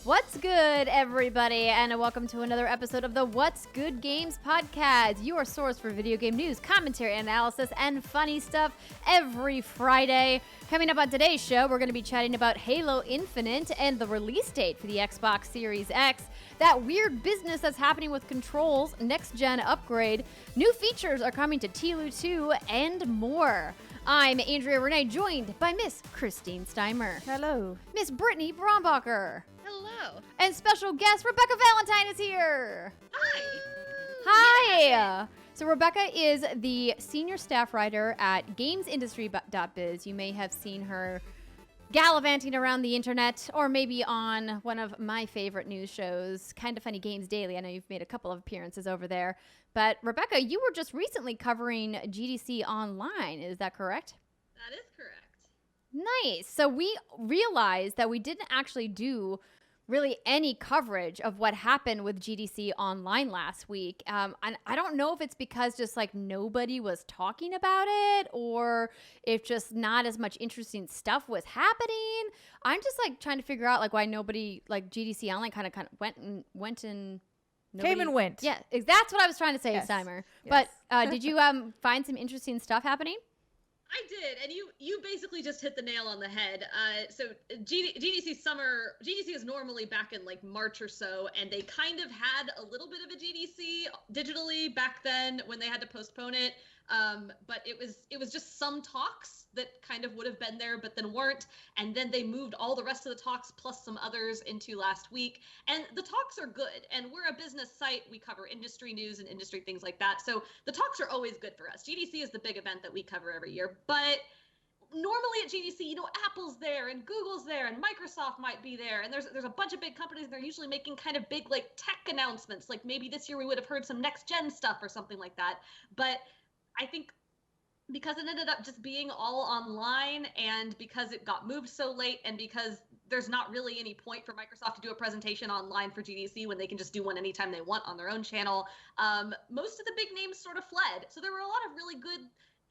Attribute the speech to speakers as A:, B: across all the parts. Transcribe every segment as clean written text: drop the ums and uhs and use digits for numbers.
A: What's good, everybody, and welcome to another episode of the What's Good Games podcast, your source for video game news, commentary, analysis, and funny stuff every Friday. Coming up on today's show, we're going to be chatting about Halo Infinite and the release date for the Xbox Series X, that weird business that's happening with Control's next-gen upgrade, new features are coming to TLU 2, and more. I'm Andrea Renee, joined by Miss Christine Steimer.
B: Hello.
A: Miss Brittany Brombacher.
C: Hello.
A: And special guest Rebekah Valentine is here.
C: Hi.
A: Hi. So Rebekah is the senior staff writer at GamesIndustry.biz. You may have seen her gallivanting around the internet, or maybe on one of my favorite news shows, Kinda Funny Games Daily. I know you've made a couple of appearances over there. But Rebekah, you were just recently covering GDC Online. Is that correct?
C: That is correct.
A: Nice. So we realized that we didn't actually do really any coverage of what happened with GDC Online last week. And I don't know if it's because just like nobody was talking about it, or if just not as much interesting stuff was happening. I'm just like trying to figure out like why nobody, like GDC Online kind of went and nobody,
B: came and went.
A: Yeah, that's what I was trying to say,
B: Yes.
A: Steimer.
B: Yes.
A: But did you find some interesting stuff happening?
C: I did, and you basically just hit the nail on the head. So GDC is normally back in like March or so, and they kind of had a little bit of a GDC digitally back then when they had to postpone it. But it was just some talks that kind of would have been there, but then weren't. And then they moved all the rest of the talks plus some others into last week. And the talks are good. And we're a business site. We cover industry news and industry things like that. So the talks are always good for us. GDC is the big event that we cover every year. But normally at GDC, you know, Apple's there and Google's there and Microsoft might be there. And there's a bunch of big companies, and they're usually making kind of big like tech announcements. Like maybe this year we would have heard some next gen stuff or something like that. But I think because it ended up just being all online, and because it got moved so late, and because there's not really any point for Microsoft to do a presentation online for GDC when they can just do one anytime they want on their own channel, most of the big names sort of fled. So there were a lot of really good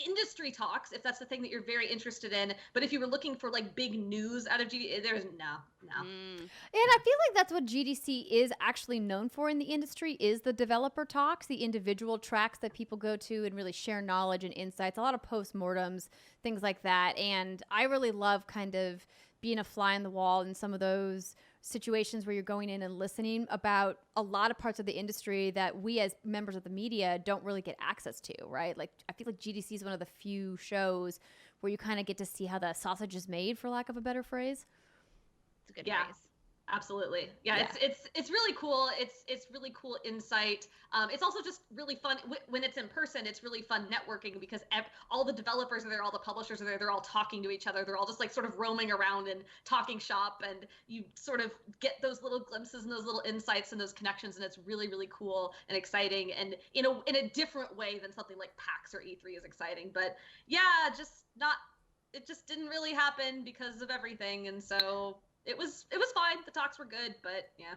C: industry talks, if that's the thing that you're very interested in. But if you were looking for like big news out of GDC, there's no.
A: And I feel like that's what GDC is actually known for in the industry, is the developer talks, the individual tracks that people go to and really share knowledge and insights, a lot of postmortems, things like that. And I really love kind of being a fly on the wall in some of those situations where you're going in and listening about a lot of parts of the industry that we as members of the media don't really get access to, right? Like I feel like GDC is one of the few shows where you kind of get to see how the sausage is made, for lack of a better phrase.
C: It's a good phrase. Absolutely. Yeah. It's really cool. It's really cool insight. It's also just really fun when it's in person. It's really fun networking because all the developers are there, all the publishers are there. They're all talking to each other. They're all just like sort of roaming around and talking shop, and you sort of get those little glimpses and those little insights and those connections, and it's really, really cool and exciting, and in a different way than something like PAX or E3 is exciting. But yeah, it just didn't really happen because of everything, and so it was fine. The talks were good, but yeah.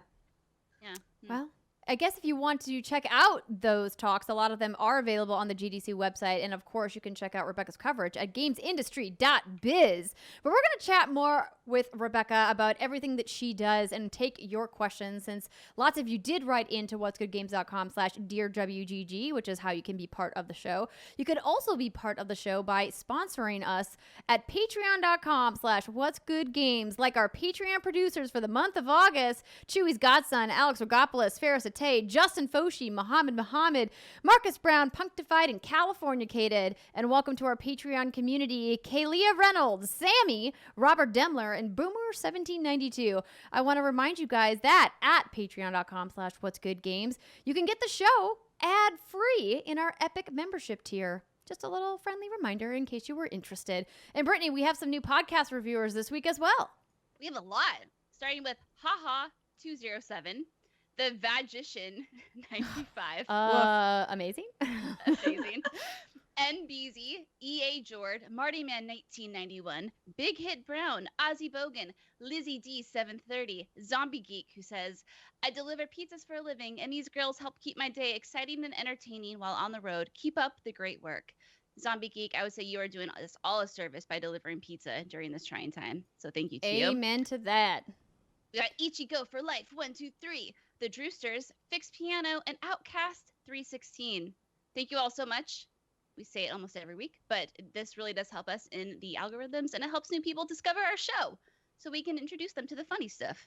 A: Well, I guess if you want to check out those talks, a lot of them are available on the GDC website. And of course, you can check out Rebekah's coverage at GamesIndustry.biz. But we're going to chat more with Rebekah about everything that she does and take your questions, since lots of you did write into whatsgoodgames.com/DearWGG, which is how you can be part of the show. You could also be part of the show by sponsoring us at patreon.com/whatsgoodgames, like our Patreon producers for the month of August: Chewy's Godson, Alex Rigopulos, Faris Attieh, Justin Foshi, Mohammed Mohammed, Marcus Brown, Punkdefied, and Califorunicated. And welcome to our Patreon community: Kaylia Reynolds, Sammy, Robert Demler, and Boomer1792. I want to remind you guys that at patreon.com/whatsgoodgames, you can get the show ad-free in our Epic membership tier. Just a little friendly reminder in case you were interested. And Brittany, we have some new podcast reviewers this week as well.
D: We have a lot, starting with Haha207, The Vagician 95.
A: Amazing.
D: Amazing. NBZ, EA Jord, Marty Man 1991, Big Hit Brown, Ozzy Bogan, Lizzie D 730, Zombie Geek, who says, I deliver pizzas for a living, and these girls help keep my day exciting and entertaining while on the road. Keep up the great work. Zombie Geek, I would say you are doing us all a service by delivering pizza during this trying time. So thank you to you.
A: Amen to that.
D: We got Ichigo for Life 1, 2, 3. The Drewsters, Fixed Piano, and Outcast 316. Thank you all so much. We say it almost every week, but this really does help us in the algorithms, and it helps new people discover our show so we can introduce them to the funny stuff.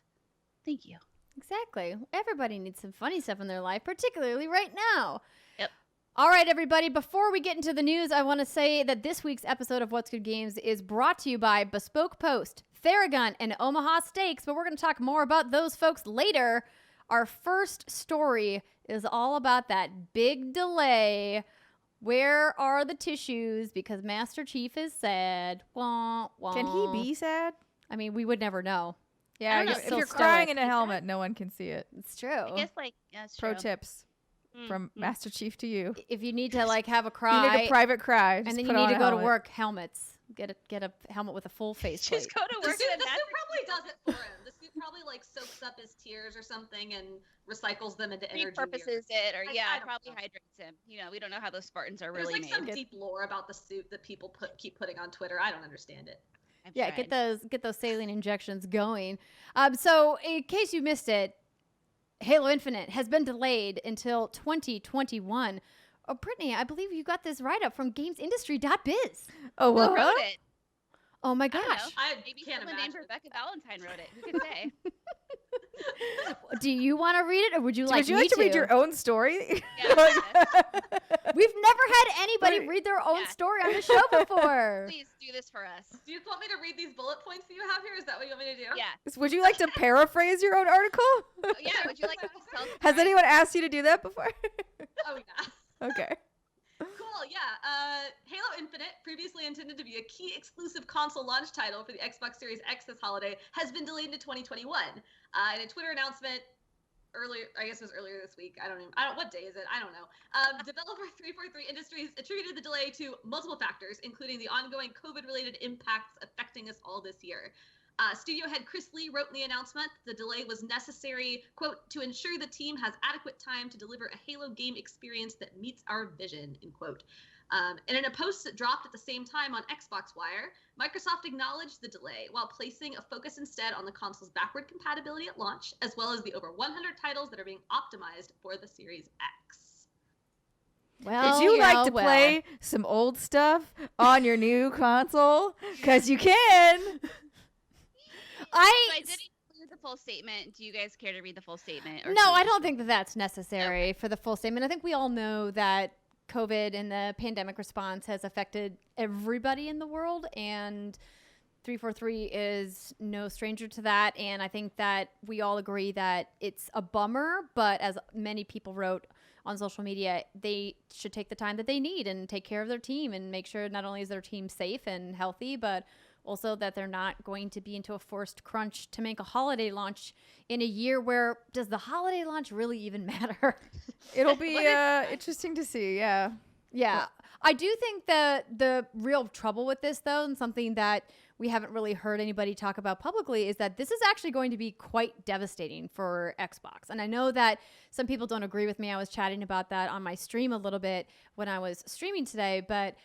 D: Thank you.
A: Exactly. Everybody needs some funny stuff in their life, particularly right now.
D: Yep.
A: All right, everybody. Before we get into the news, I want to say that this week's episode of What's Good Games is brought to you by Bespoke Post, Theragun, and Omaha Steaks, but we're going to talk more about those folks later. Our first story is all about that big delay. Where are the tissues? Because Master Chief is sad. Wah, wah.
B: Can he be sad?
A: I mean, we would never know.
B: Yeah,
D: don't know.
B: if
A: So
B: you're
A: stoic.
B: crying in a helmet, no one can see it.
A: It's true.
D: I guess, like, yeah, it's
B: Pro
D: true.
B: tips from Master Chief to you.
A: If you need to like have a
B: You
A: cry,
B: need a private cry.
A: and
B: just
A: then
B: put
A: you need
B: on
A: to
B: a
A: go to
B: helmet.
A: work, helmets. Get a helmet with a full face plate.
D: Just go to
C: The
D: work
C: suit,
D: in a
C: the suit
D: Master
C: probably
D: Chief
C: does it for him. The suit probably like soaks up his tears or something and recycles them into energy.
D: repurposes it, or
C: I don't
D: probably
C: know.
D: hydrates him. You know, we don't know how those Spartans are
C: There's
D: really
C: like some
D: made.
C: deep lore about the suit that people keep putting on Twitter. I don't understand it.
D: I've
A: Yeah,
D: tried.
A: get those saline injections going. So in case you missed it, Halo Infinite has been delayed until 2021. Oh, Brittany, I believe you got this write-up from GamesIndustry.biz.
B: Oh,
D: Who
B: what?
D: wrote it?
A: Oh my
D: I don't
A: gosh.
D: know.
C: I
D: Maybe
C: can't
D: someone named
C: imagine.
D: Rebekah Valentine wrote it. Who can say?
A: Do you want to read it, or would you like
B: Would you
A: me
B: like to read your own story?
D: Yeah,
A: We've never had anybody
B: Right.
A: read their own
D: Yeah.
A: story on the show before.
D: please do this for us.
C: Do you want me to read these bullet points that you have here? Is that what you want me to do?
D: Yeah.
B: Would you like to paraphrase your own article?
D: Oh, yeah. Would you like to tell?
B: Has anyone asked you to do that before?
C: Oh yeah.
B: Okay.
C: Cool, yeah. Halo Infinite, previously intended to be a key exclusive console launch title for the Xbox Series X this holiday, has been delayed into 2021. In a Twitter announcement earlier, I guess it was earlier this week. What day is it? I don't know. Developer 343 Industries attributed the delay to multiple factors, including the ongoing COVID-related impacts affecting us all this year. Studio head Chris Lee wrote in the announcement the delay was necessary, quote, to ensure the team has adequate time to deliver a Halo game experience that meets our vision, end quote. And in a post that dropped at the same time on Xbox Wire, Microsoft acknowledged the delay while placing a focus instead on the console's backward compatibility at launch, as well as the over 100 titles that are being optimized for the Series X.
A: Well,
B: Would you like
A: well,
B: to
A: well.
B: play some old stuff on your new console? Because you can.
D: So I did include the full statement. Do you guys care to read the full statement? Or
A: No,
D: should we
A: I
D: just-
A: don't think that that's necessary for the full statement. I think we all know that COVID and the pandemic response has affected everybody in the world, and 343 is no stranger to that. And I think that we all agree that it's a bummer, but as many people wrote on social media, they should take the time that they need and take care of their team and make sure not only is their team safe and healthy, but also that they're not going to be into a forced crunch to make a holiday launch in a year where does the holiday launch really even matter?
B: It'll be interesting to see, yeah.
A: Yeah. I do think that the real trouble with this, though, and something that we haven't really heard anybody talk about publicly, is that this is actually going to be quite devastating for Xbox. And I know that some people don't agree with me. I was chatting about that on my stream a little bit when I was streaming today, but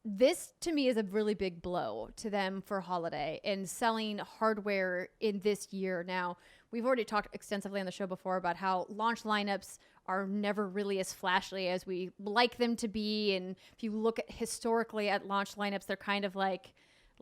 A: this to me is a really big blow to them for holiday and selling hardware in this year. Now, we've already talked extensively on the show before about how launch lineups are never really as flashy as we like them to be. And if you look at historically at launch lineups, they're kind of like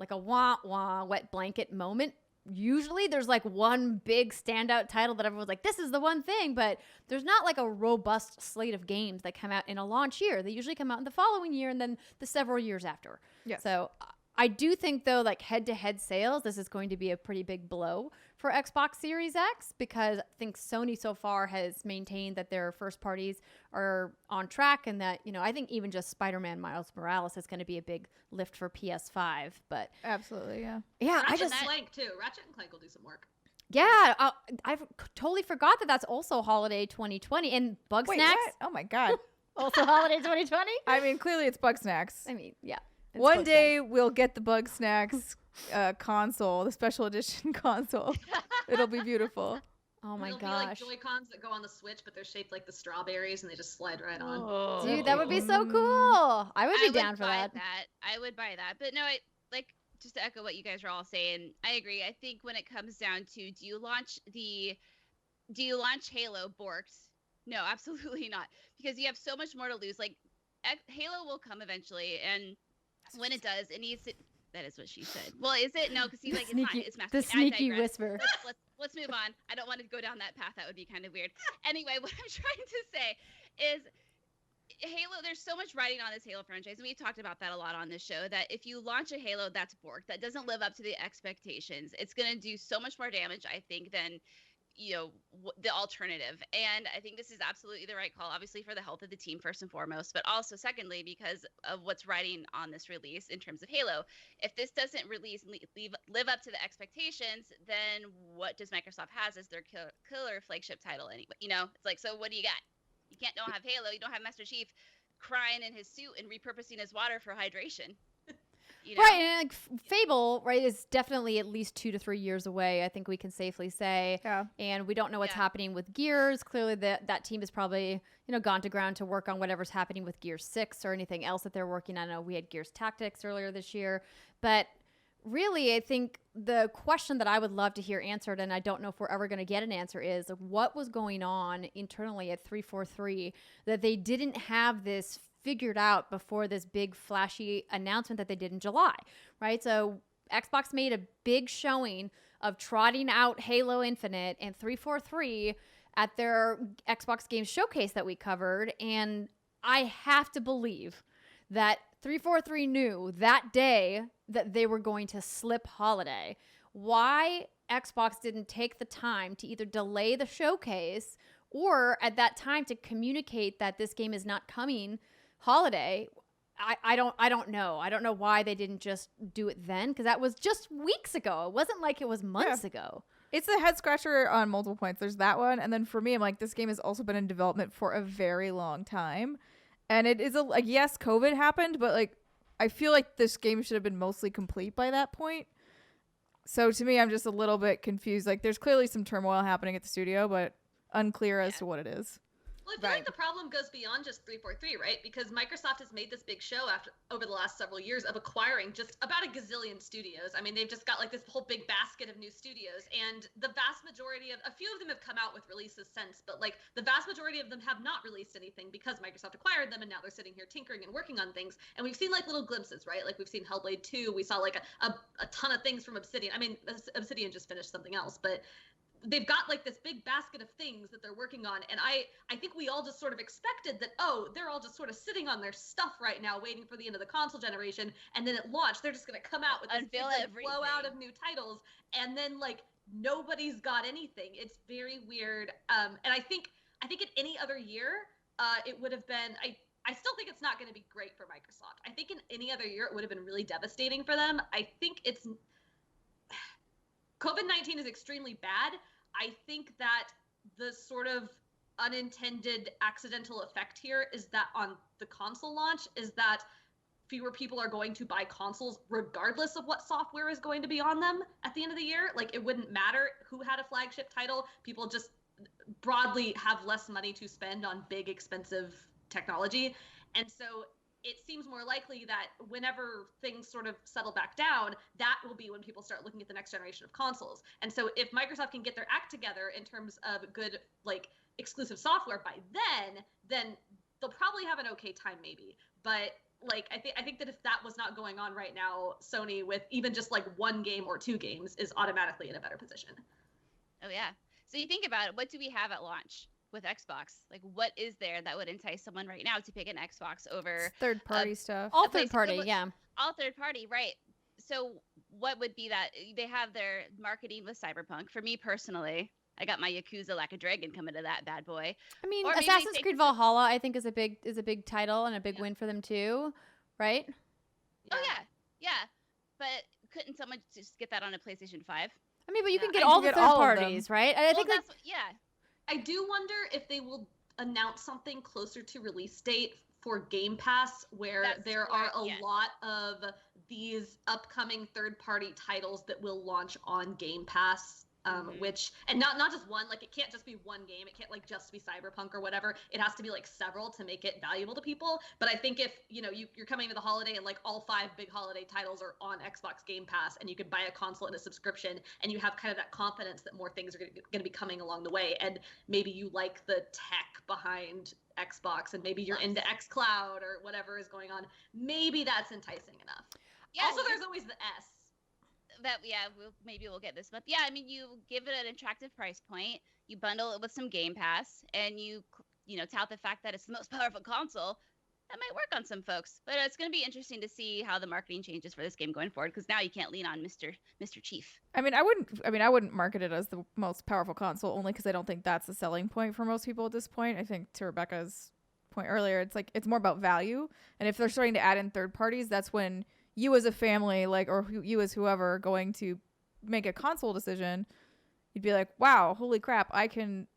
A: a wah-wah wet blanket moment. Usually there's like one big standout title that everyone's like, this is the one thing, but there's not like a robust slate of games that come out in a launch year. They usually come out in the following year and then the several years after.
B: Yes.
A: So I do think, though, like head-to-head sales, this is going to be a pretty big blow for Xbox Series X, because I think Sony so far has maintained that their first parties are on track, and that, you know, I think even just Spider-Man Miles Morales is going to be a big lift for PS5. But
B: Absolutely, yeah.
A: yeah,
C: Ratchet and Clank, too. Ratchet and Clank will do some work.
A: I totally forgot that that's also holiday 2020, and Bug
B: Wait,
A: Snacks
B: what? Oh my god.
A: also holiday 2020.
B: I mean, clearly it's Bug Snacks.
A: I mean, yeah. it's
B: One
A: Bug
B: day we'll get the Bug Snacks console, the special edition console. It'll be beautiful.
A: Snacks. Oh my
C: It'll be like
A: gosh.
C: Joy-Cons that go on the Switch, but they're shaped like the strawberries and they just slide right on.
D: Oh.
A: Dude, that would be so cool. I would be down for
D: buy
A: that.
D: I would buy that. But no, like just to echo what you guys are all saying, I agree. I think when it comes down to do you launch Halo borked? No, absolutely not. Because you have so much more to lose. Like Halo will come eventually, and when it does, it needs to. That is what she said. Well, is it? No, because he's like, it's not.
A: The sneaky whisper.
D: Let's move on. I don't want to go down that path. That would be kind of weird. Anyway, what I'm trying to say is Halo, there's so much riding on this Halo franchise, and we've talked about that a lot on this show, that if you launch a Halo that's borked, that doesn't live up to the expectations, it's going to do so much more damage, I think, than the alternative. And I think this is absolutely the right call, obviously for the health of the team first and foremost, but also secondly because of what's riding on this release in terms of Halo. If this doesn't live up to the expectations, then what does Microsoft has as their killer flagship title anyway? It's like, so what do you got? You don't have Halo, you don't have Master Chief crying in his suit and repurposing his water for hydration.
A: Right, and like Fable, right, is definitely at least 2 to 3 years away, I think we can safely say.
B: Yeah.
A: And we don't know what's happening with Gears. Clearly that team is probably, gone to ground to work on whatever's happening with Gears 6 or anything else that they're working on. I know we had Gears Tactics earlier this year. But really, I think the question that I would love to hear answered, and I don't know if we're ever going to get an answer, is what was going on internally at 343 that they didn't have this figured out before this big flashy announcement that they did in July, right? So Xbox made a big showing of trotting out Halo Infinite and 343 at their Xbox Games Showcase that we covered, and I have to believe that 343 knew that day that they were going to slip holiday. Why Xbox didn't take the time to either delay the showcase or at that time to communicate that this game is not coming holiday, I don't know. I don't know why they didn't just do it then, because that was just weeks ago. It wasn't like it was months ago.
B: It's a head scratcher on multiple points. There's that one, and then for me, I'm like, this game has also been in development for a very long time, and it is yes, COVID happened, but like I feel like this game should have been mostly complete by that point. So to me, I'm just a little bit confused. Like, there's clearly some turmoil happening at the studio, but unclear as to what it is.
C: Well, I feel like the problem goes beyond just 343, right? Because Microsoft has made this big show over the last several years of acquiring just about a gazillion studios. I mean, they've just got like this whole big basket of new studios, and the vast majority of a few of them have come out with releases since, but like the vast majority of them have not released anything because Microsoft acquired them, and now they're sitting here tinkering and working on things. And we've seen like little glimpses, right? Like we've seen Hellblade 2, we saw like a ton of things from Obsidian. I mean, Obsidian just finished something else, but they've got like this big basket of things that they're working on, and I think we all just sort of expected that, they're all just sort of sitting on their stuff right now waiting for the end of the console generation, and then at launch they're just going to come out with this big, blowout of new titles, and then like nobody's got anything. It's very weird, and I think in any other year it would have been, I still think it's not going to be great for Microsoft. I think in any other year it would have been really devastating for them. I think it's COVID-19 is extremely bad. I think that the sort of unintended accidental effect here is that on the console launch is that fewer people are going to buy consoles regardless of what software is going to be on them at the end of the year. Like, it wouldn't matter who had a flagship title. People just broadly have less money to spend on big, expensive technology. And so it seems more likely that whenever things sort of settle back down, that will be when people start looking at the next generation of consoles. And so if Microsoft can get their act together in terms of good, like, exclusive software by then they'll probably have an okay time maybe. But like, I think that if that was not going on right now, Sony with even just like one game or two games is automatically in a better position.
D: Oh yeah. So you think about it, what do we have at launch with Xbox? Like, what is there that would entice someone right now to pick an Xbox over
B: third party stuff?
A: All third party, yeah.
D: All third party, right. So what would be that? They have their marketing with Cyberpunk. For me personally, I got my Yakuza Like a Dragon coming to that bad boy.
A: I mean, Assassin's Creed Valhalla, I think, is a big title and a big win for them too, right?
D: Yeah. Oh yeah. But couldn't someone just get that on a PlayStation 5?
A: I mean, but you can get all the third parties, right? And I think
D: that's
C: I do wonder if they will announce something closer to release date for Game Pass, where there are a lot of these upcoming third-party titles that will launch on Game Pass Which, and not just one, like it can't just be one game. It can't like just be Cyberpunk or whatever. It has to be like several to make it valuable to people. But I think if, you're coming to the holiday and like all 5 big holiday titles are on Xbox Game Pass and you could buy a console and a subscription and you have kind of that confidence that more things are going to be coming along the way. And maybe you like the tech behind Xbox and maybe you're into xCloud or whatever is going on. Maybe that's enticing enough. Yeah, also, there's always the S.
D: Maybe we'll get this month. Yeah, I mean, you give it an attractive price point, you bundle it with some Game Pass, and you tout the fact that it's the most powerful console. That might work on some folks, but it's going to be interesting to see how the marketing changes for this game going forward, because now you can't lean on Mr. Chief.
B: I wouldn't market it as the most powerful console, only because I don't think that's the selling point for most people at this point. I think to Rebekah's point earlier, it's like it's more about value, and if they're starting to add in third parties, that's when you as a family, or you as whoever going to make a console decision, you'd be like, wow, holy crap,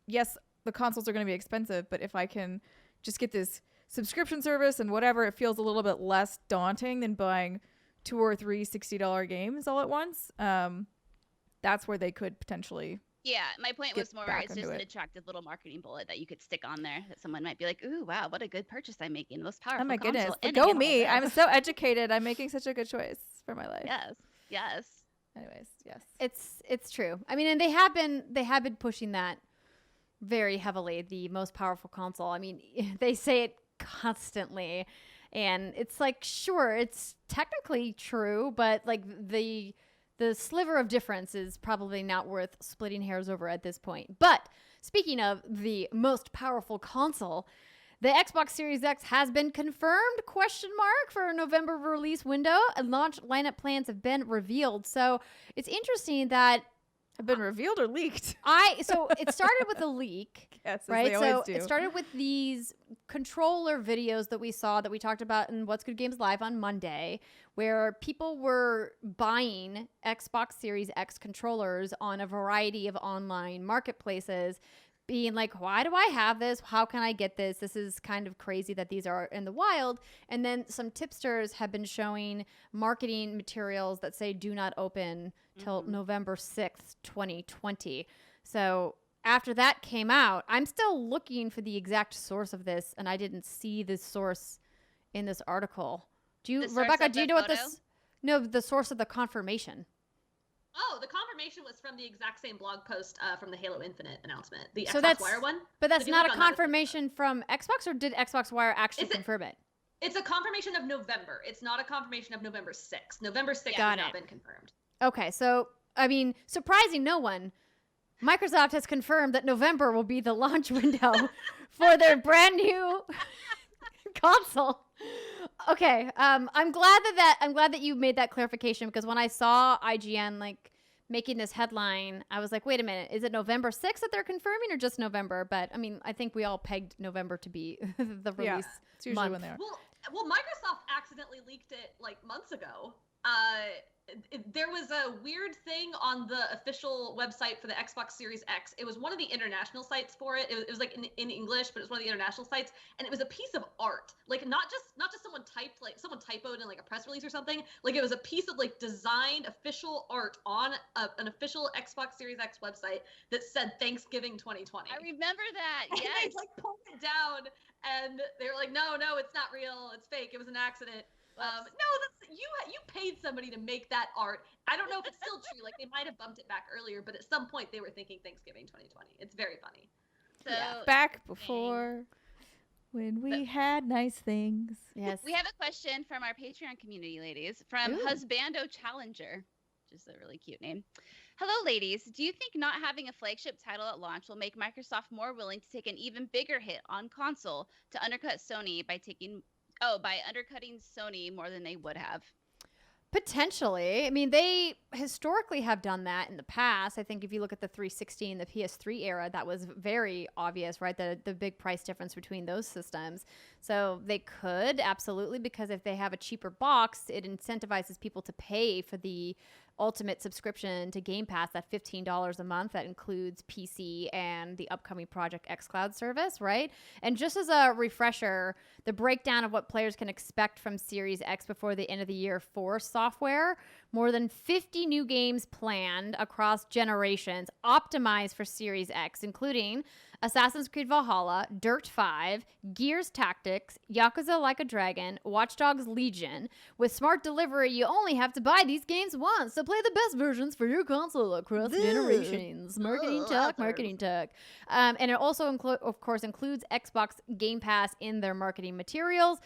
B: yes, the consoles are going to be expensive, but if I can just get this subscription service and whatever, it feels a little bit less daunting than buying 2 or 3 $60 games all at once. That's where they could potentially.
D: Yeah, my point was more it's just an attractive little marketing bullet that you could stick on there that someone might be like, ooh, wow, what a good purchase I'm making. The most powerful
B: Oh my
D: console.
B: goodness. Go me. I'm so educated. I'm making such a good choice for my life.
D: Yes.
B: Anyways, yes.
A: It's true. I mean, and they have been pushing that very heavily, the most powerful console. I mean, they say it constantly. And it's like, sure, it's technically true, but like the sliver of difference is probably not worth splitting hairs over at this point. But speaking of the most powerful console, the Xbox Series X has been confirmed, ? For a November release window, and launch lineup plans have been revealed. So it's interesting that
B: have been revealed or leaked.
A: So it started with a leak,
B: yes,
A: right?
B: They always
A: So
B: do.
A: it started with these controller videos that we talked about in What's Good Games Live on Monday, where people were buying Xbox Series X controllers on a variety of online marketplaces, being like, why do I have this? How can I get this? This is kind of crazy that these are in the wild. And then some tipsters have been showing marketing materials that say do not open till November 6th, 2020. So after that came out, I'm still looking for the exact source of this, and I didn't see this source in this article. Rebekah, do you know the source of the confirmation?
C: Oh, the confirmation was from the exact same blog post from the Halo Infinite announcement, the Xbox Wire one.
A: But that's not a confirmation from Xbox, or did Xbox Wire actually confirm it?
C: It's a confirmation of November. It's not a confirmation of November 6th. November 6th has not been confirmed.
A: Okay, so, I mean, surprising no one, Microsoft has confirmed that November will be the launch window for their brand new console. Okay, I'm glad that you made that clarification, because when I saw IGN making this headline, I was like, wait a minute, is it November 6th that they're confirming, or just November? But I mean, I think we all pegged November to be the release.
B: It's usually when they are.
C: Well, Microsoft accidentally leaked it months ago. There was a weird thing on the official website for the Xbox Series X. It was one of the international sites for it. It was like in English, but it's one of the international sites, and it was a piece of art. Like not just someone typed, like someone typoed in like a press release or something. Like it was a piece of like designed official art on an official Xbox Series X website that said Thanksgiving 2020.
D: I remember that.
C: And
D: yes.
C: they pulled it down, and they were like, no, it's not real. It's fake. It was an accident. You paid somebody to make that art. I don't know if it's still true. Like they might have bumped it back earlier, but at some point they were thinking Thanksgiving 2020. It's very funny.
D: So
B: back before when we had nice things.
A: Yes.
D: We have a question from our Patreon community, ladies, from Husbando Challenger, which is a really cute name. Hello, ladies. Do you think not having a flagship title at launch will make Microsoft more willing to take an even bigger hit on console to undercut Sony by undercutting Sony more than they would have?
A: Potentially. I mean, they historically have done that in the past. I think if you look at the 360 and the PS3 era, that was very obvious, right? The big price difference between those systems. So they could, absolutely, because if they have a cheaper box, it incentivizes people to pay for the Ultimate subscription to Game Pass, that $15 a month that includes PC and the upcoming Project xCloud service, right? And just as a refresher, the breakdown of what players can expect from Series X before the end of the year for software, more than 50 new games planned across generations optimized for Series X, including Assassin's Creed Valhalla, Dirt 5, Gears Tactics, Yakuza Like a Dragon, Watch Dogs Legion. With smart delivery, you only have to buy these games once, so play the best versions for your console across generations. Marketing talk. And it also, of course, includes Xbox Game Pass in their marketing materials,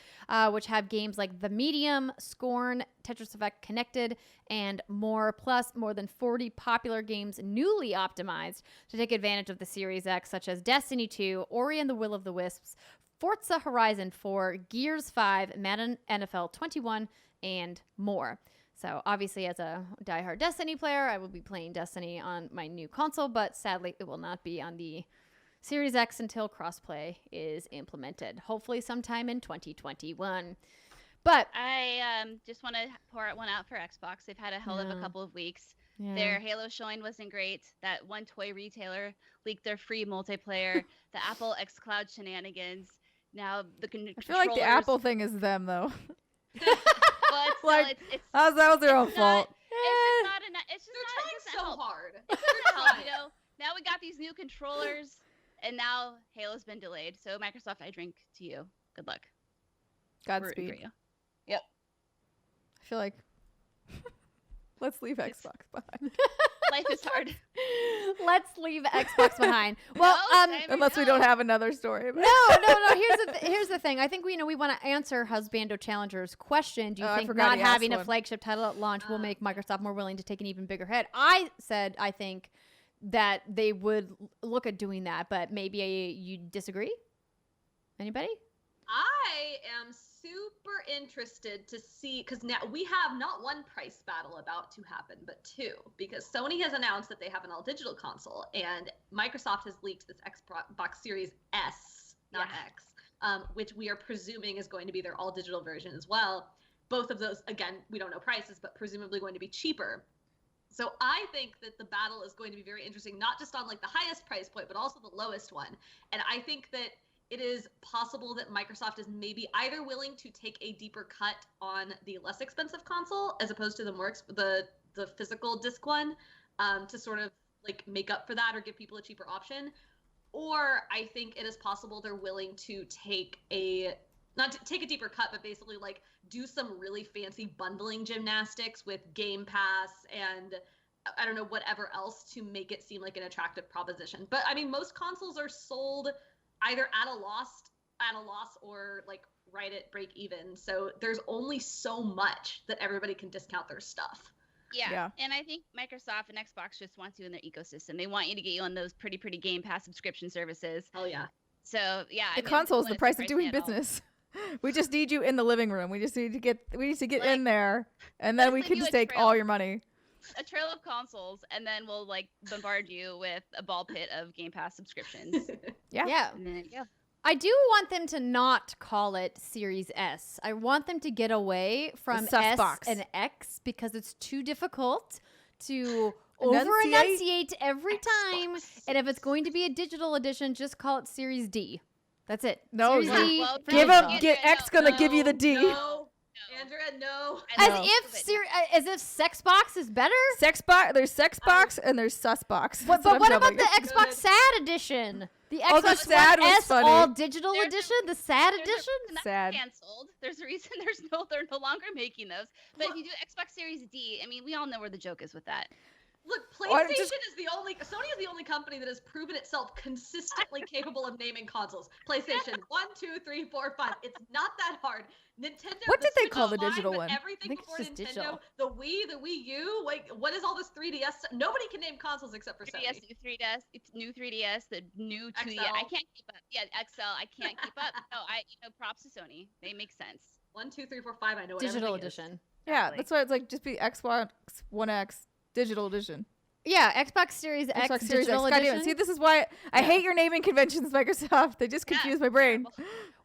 A: which have games like The Medium, Scorn, Tetris Effect Connected, and more, plus more than 40 popular games newly optimized to take advantage of the Series X, such as Destiny 2, Ori and the Will of the Wisps, Forza Horizon 4, Gears 5, Madden NFL 21, and more. So obviously, as a diehard Destiny player, I will be playing Destiny on my new console, but sadly, it will not be on the Series X until crossplay is implemented, hopefully sometime in 2021. But
D: I just want to pour one out for Xbox. They've had a hell of a couple of weeks.
A: Yeah.
D: Their Halo showing wasn't great. That one toy retailer leaked their free multiplayer. The Apple xCloud shenanigans. Now the
B: I feel like the Apple thing is them, though.
D: But still,
B: Like,
D: it's
B: that was their own fault.
D: It's just
C: They're
D: not.
C: trying
D: It doesn't
C: so
D: help.
C: hard.
D: It doesn't help, you know. Now we got these new controllers, and now Halo's been delayed. So Microsoft, I drink to you. Good luck. Rooting for
B: Godspeed.
D: you. Yep.
B: I feel like let's leave Xbox behind.
D: Life is hard.
A: let's leave Xbox behind. Well,
B: Unless we don't have another story. But
A: no. Here's the thing. I think we want to answer Husbando Challenger's question. Do you
B: Oh, I
A: think
B: forgot
A: not
B: he asked
A: having a
B: one.
A: flagship title at launch will make Microsoft more willing to take an even bigger hit? I said I think that they would look at doing that, but maybe you disagree. Anybody?
C: I am super interested to see, because now we have not one price battle about to happen, but two, because Sony has announced that they have an all digital console, and Microsoft has leaked this Xbox Series S, not X, which we are presuming is going to be their all digital version as well. Both of those, again, we don't know prices, but presumably going to be cheaper. So I think that the battle is going to be very interesting, not just on like the highest price point, but also the lowest one. And I think that it is possible that Microsoft is maybe either willing to take a deeper cut on the less expensive console as opposed to the physical disc one, to sort of like make up for that or give people a cheaper option. Or I think it is possible they're willing to not to take a deeper cut, but basically like do some really fancy bundling gymnastics with Game Pass and I don't know, whatever else to make it seem like an attractive proposition. But I mean, most consoles are sold either at a loss or like right at break even. So there's only so much that everybody can discount their stuff.
D: Yeah. And I think Microsoft and Xbox just wants you in their ecosystem. They want you to get you on those pretty Game Pass subscription services.
C: Oh yeah.
D: So yeah,
B: the console is the price of doing business. We just need you in the living room. We just need to get like, in there, and then we can just take all your money.
D: A trail of consoles, and then we'll like bombard you with a ball pit of Game Pass subscriptions.
A: Yeah.
D: And then,
A: I do want them to not call it Series S. I want them to get away from S
B: box.
A: and X because it's too difficult to
B: Enunciate.
A: over-enunciate every time. And if it's going to be a digital edition, just call it Series D. That's it.
B: No,
A: Series D.
D: well,
B: give
D: no,
B: him. X gonna give you the D.
C: No. Andrea, no.
A: As if Sexbox is better.
B: There's Sexbox and there's Susbox.
A: But what about the Xbox Sad Edition? The Xbox
B: the Sad
A: One
B: was
A: S
B: funny.
A: all digital edition, the Sad edition.
B: Sad.
D: Canceled. There's a reason they're no longer making those. But if you do Xbox Series D, I mean, we all know where the joke is with that.
C: Look, PlayStation Sony is the only company that has proven itself consistently capable of naming consoles. PlayStation 1, 2, 3, 4, 5. It's not that hard. Nintendo.
B: What did they
C: Switch
B: call
C: is
B: the
C: fine,
B: digital
C: but
B: one?
C: Everything
A: I think it's
C: before
A: just
C: Nintendo,
A: digital.
C: the Wii U, like what is all this 3DS stuff? Nobody can name consoles except for
D: 3DS,
C: Sony.
D: new 3DS, the new 2DS.
C: XL.
D: I can't keep up. Yeah, XL. I can't keep up. No, props to Sony. They make sense.
C: 1, 2, 3, 4, 5. I know what
A: Digital
C: everything is.
A: edition.
B: Yeah, that's why it's like just be Xbox One X digital edition.
A: Yeah, Xbox Series X
B: Xbox Series
A: digital
B: X. God damn it.
A: edition.
B: See, this is why I hate your naming conventions, Microsoft. They just confuse my brain.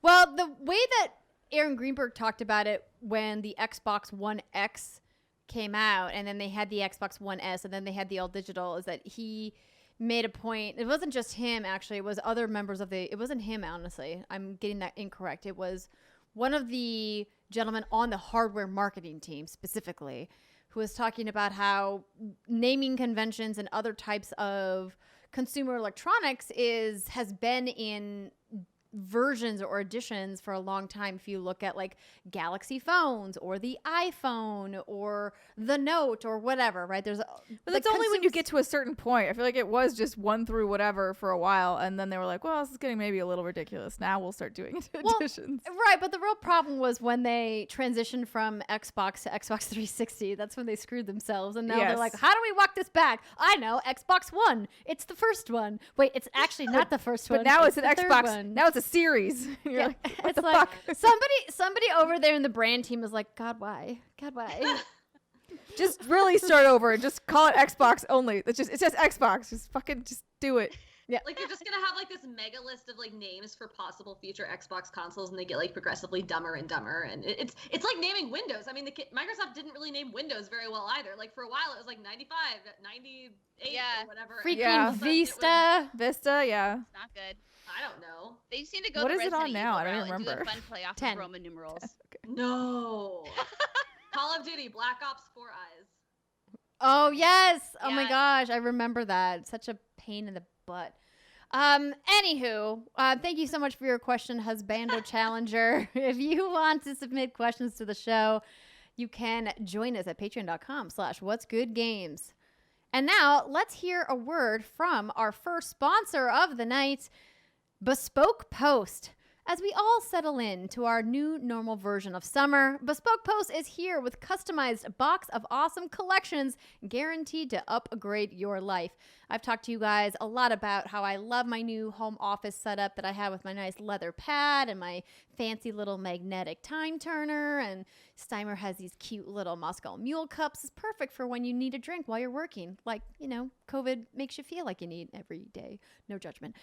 A: Well, the way that Aaron Greenberg talked about it when the Xbox One X came out, and then they had the Xbox One S, and then they had the all digital, is that he made a point. It wasn't just him, actually. It was other members of it wasn't him, honestly. I'm getting that incorrect. It was one of the gentlemen on the hardware marketing team specifically, who was talking about how naming conventions and other types of consumer electronics has been in versions or editions for a long time. If you look at like Galaxy phones or the iPhone or the Note or whatever, right? But
B: that's only when you get to a certain point. I feel like it was just 1 through whatever for a while, and then they were like, well, this is getting maybe a little ridiculous. Now we'll start doing editions.
A: Right, but the real problem was when they transitioned from Xbox to Xbox 360. That's when they screwed themselves, and now they're like, how do we walk this back? I know, Xbox One. It's the first one. Wait, it's actually not the first one.
B: But now it's an
A: the third
B: Xbox.
A: one.
B: Now it's a series. You're like, what
A: it's
B: the
A: like
B: fuck?
A: somebody over there in the brand team is like, God, why?
B: Just really start over and just call it Xbox only. It's just Xbox. Just do it.
A: Yeah.
C: Like they're just gonna have like this mega list of like names for possible future Xbox consoles, and they get like progressively dumber and dumber. And it's like naming Windows. I mean, Microsoft didn't really name Windows very well either. Like for a while, it was like 95, 98, or whatever.
A: Freaking Vista.
B: Vista, yeah.
D: It's not good.
C: I don't know.
D: They just need to go
B: What
D: the
B: is it
D: Resident
B: on now?
D: Evil
B: I don't
D: route
B: even
D: and do
B: remember.
D: a fun play off
A: 10.
D: of Roman numerals.
C: No. Call of Duty Black Ops 4 Eyes.
A: Oh yes. Oh my
D: Yeah.
A: gosh, I remember that. Such a pain in the butt. Anywho, thank you so much for your question, Husbando Challenger. If you want to submit questions to the show, you can join us at patreon.com/whatsgoodgames. And now let's hear a word from our first sponsor of the night, Bespoke Post. As we all settle in to our new normal version of summer, Bespoke Post is here with customized box of awesome collections guaranteed to upgrade your life. I've talked to you guys a lot about how I love my new home office setup that I have with my nice leather pad and my fancy little magnetic time turner, and Steimer has these cute little Moscow Mule cups. It's perfect for when you need a drink while you're working. Like, COVID makes you feel like you need every day. No judgment.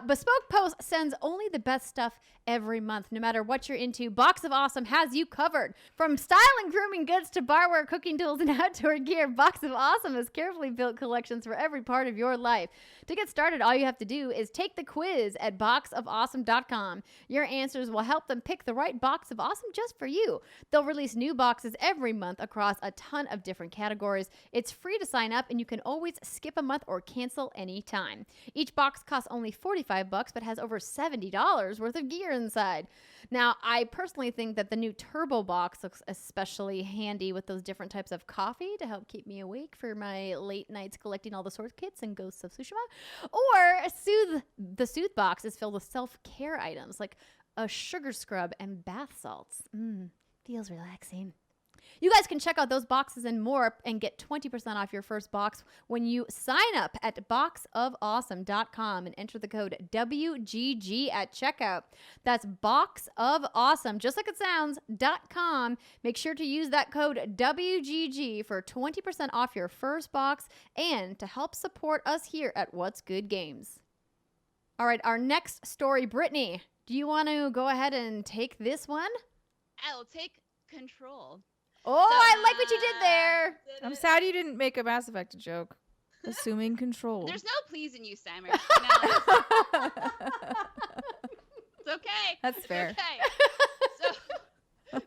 A: Bespoke Post sends only the best stuff every month. No matter what you're into, Box of Awesome has you covered. From style and grooming goods to barware, cooking tools, and outdoor gear, Box of Awesome has carefully built collections for every part of your life. To get started, all you have to do is take the quiz at boxofawesome.com. Your answers will help them pick the right box of awesome just for you. They'll release new boxes every month across a ton of different categories. It's free to sign up, and you can always skip a month or cancel anytime. Each box costs only $45 but has over $70 worth of gear inside. Now, I personally think that the new Turbo Box looks especially handy with those different types of coffee to help keep me awake for my late nights collecting all the sword kits and Ghosts of Tsushima. Or the Soothe Box is filled with self-care items like a sugar scrub and bath salts. Feels relaxing. You guys can check out those boxes and more and get 20% off your first box when you sign up at boxofawesome.com and enter the code WGG at checkout. That's boxofawesome, just like it sounds, .com. Make sure to use that code WGG for 20% off your first box and to help support us here at What's Good Games. All right, our next story, Brittany, do you want to go ahead and take this one?
D: I'll take control.
A: Oh, I like what you did there.
B: I'm sad you didn't make a Mass Effect joke. Assuming control.
D: There's no please in you, Steimer. No. It's okay.
B: That's fair.
D: Okay. So,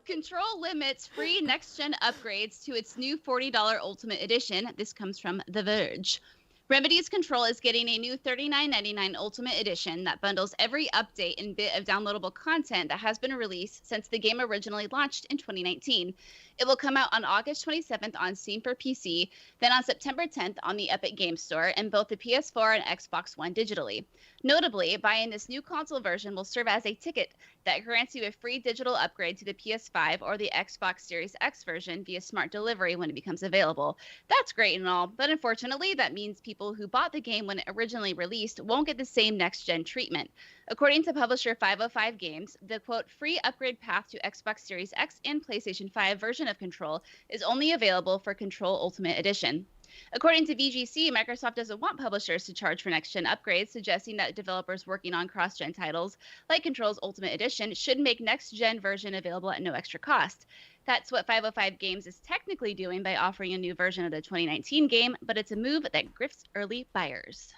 D: Control limits free next-gen upgrades to its new $40 Ultimate Edition. This comes from The Verge. Remedy's Control is getting a new $39.99 Ultimate Edition that bundles every update and bit of downloadable content that has been released since the game originally launched in 2019. It will come out on August 27th on Steam for PC, then on September 10th on the Epic Games Store, and both the PS4 and Xbox One digitally. Notably, buying this new console version will serve as a ticket that grants you a free digital upgrade to the PS5 or the Xbox Series X version via smart delivery when it becomes available. That's great and all, but unfortunately, that means people who bought the game when it originally released won't get the same next-gen treatment. According to publisher 505 Games, the quote, free upgrade path to Xbox Series X and PlayStation 5 version of Control is only available for Control Ultimate Edition. According to VGC, Microsoft doesn't want publishers to charge for next-gen upgrades, suggesting that developers working on cross-gen titles like Control's Ultimate Edition should make next-gen version available at no extra cost. That's what 505 Games is technically doing by offering a new version of the 2019 game, but it's a move that grifts early buyers.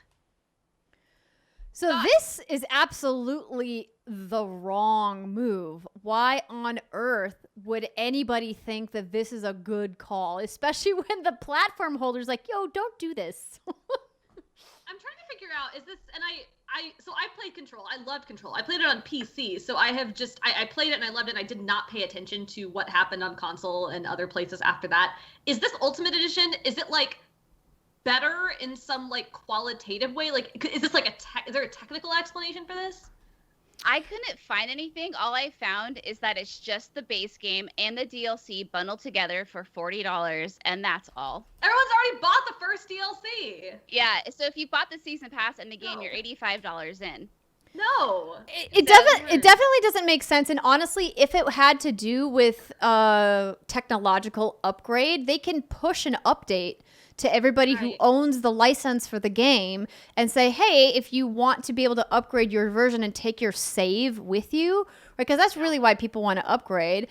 A: So this is absolutely the wrong move. Why on earth would anybody think that this is a good call, especially when the platform holder's like, yo, don't do this.
C: I'm trying to figure out, is this, and so I played Control. I loved Control. I played it on PC. So I have just, I played it and I loved it. And I did not pay attention to what happened on console and other places after that. Is this Ultimate Edition, is it like better in some like qualitative way? Like, is this like is there a technical explanation for this?
D: I couldn't find anything. All I found is that it's just the base game and the DLC bundled together for $40, and that's all.
C: Everyone's already bought the first DLC.
D: Yeah, so if you bought the season pass and the game, you're $85 in.
C: No.
A: It definitely doesn't make sense. And honestly, if it had to do with technological upgrade, they can push an update to everybody who owns the license for the game and say, hey, if you want to be able to upgrade your version and take your save with you, because that's really why people want to upgrade,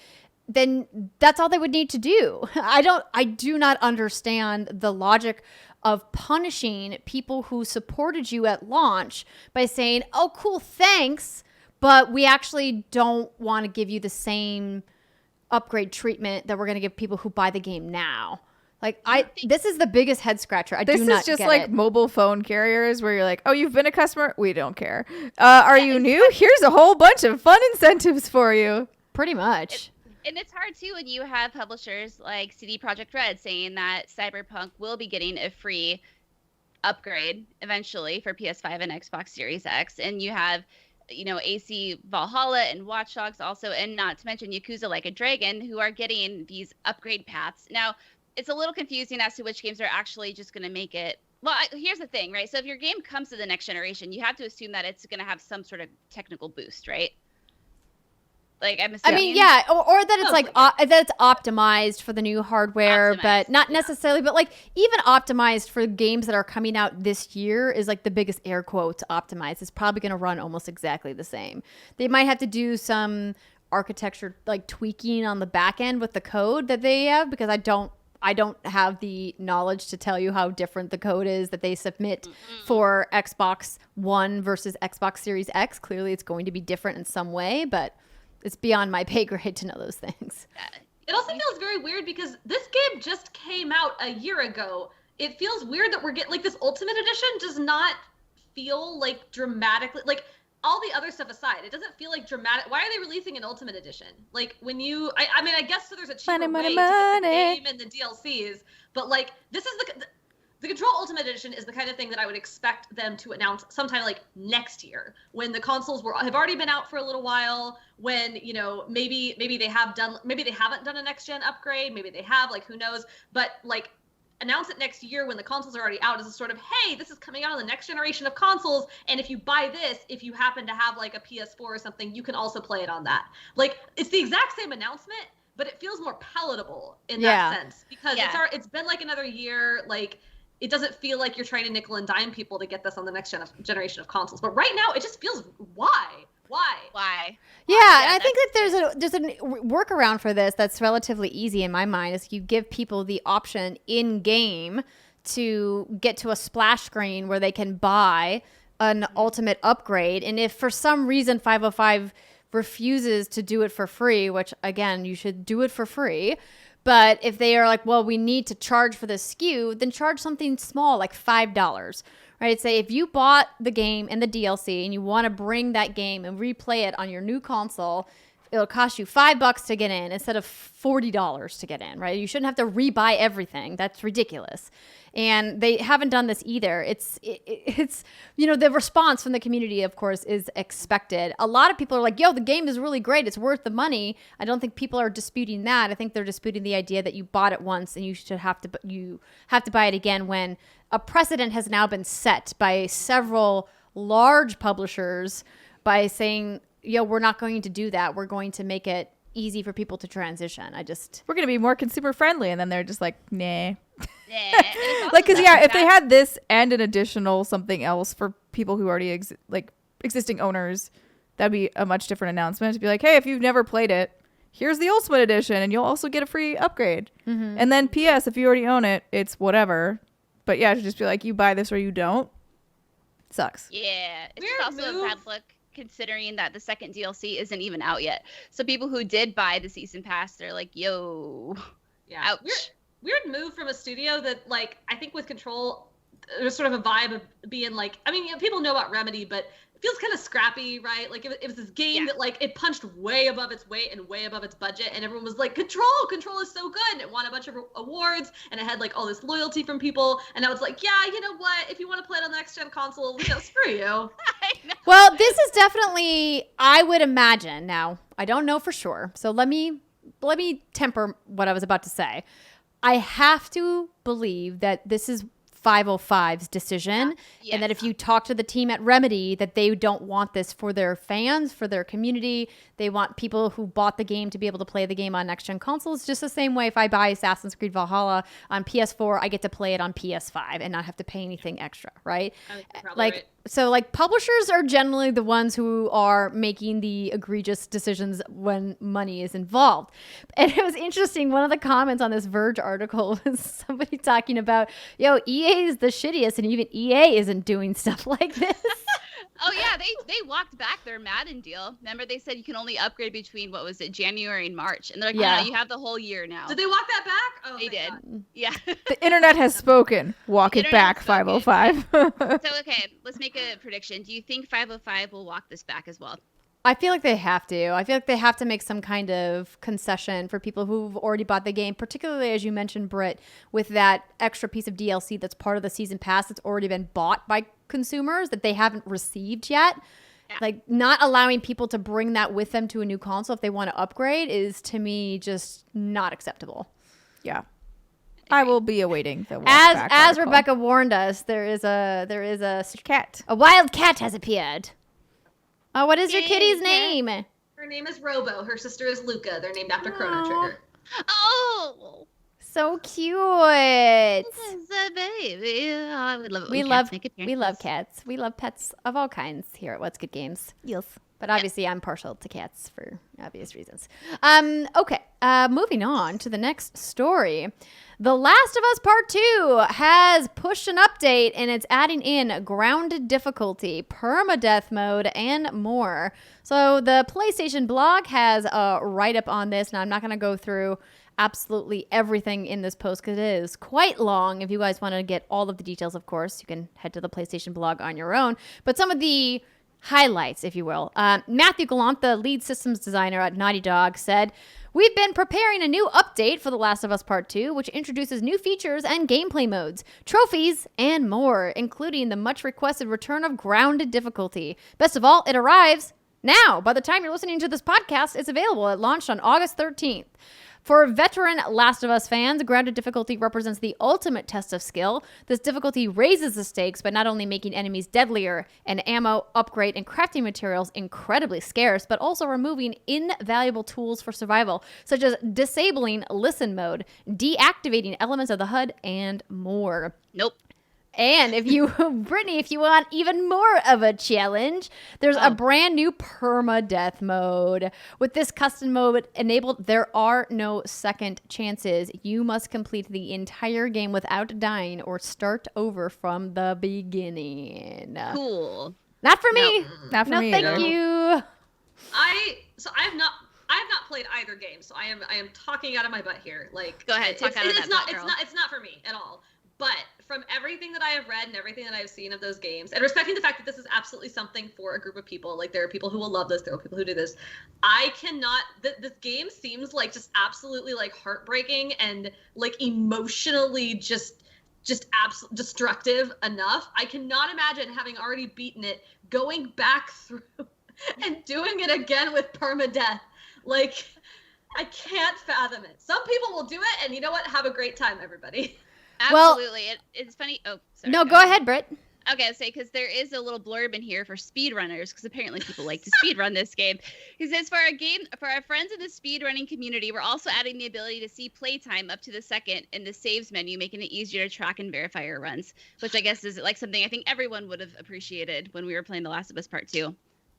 A: then that's all they would need to do. I do not understand the logic of punishing people who supported you at launch by saying, oh, cool, thanks, but we actually don't want to give you the same upgrade treatment that we're going to give people who buy the game now. Like, this is the biggest head scratcher.
B: This is just like mobile phone carriers where you're like, oh, you've been a customer? We don't care. Are you new? Here's a whole bunch of fun incentives for you.
A: Pretty much.
D: And it's hard, too, when you have publishers like CD Projekt Red saying that Cyberpunk will be getting a free upgrade eventually for PS5 and Xbox Series X. And you have, AC Valhalla and Watch Dogs also, and not to mention Yakuza Like a Dragon, who are getting these upgrade paths. Now, it's a little confusing as to which games are actually just going to make it. Well, here's the thing, right? So if your game comes to the next generation, you have to assume that it's going to have some sort of technical boost, right? Like, I'm assuming.
A: I mean, yeah, or that it's that it's optimized for the new hardware, but not necessarily. But like even optimized for games that are coming out this year is like the biggest air quotes optimized. It's probably going to run almost exactly the same. They might have to do some architecture like tweaking on the back end with the code that they have, because I don't have the knowledge to tell you how different the code is that they submit for Xbox One versus Xbox Series X. Clearly, it's going to be different in some way, but it's beyond my pay grade to know those things.
C: It also feels very weird because this game just came out a year ago. It feels weird that we're getting, like, this Ultimate Edition does not feel like dramatically, like, all the other stuff aside, it doesn't feel like dramatic. Why are they releasing an Ultimate Edition? Like, when you, I mean, I guess so there's a cheaper way to get the game and the DLCs, but, like, this is the Control Ultimate Edition is the kind of thing that I would expect them to announce sometime like next year, when the consoles have already been out for a little while, when, maybe they haven't done a next gen upgrade, maybe they have, like, who knows, but like announce it next year when the consoles are already out as a sort of, hey, this is coming out on the next generation of consoles, and if you buy this, if you happen to have like a PS4 or something, you can also play it on that. Like, it's the exact same announcement, but it feels more palatable in that sense, because it's been like another year. Like, it doesn't feel like you're trying to nickel and dime people to get this on the next generation of consoles. But right now, it just feels, why?
A: Yeah, and I think that there's a workaround for this that's relatively easy in my mind, is you give people the option in game to get to a splash screen where they can buy an ultimate upgrade. And if for some reason 505 refuses to do it for free, which again, you should do it for free, but if they are like, well, we need to charge for this SKU, then charge something small, like $5, right? Say if you bought the game and the DLC and you want to bring that game and replay it on your new console, it'll cost you $5 to get in instead of $40 to get in, right? You shouldn't have to rebuy everything. That's ridiculous. And they haven't done this either. It's the response from the community, of course, is expected. A lot of people are like, yo, the game is really great. It's worth the money. I don't think people are disputing that. I think they're disputing the idea that you bought it once and you have to buy it again, when a precedent has now been set by several large publishers by saying, yo, we're not going to do that. We're going to make it easy for people to transition. We're going to be more consumer friendly. And then they're just like, nah. Like, because if they had this and an additional something else for people who already existing owners, that'd be a much different announcement. To be like, hey, if you've never played it,
B: here's the Ultimate Edition, and you'll also get a free upgrade.
A: Mm-hmm.
B: And then P.S. if you already own it, it's whatever. But yeah, to just be like, you buy this or you don't. Sucks.
D: Yeah, it's
C: Weird
D: just also
C: move.
D: a bad look considering that the second DLC isn't even out yet. So people who did buy the season pass, they're like, yo,
C: Yeah.
D: ouch.
C: Weird move from a studio that, like, I think with Control, there's sort of a vibe of being like, I mean, people know about Remedy, but it feels kind of scrappy, right? Like, it was this game that, like, it punched way above its weight and way above its budget, and everyone was like, Control is so good, and it won a bunch of awards, and it had, like, all this loyalty from people, and I was like, yeah, you know what? If you want to play it on the next-gen console, screw you.
D: I know.
A: Well, this is definitely, I would imagine. Now, I don't know for sure, so let me temper what I was about to say. I have to believe that this is 505's decision, and that if you talk to the team at Remedy, that they don't want this for their fans, for their community. They want people who bought the game to be able to play the game on next-gen consoles. Just the same way if I buy Assassin's Creed Valhalla on PS4, I get to play it on PS5 and not have to pay anything extra, right?
C: I think you're probably
A: Like,
C: right.
A: so like publishers are generally the ones who are making the egregious decisions when money is involved. And it was interesting. One of the comments on this Verge article was somebody talking about, yo, EA is the shittiest, and even EA isn't doing stuff like this.
D: Oh yeah, they walked back their Madden deal. Remember they said you can only upgrade between, what was it, January and March, and they're like,
A: Yeah.
D: no, you have the whole year now.
C: Did they walk that back? Oh,
D: They
C: thank
D: did.
C: God.
D: Yeah.
B: The internet has spoken. Walk
D: The
B: it
D: internet
B: back,
D: has spoken.
B: 505.
D: So okay, let's make a prediction. Do you think 505 will walk this back as well?
A: I feel like they have to. I feel like they have to make some kind of concession for people who've already bought the game, particularly as you mentioned, Britt, with that extra piece of DLC that's part of the season pass that's already been bought by consumers that they haven't received yet.
D: Yeah.
A: Like, not allowing people to bring that with them to a new console if they want to upgrade is, to me, just not acceptable.
B: Yeah. I will be awaiting the walk
A: As
B: back
A: as
B: article.
A: Rebekah warned us, there is a
B: Cat.
A: a wild cat has appeared. Oh, what is your
D: Yay,
A: kitty's
D: cat.
C: Her
A: name?
C: name is Robo. Her sister is Luca. They're named after Chrono
A: Aw.
C: Trigger.
D: Oh,
A: So cute.
D: it's a baby. Oh, I would love it.
A: We
D: when
A: love
D: cats make
A: we love
D: appearances.
A: cats. We love pets of all kinds here at What's Good Games.
B: Yes.
A: But obviously, I'm partial to cats for obvious reasons. Okay. Moving on to the next story. The Last of Us Part 2 has pushed an update, and it's adding in grounded difficulty, permadeath mode, and more. So the PlayStation blog has a write-up on this, and I'm not going to go through absolutely everything in this post because it is quite long. If you guys want to get all of the details, of course, you can head to the PlayStation blog on your own. But some of the highlights, if you will. Matthew Gallant, the lead systems designer at Naughty Dog, said, "We've been preparing a new update for The Last of Us Part 2, which introduces new features and gameplay modes, trophies, and more, including the much-requested return of grounded difficulty. Best of all, it arrives now. By the time you're listening to this podcast, it's available. It launched on August 13th. For veteran Last of Us fans, grounded difficulty represents the ultimate test of skill. This difficulty raises the stakes by not only making enemies deadlier and ammo, upgrade, and crafting materials incredibly scarce, but also removing invaluable tools for survival, such as disabling listen mode, deactivating elements of the HUD, and more.
D: Nope.
A: And if you, Brittany, if you want even more of a challenge, there's a
D: Oh.
A: brand new permadeath mode. With this custom mode enabled, there are no second chances. You must complete the entire game without dying or start over from the beginning.
D: Cool.
A: Not for me.
B: Not for
A: No,
B: me
A: thank
B: either.
A: you.
C: I have not played either game, so I am talking out of my butt here. Like,
D: Go ahead, talk
C: it's,
D: out of
C: it's
D: that
C: not
D: butt, girl.
C: it's not for me at all. But from everything that I have read and everything that I've seen of those games, and respecting the fact that this is absolutely something for a group of people, like there are people who will love this, there are people who do this. I cannot. This game seems like just absolutely like heartbreaking and like emotionally just destructive enough. I cannot imagine having already beaten it, going back through and doing it again with permadeath. Like, I can't fathom it. Some people will do it, and you know what? Have a great time, everybody.
A: Well-
D: Absolutely. It's funny. Oh, sorry.
A: No, go ahead, Britt.
D: Okay, I'll say because there is a little blurb in here for speedrunners, because apparently people like to speedrun this game. He says for our friends in the speedrunning community, we're also adding the ability to see playtime up to the second in the saves menu, making it easier to track and verify your runs. Which I guess is like something I think everyone would have appreciated when we were playing The Last of Us Part 2. But,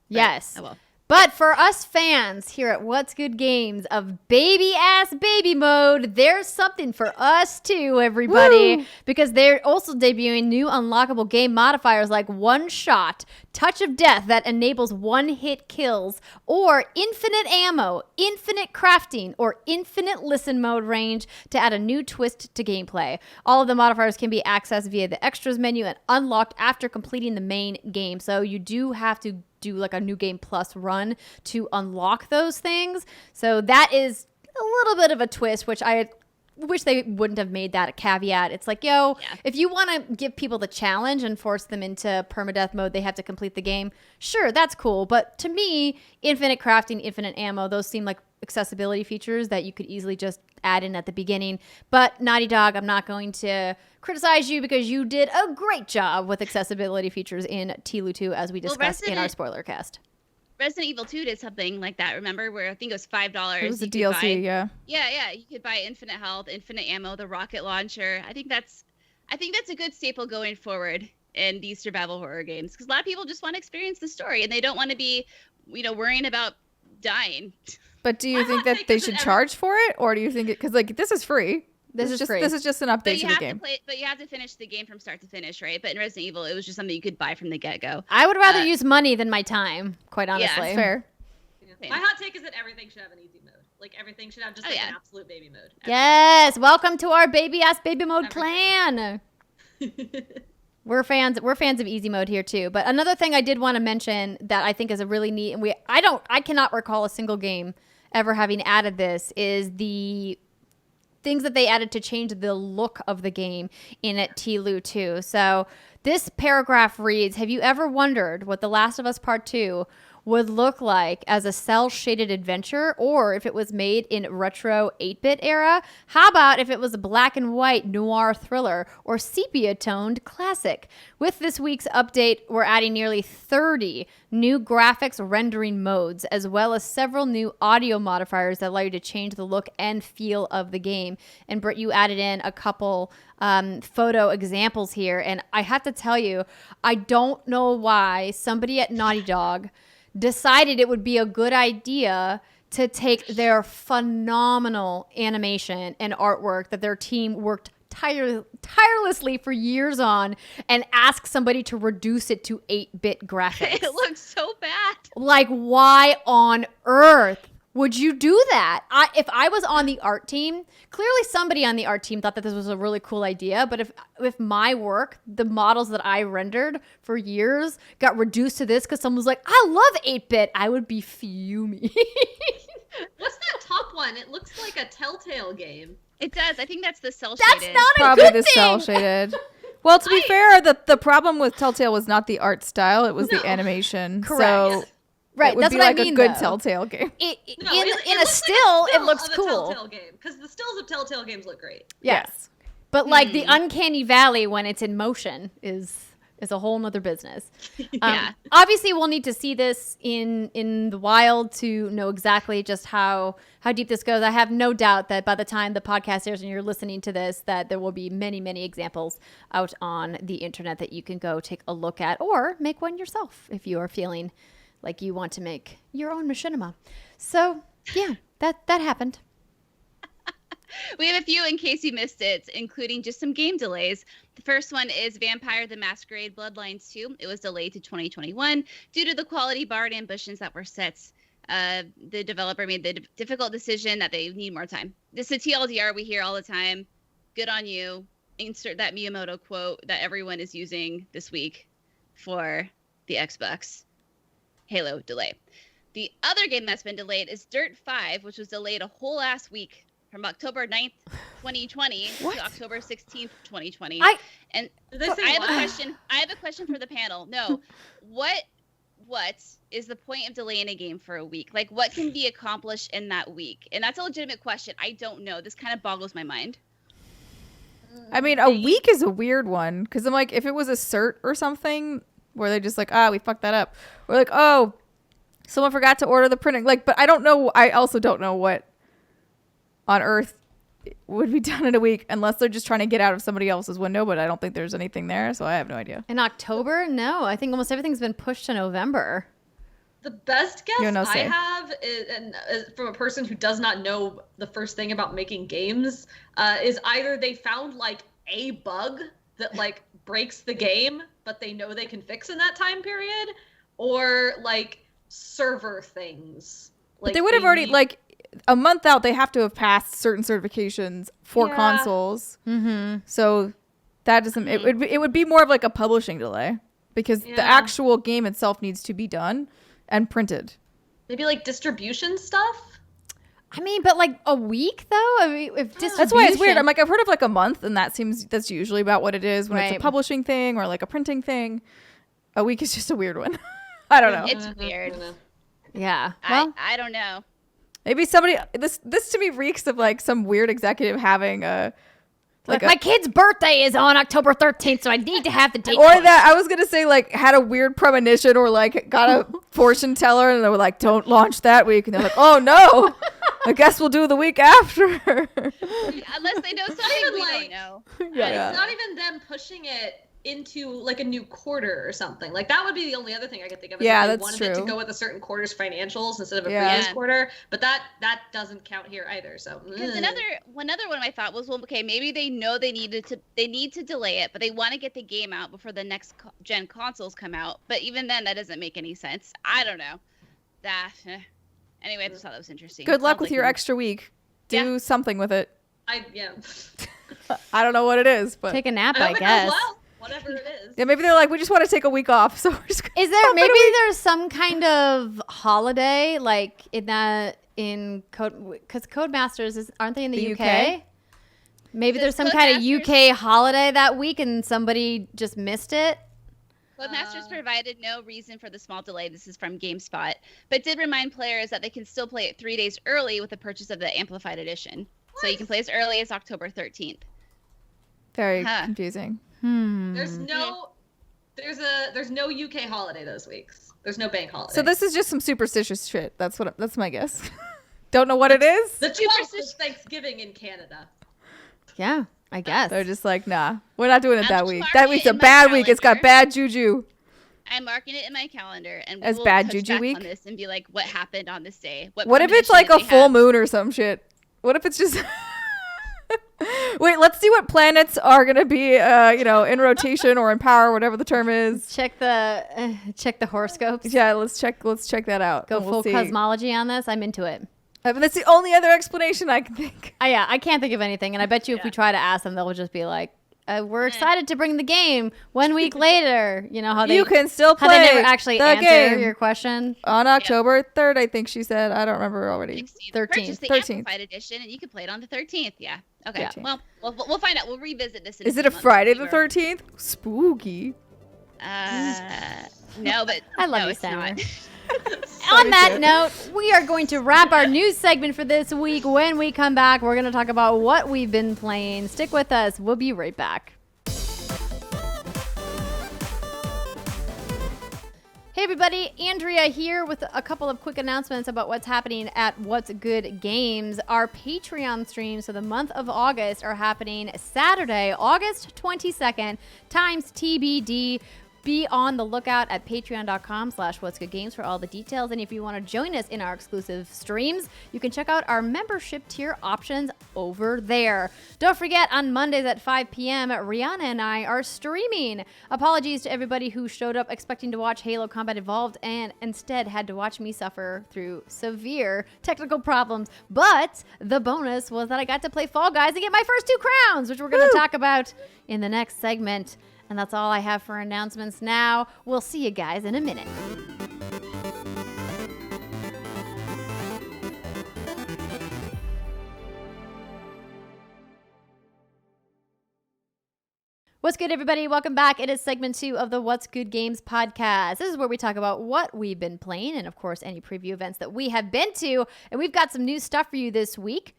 A: Yes.
D: oh well.
A: But for us fans here at What's Good Games of baby ass baby mode, there's something for us too, everybody.
B: Woo!
A: Because they're also debuting new unlockable game modifiers like One Shot, Touch of Death that enables one-hit kills, or Infinite Ammo, Infinite Crafting, or Infinite Listen mode range to add a new twist to gameplay. All of the modifiers can be accessed via the Extras menu and unlocked after completing the main game. So you do have to do like a New Game Plus run to unlock those things. So that is a little bit of a twist, which I wish they wouldn't have made that a caveat. It's like, if you want to give people the challenge and force them into permadeath mode, they have to complete the game. Sure, that's cool. But to me, infinite crafting, infinite ammo, those seem like accessibility features that you could easily just add in at the beginning. But Naughty Dog, I'm not going to criticize you because you did a great job with accessibility features in TLU 2 as we discussed in our spoiler cast.
D: Resident Evil 2 did something like that, remember? Where I think it was $5.
B: It was a DLC, yeah.
D: Yeah. You could buy infinite health, infinite ammo, the rocket launcher. I think that's a good staple going forward in these survival horror games. Because a lot of people just want to experience the story and they don't want to be, worrying about dying.
B: But do you think that they should charge for it? Or do you think because this is free. This is free. This is just an update to the game.
D: But you have to finish the game from start to finish, right? But in Resident Evil, it was just something you could buy from the get-go.
A: I would rather use money than my time, quite honestly.
B: Yeah, fair.
C: My hot take is that everything should have an easy mode. Like, everything should have just an absolute baby mode.
A: Yes, welcome to our baby-ass baby mode clan. We're fans of easy mode here too. But another thing I did want to mention that I think is a really neat, and I cannot recall a single game ever having added this, is the things that they added to change the look of the game in at TLU 2. So this paragraph reads, have you ever wondered what The Last of Us Part 2 would look like as a cel-shaded adventure, or if it was made in retro 8-bit era? How about if it was a black and white noir thriller or sepia-toned classic? With this week's update, we're adding nearly 30 new graphics rendering modes, as well as several new audio modifiers that allow you to change the look and feel of the game. And Britt, you added in a couple photo examples here, and I have to tell you, I don't know why somebody at Naughty Dog decided it would be a good idea to take their phenomenal animation and artwork that their team worked tirelessly for years on and ask somebody to reduce it to 8-bit graphics.
D: It looks so bad.
A: Like, why on earth would you do that? If I was on the art team, clearly somebody on the art team thought that this was a really cool idea. But if my work, the models that I rendered for years, got reduced to this because someone was like, I love 8-bit, I would be fuming.
C: What's that top one? It looks like a Telltale game.
D: It does. I think that's the cel-shaded.
A: That's not a
B: Probably
A: good
B: the
A: thing.
B: cel-shaded. Well, to be fair, the problem with Telltale was not the art style; it was the animation.
A: Correct.
B: So
A: Right,
B: it would
A: that's
B: be
A: what
B: like
A: I mean,
B: a good
A: though.
B: Telltale game.
A: In a
C: looks
A: still,
C: like
A: it looks
C: of a
A: cool.
C: Telltale game, because the stills of Telltale games look great.
A: Yes. But like the uncanny valley when it's in motion is a whole nother business.
D: Yeah.
A: Obviously, we'll need to see this in the wild to know exactly just how deep this goes. I have no doubt that by the time the podcast airs and you're listening to this, that there will be many, many examples out on the internet that you can go take a look at or make one yourself if you are feeling like you want to make your own machinima. So, yeah, that happened.
D: We have a few in case you missed it, including just some game delays. The first one is Vampire the Masquerade Bloodlines 2. It was delayed to 2021 due to the quality bar and ambitions that were set. The developer made the difficult decision that they need more time. This is a TLDR we hear all the time. Good on you. Insert that Miyamoto quote that everyone is using this week for the Xbox Halo delay. The other game that's been delayed is Dirt 5, which was delayed a whole ass week from October 9th, 2020 to October 16th, 2020. I have a question for the panel. No. What is the point of delaying a game for a week? Like, what can be accomplished in that week? And that's a legitimate question. I don't know. This kind of boggles my mind.
B: I mean, a week is a weird one because I'm like, if it was a cert or something where they just like, we fucked that up. We're like, oh, someone forgot to order the printing. Like, but I don't know. I also don't know what on earth would be done in a week unless they're just trying to get out of somebody else's window. But I don't think there's anything there, so I have no idea.
A: In October? No, I think almost everything's been pushed to November.
C: The best guess
B: You know,
C: I
B: say.
C: have is from a person who does not know the first thing about making games is either they found like a bug that like breaks the game, but they know they can fix in that time period, or like server things.
B: But they would have already, like, a month out, they have to have passed certain certifications for
C: Yeah.
B: consoles.
A: Mm-hmm.
B: So that doesn't, it would be more of like a publishing delay because the
C: Yeah.
B: actual game itself needs to be done and printed.
C: maybe like distribution stuff.
A: I mean, but like a week though. I mean, if
B: That's why it's weird.
A: distribution-
B: I'm like, I've heard of like a month, and that's usually about what it is when it's a
A: Right.
B: publishing thing or like a printing thing. A week is just a weird one. I don't know.
D: It's weird.
A: yeah. Well,
D: I don't know.
B: Maybe somebody this to me reeks of like some weird executive having a
A: like my kid's birthday is on October 13th, so I need to have the date.
B: or
A: pushed.
B: that I was gonna say like had a weird premonition or like got a fortune teller and they were like, don't launch that week, and they're like, oh no, I guess we'll do the week after.
D: Unless they know something
C: even
D: we
C: like-
D: don't know.
B: Yeah.
C: It's not even them pushing it into like a new quarter or something. Like that would be the only other thing I could think of. Is
B: Yeah,
C: if they
B: that's
C: wanted it to
B: true.
C: go with a certain quarter's financials instead of a
B: Yeah.
C: previous
D: Yeah.
C: quarter. But that doesn't count here either. So
D: Because another one of my thought was, well, okay, maybe they know they need to delay it, but they want to get the game out before the next gen consoles come out. But even then, that doesn't make any sense. I don't know. Anyway, I just thought that was interesting.
B: Good luck
D: Sounds
B: with
D: like
B: your
D: an-
B: extra week. Do
D: Yeah.
B: something with it.
C: yeah.
B: I don't know what it is, but
A: take a nap,
C: I
A: I
C: hope it
A: guess.
C: goes well. Whatever it is.
B: yeah, maybe they're like, we just want to take a week off, so we're just gonna
A: Is there
B: stop
A: maybe
B: it a week.
A: there's some kind of holiday like in Code, because Codemasters aren't they in the
B: The
A: UK?
B: UK?
A: Maybe
D: Does
A: there's some kind of
D: Codemasters-
A: UK holiday that week and somebody just missed it.
D: Codemasters provided no reason for the small delay. This is from GameSpot, but did remind players that they can still play it 3 days early with the purchase of the Amplified Edition. So you can play as early as October 13th.
B: Very
D: Huh.
B: confusing.
C: There's no UK holiday those weeks. There's no bank holiday.
B: So this is just some superstitious shit. That's my guess. Don't know what it is.
C: the 12th is Thanksgiving in Canada.
A: Yeah, I guess.
B: They're just like, nah, we're not doing it
D: I'm
B: that
D: just
B: week.
D: marking
B: That
D: it
B: week's a
D: in my
B: bad week. It's got
D: calendar.
B: bad juju.
D: I'm marking it in my calendar, and
B: As
D: we'll
B: bad
D: touch
B: juju
D: back
B: week?
D: on this and be like, what happened on this day?
B: What if it's
D: premonition
B: like
D: did
B: a
D: they
B: full
D: have?
B: moon or some shit? What if it's just wait, let's see what planets are gonna be in rotation or in power, whatever the term is.
A: check the horoscopes.
B: Yeah, let's check that out.
A: Go
B: and we'll
A: full
B: see.
A: cosmology on this. I'm into it.
B: I mean, that's the only other explanation I can think.
A: Yeah, I can't think of anything, and I bet you if we try to ask them, they'll just be like, "We're excited to bring the game 1 week later." You know how they
B: You can still
A: how
B: play
A: they never actually
B: the
A: answer
B: game
A: your question.
B: on October 3rd, I think she said. I don't remember already.
D: 16th.
A: 13th.
D: Purchase the
B: 13th.
D: Amplified Edition, and you can play it on the 13th. Yeah. Okay.
B: 13th.
D: Well, we'll find out. We'll revisit this. In
B: Is
D: few
B: it a
D: months
B: Friday
D: to
B: the
D: see where-
B: 13th? Spooky.
D: No, but
A: I love
D: no,
A: you,
D: it's
A: Steimer.
D: not.
A: On that note, we are going to wrap our news segment for this week. When we come back, we're going to talk about what we've been playing. Stick with us. We'll be right back. Hey everybody, Andrea here with a couple of quick announcements about what's happening at What's Good Games. Our Patreon streams for the month of August are happening Saturday, August 22nd, times TBD. Be on the lookout at patreon.com/whatsgoodgames for all the details. And if you want to join us in our exclusive streams, you can check out our membership tier options over there. Don't forget, on Mondays at 5 p.m., Rihanna and I are streaming. Apologies to everybody who showed up expecting to watch Halo Combat Evolved and instead had to watch me suffer through severe technical problems. But the bonus was that I got to play Fall Guys and get my first 2 crowns, which we're going to talk about in the next segment. And that's all I have for announcements now. We'll see you guys in a minute. What's good, everybody? Welcome back. It is segment 2 of the What's Good Games podcast. This is where we talk about what we've been playing and, of course, any preview events that we have been to. And we've got some new stuff for you this week.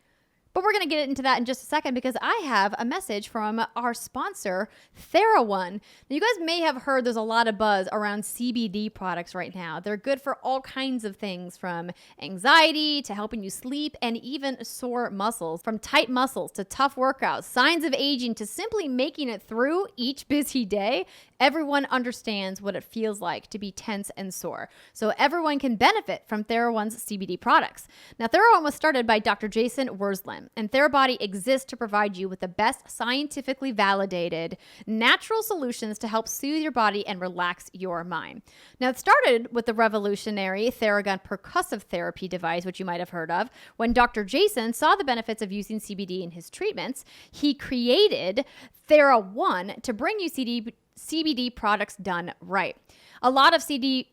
A: But we're going to get into that in just a second because I have a message from our sponsor, TheraOne. Now, you guys may have heard there's a lot of buzz around CBD products right now. They're good for all kinds of things, from anxiety to helping you sleep and even sore muscles, from tight muscles to tough workouts, signs of aging to simply making it through each busy day. Everyone understands what it feels like to be tense and sore. So everyone can benefit from TheraOne's CBD products. Now, TheraOne was started by Dr. Jason Wurzlin, and TheraBody exists to provide you with the best scientifically validated natural solutions to help soothe your body and relax your mind. Now, it started with the revolutionary Theragun percussive therapy device, which you might have heard of. When Dr. Jason saw the benefits of using CBD in his treatments, he created TheraOne to bring you CBD products done right. A lot of CBD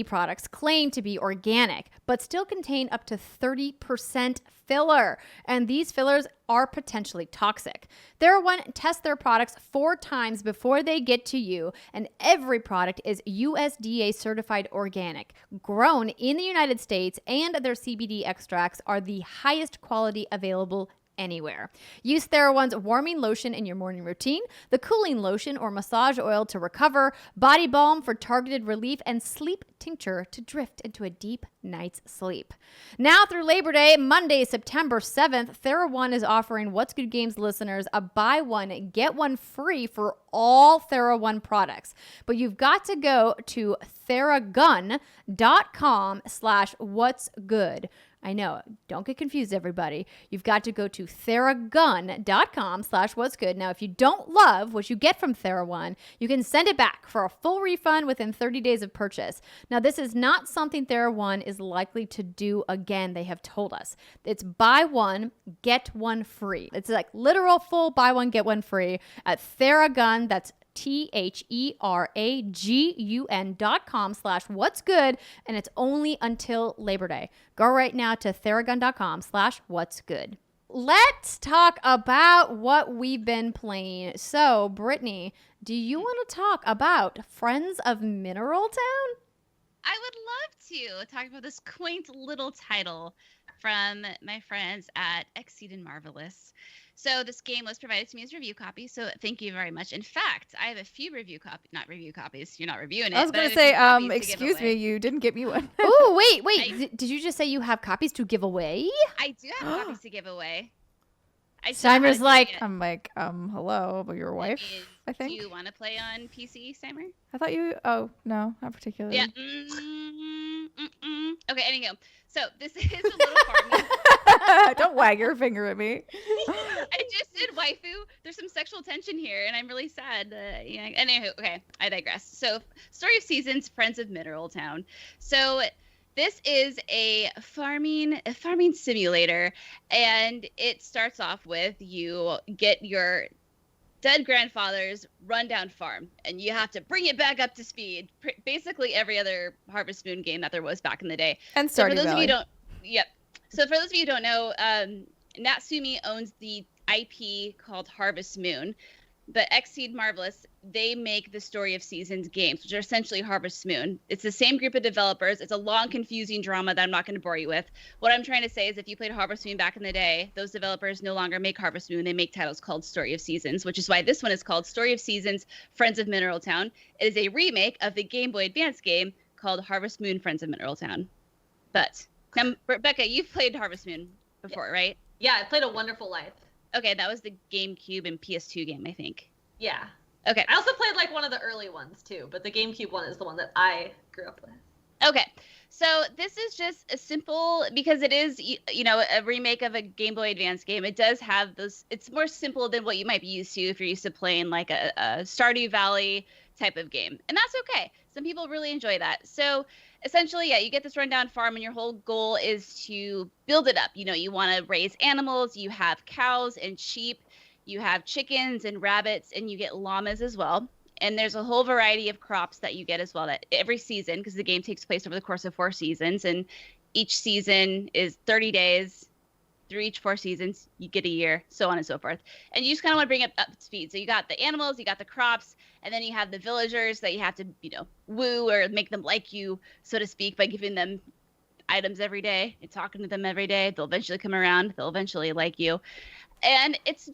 A: products claim to be organic, but still contain up to 30% filler, and these fillers are potentially toxic. TheraOne tests their products 4 times before they get to you, and every product is USDA certified organic, grown in the United States, and their CBD extracts are the highest quality available anywhere. Use TheraOne's warming lotion in your morning routine, the cooling lotion or massage oil to recover, body balm for targeted relief, and sleep tincture to drift into a deep night's sleep. Now through Labor Day, Monday, September 7th, TheraOne is offering What's Good Games listeners a buy one, get one free for all TheraOne products. But you've got to go to theragun.com/what'sgood. I know. Don't get confused, everybody. You've got to go to theragun.com/what'sgood. Now, if you don't love what you get from TheraOne, you can send it back for a full refund within 30 days of purchase. Now, this is not something TheraOne is likely to do again, they have told us. It's buy one, get one free. It's like literal full buy one, get one free at Theragun. That's TheraGun.com/what'sgood, and it's only until Labor Day. Go right now to Theragun.com/what'sgood. Let's talk about what we've been playing. So, Brittany, do you want to talk about Friends of Mineral Town?
D: I would love to talk about this quaint little title from my friends at Exceed and Marvelous. So this game was provided to me as review copy, so thank you very much. In fact, I have a few not review copies. You're not reviewing it.
B: I was going to say, excuse me, you didn't get me one.
A: Oh, wait. Did you just say you have copies to give away?
D: I do have copies to give away.
A: Steimer's like,
B: I'm like, hello, but your wife, I think.
D: Do you want to play on PC, Steimer?
B: I thought you, oh, no, not particularly.
D: Yeah. Okay, anyway. So this is a little farming.
B: Don't wag your finger at me.
D: I just did waifu. There's some sexual tension here, and I'm really sad. Anywho, okay, I digress. So, Story of Seasons, Friends of Mineral Town. So, this is a farming simulator, and it starts off with you get your dead grandfather's rundown farm, and you have to bring it back up to speed. Basically, every other Harvest Moon game that there was back in the day.
B: And
D: So for
B: Stardew
D: those
B: Valley.
D: of you who don't, yep. So for those of you who don't know, Natsumi owns the IP called Harvest Moon, but Exceed Marvelous, they make the Story of Seasons games, which are essentially Harvest Moon. It's the same group of developers. It's a long, confusing drama that I'm not going to bore you with. What I'm trying to say is if you played Harvest Moon back in the day, those developers no longer make Harvest Moon. They make titles called Story of Seasons, which is why this one is called Story of Seasons, Friends of Mineral Town. It is a remake of the Game Boy Advance game called Harvest Moon, Friends of Mineral Town. But, now, Rebekah, you've played Harvest Moon before, right?
C: Yeah, I played A Wonderful Life.
D: Okay, that was the GameCube and PS2 game, I think.
C: Yeah.
D: Okay.
C: I also played like one of the early ones too, but the GameCube one is the one that I grew up with.
D: Okay. So this is just a simple, because it is, a remake of a Game Boy Advance game. It does have those, it's more simple than what you might be used to if you're used to playing like a Stardew Valley type of game. And that's okay. Some people really enjoy that. So essentially, yeah, you get this rundown farm and your whole goal is to build it up. You want to raise animals, you have cows and sheep, you have chickens and rabbits, and you get llamas as well. And there's a whole variety of crops that you get as well that every season, because the game takes place over the course of 4 seasons, and each season is 30 days. Through each 4 seasons, you get a year, so on and so forth. And you just kind of want to bring it up to speed. So you got the animals, you got the crops, and then you have the villagers that you have to, woo or make them like you, so to speak, by giving them items every day. You're talking to them every day. They'll eventually come around. They'll eventually like you. And it's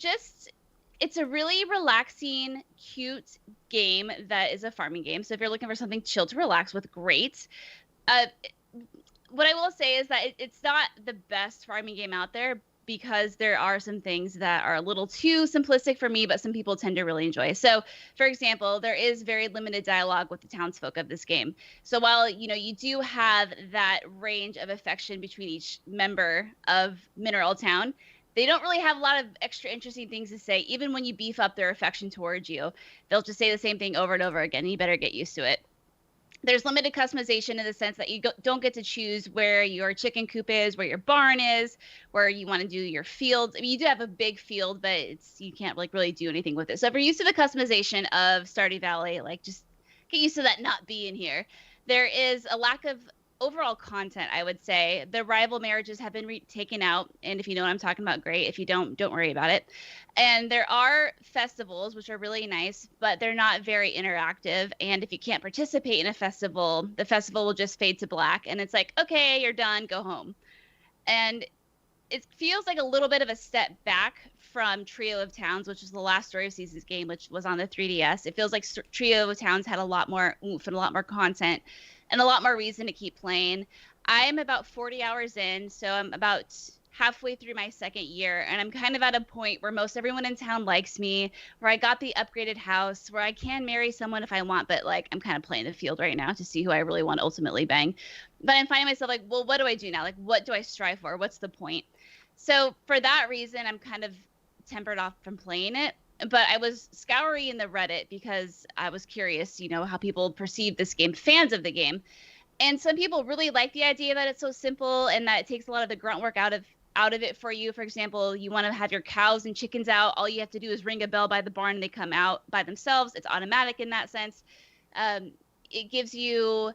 D: a really relaxing, cute game that is a farming game. So if you're looking for something chill to relax with, great. What I will say is that it's not the best farming game out there, because there are some things that are a little too simplistic for me, but some people tend to really enjoy. So, for example, there is very limited dialogue with the townsfolk of this game. So while, you do have that range of affection between each member of Mineral Town, they don't really have a lot of extra interesting things to say. Even when you beef up their affection towards you, they'll just say the same thing over and over again. You better get used to it. There's limited customization in the sense that you don't get to choose where your chicken coop is, where your barn is, where you want to do your fields. I mean, you do have a big field, but you can't really do anything with it. So if you're used to the customization of Stardew Valley, just get used to that not being here. There is a lack of overall content, I would say. The rival marriages have been taken out, and if you know what I'm talking about, great. If you don't worry about it. And there are festivals, which are really nice, but they're not very interactive. And if you can't participate in a festival, the festival will just fade to black, and it's like, okay, you're done, go home. And it feels like a little bit of a step back from Trio of Towns, which was the last Story of Seasons game, which was on the 3DS. It feels like Trio of Towns had a lot more oomph and a lot more content and a lot more reason to keep playing. I'm about 40 hours in, so I'm about halfway through my second year, and I'm kind of at a point where most everyone in town likes me, where I got the upgraded house, where I can marry someone if I want, but I'm kind of playing the field right now to see who I really want to ultimately bang. But I'm finding myself well, what do I do now? What do I strive for? What's the point? So for that reason, I'm kind of tempered off from playing it. But I was scouring in the Reddit because I was curious, how people perceive this game, fans of the game. And some people really like the idea that it's so simple and that it takes a lot of the grunt work out of it for you. For example, you want to have your cows and chickens out. All you have to do is ring a bell by the barn and they come out by themselves. It's automatic in that sense. It gives you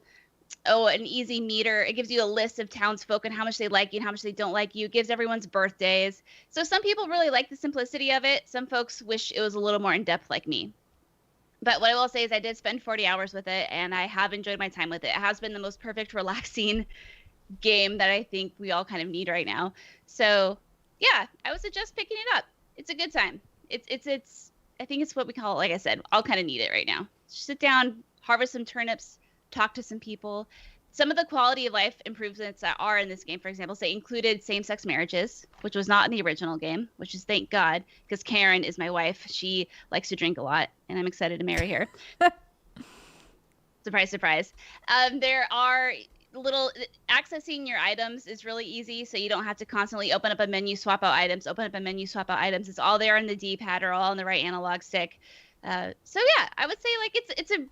D: an easy meter. It gives you a list of townsfolk and how much they like you and how much they don't like you. It gives everyone's birthdays. So some people really like the simplicity of it. Some folks wish it was a little more in-depth like me. But what I will say is I did spend 40 hours with it, and I have enjoyed my time with it. It has been the most perfect, relaxing game that I think we all kind of need right now. So, yeah, I would suggest picking it up. It's a good time. It's I think it's what we call, like I said, I'll kind of need it right now. Sit down, harvest some turnips, talk to some people. Some of the quality of life improvements that are in this game, for example, say included same-sex marriages, which was not in the original game, which is thank God, because Karen is my wife. She likes to drink a lot, and I'm excited to marry her. Surprise, surprise. There are accessing your items is really easy, so you don't have to constantly open up a menu, swap out items, open up a menu, swap out items. It's all there on the D-pad or all on the right analog stick. So yeah, I would say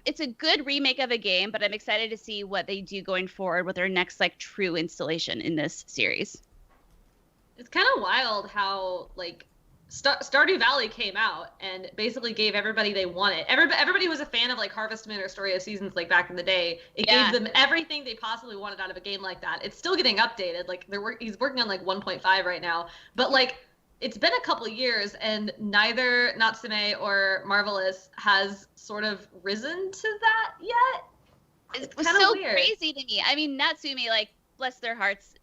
D: it's a good remake of a game, but I'm excited to see what they do going forward with their next true installation in this series.
C: It's kind of wild how Stardew Valley came out and basically gave everybody they wanted. Everybody who was a fan of Harvest Moon or Story of Seasons back in the day, it gave them everything they possibly wanted out of a game like that. It's still getting updated. He's working on 1.5 right now, but it's been a couple years, and neither Natsume or Marvelous has sort of risen to that yet.
D: It was so weird. Crazy to me. I mean, Natsume, bless their hearts,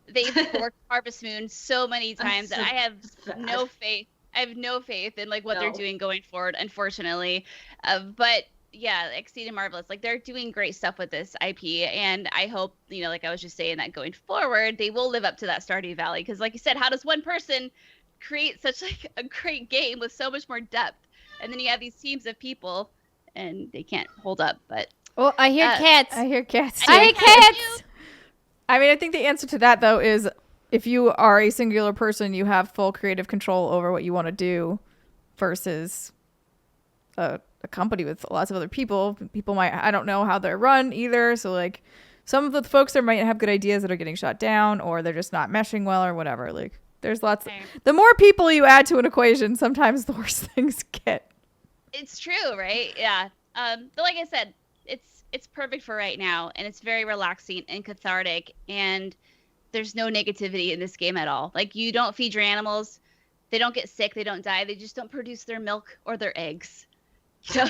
D: they've worked Harvest Moon so many times that I have no faith. I have no faith in what they're doing going forward, unfortunately. But yeah, Exceed and Marvelous, they're doing great stuff with this IP, and I hope, I was just saying, that going forward, they will live up to that Stardew Valley. Because like you said, how does one person create such a great game with so much more depth, and then you have these teams of people and they can't hold up? But
A: I hear cats.
B: I hear cats too.
A: I hear cats.
B: I mean, I think the answer to that though is if you are a singular person, you have full creative control over what you want to do versus a company with lots of other people. People I don't know how they're run either, so some of the folks there might have good ideas that are getting shot down, or they're just not meshing well or whatever. There's lots. The more people you add to an equation, sometimes the worse things get.
D: It's true, right? Yeah. But like I said, it's perfect for right now, and it's very relaxing and cathartic, and there's no negativity in this game at all. You don't feed your animals, they don't get sick, they don't die, they just don't produce their milk or their eggs. So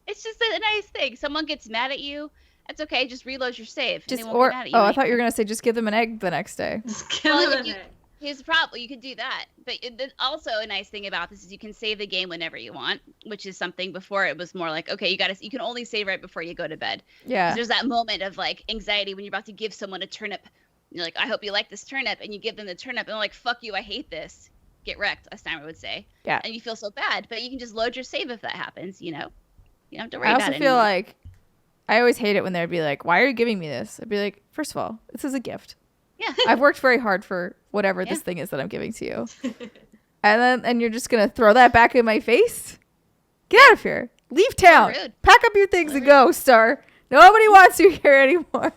D: it's just a nice thing. Someone gets mad at you, That's okay. Just reload your save. And
B: Just
D: they won't
B: or
D: be mad at you
B: I thought you were gonna say just give them an egg the next day.
C: Just kill
D: Well,
C: him
D: if you- Here's the problem. You could do that. But also a nice thing about this is you can save the game whenever you want, which is something before it was more like, okay, you can only save right before you go to bed. 'Cause
B: Yeah.
D: there's that moment of like anxiety when you're about to give someone a turnip. You're like, I hope you like this turnip, and you give them the turnip, and they're like, fuck you, I hate this. Get wrecked, as Steimer would say.
B: Yeah.
D: And you feel so bad, but you can just load your save if that happens. You don't have to worry
B: I
D: about
B: also
D: it
B: feel
D: anymore.
B: like I always hate it when they'd be like, "Why are you giving me this?" I'd be like, first of all, this is a gift.
D: Yeah.
B: I've worked very hard for whatever this thing is that I'm giving to you. And you're just gonna throw that back in my face? Get out of here. Leave town.
D: rude.
B: Pack up your things and go, Star. Nobody wants you here anymore.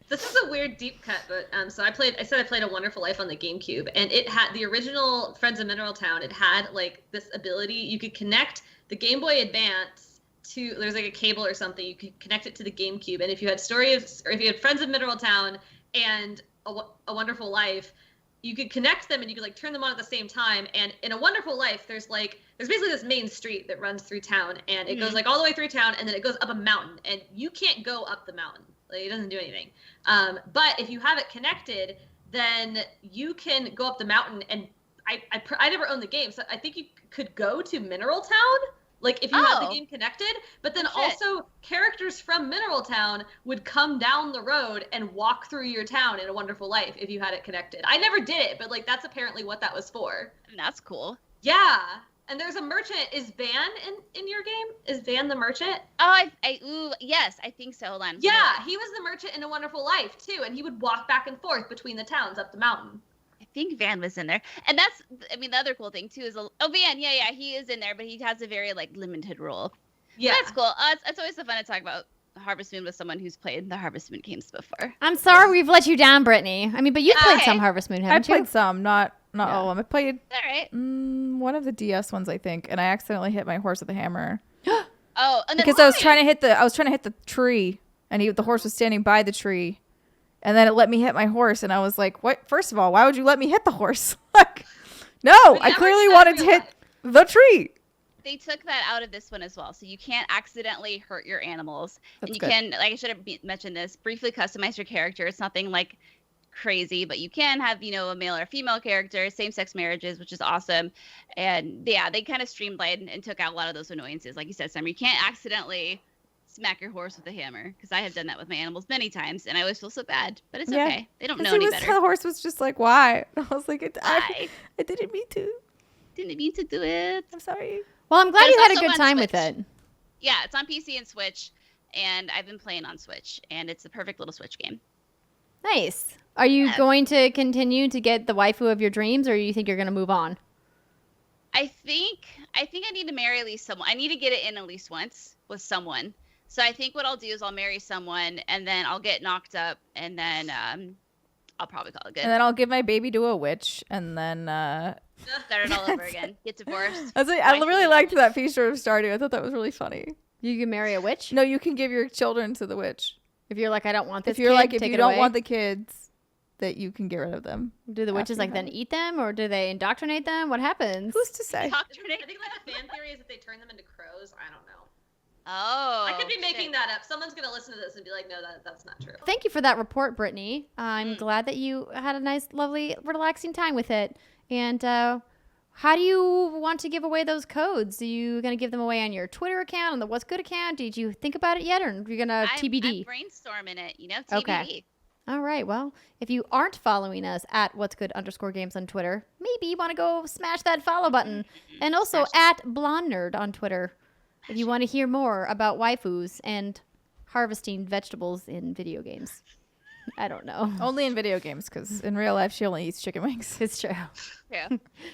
C: This is a weird deep cut, but so I said I played A Wonderful Life on the GameCube, and it had the original Friends of Mineral Town. It had like this ability you could connect the Game Boy Advance to, there's like a cable or something, you could connect it to the GameCube, and if you had if you had Friends of Mineral Town and A Wonderful Life, you could connect them and you could like turn them on at the same time. And in A Wonderful Life, there's basically this main street that runs through town, and it goes like all the way through town, and then it goes up a mountain, and you can't go up the mountain. Like, it doesn't do anything. But if you have it connected, then you can go up the mountain. And I never owned the game, so I think you could go to Mineral Town, like if you had the game connected. But then also characters from Mineral Town would come down the road and walk through your town in A Wonderful Life if you had it connected. I never did it, but like that's apparently what that was for.
D: That's cool.
C: Yeah. And there's a merchant. Is Van in your game? Is Van the merchant?
D: Oh, yes, I think so. Hold on.
C: Yeah, he was the merchant in A Wonderful Life too, and he would walk back and forth between the towns up the mountain.
D: I think Van was in there, and the other cool thing too is Van, yeah, he is in there, but he has a very like limited role.
C: Yeah,
D: That's cool. It's always so fun to talk about Harvest Moon with someone who's played the Harvest Moon games before.
A: I'm sorry we've let you down, Brittany. I mean, but you've played some Harvest Moon,
B: I
A: haven't you?
B: played some, not all of them. I played
D: All right.
B: one of the DS ones, I think, and I accidentally hit my horse with a hammer.
D: Oh, and then
B: Because I was trying to hit the tree, and the horse was standing by the tree, and then it let me hit my horse, and I was like, "What? First of all, why would you let me hit the horse?" Like, no, I clearly wanted to hit the tree.
D: They took that out of this one as well, so you can't accidentally hurt your animals,
B: That's
D: and you
B: good.
D: can, like I should have mentioned this, briefly customize your character. It's nothing like crazy, but you can have a male or female character, same-sex marriages, which is awesome. And yeah, they kind of streamlined and took out a lot of those annoyances, like you said, Summer. You can't accidentally smack your horse with a hammer, because I have done that with my animals many times, and I always feel so bad. But it's okay. They don't know any better.
B: The horse was just like, "Why?" And I was like,
D: I
B: I didn't mean to.
D: didn't mean to do it.
B: I'm sorry."
A: Well, I'm glad
D: But
A: you
D: it's
A: had a
D: also
A: good
D: on
A: time with
D: Switch.
A: it.
D: Yeah, it's on PC and Switch, and I've been playing on Switch, and it's the perfect little Switch game.
A: Nice. Are you
D: Yeah.
A: going to continue to get the waifu of your dreams, or you think you're going to move on?
D: I think I need to marry at least someone. I need to get it in at least once with someone. So I think what I'll do is I'll marry someone, and then I'll get knocked up, and then I'll probably call it good.
B: And then I'll give my baby to a witch, and then
D: Start it all over again. Get divorced.
B: I
D: Waifu
B: really
D: and
B: liked
D: witch.
B: that feature of Stardew. I thought that was really funny.
A: You can marry a witch?
B: No, you can give your children to the witch.
A: If you're like, I don't want this
B: If you're
A: kid,
B: like, if
A: take
B: you
A: it
B: don't
A: away.
B: want the kids, that you can get rid of them.
A: Do the witches
B: after
A: like
B: you
A: then
B: have it.
A: eat them, or do they indoctrinate them? What happens?
B: Who's to say?
C: I think like the fan theory is that they turn them into crows. I don't know.
D: Oh.
C: I could be
D: shit.
C: making that up. Someone's gonna listen to this and be like, "No, that's not true."
A: Thank you for that report, Brittany. I'm
D: Mm.
A: glad that you had a nice, lovely, relaxing time with it. And how do you want to give away those codes? Are you going to give them away on your Twitter account, on the What's Good account? Did you think about it yet, or are you going to TBD?
D: I'm brainstorming it, TBD.
A: Okay. All right. Well, if you aren't following us at What's Good _games on Twitter, maybe you want to go smash that follow button. And also at Blonde Nerd on Twitter if you want to hear more about waifus and harvesting vegetables in video games. I don't know.
B: Only in video games, because in real life she only eats chicken wings.
A: It's true.
D: Yeah.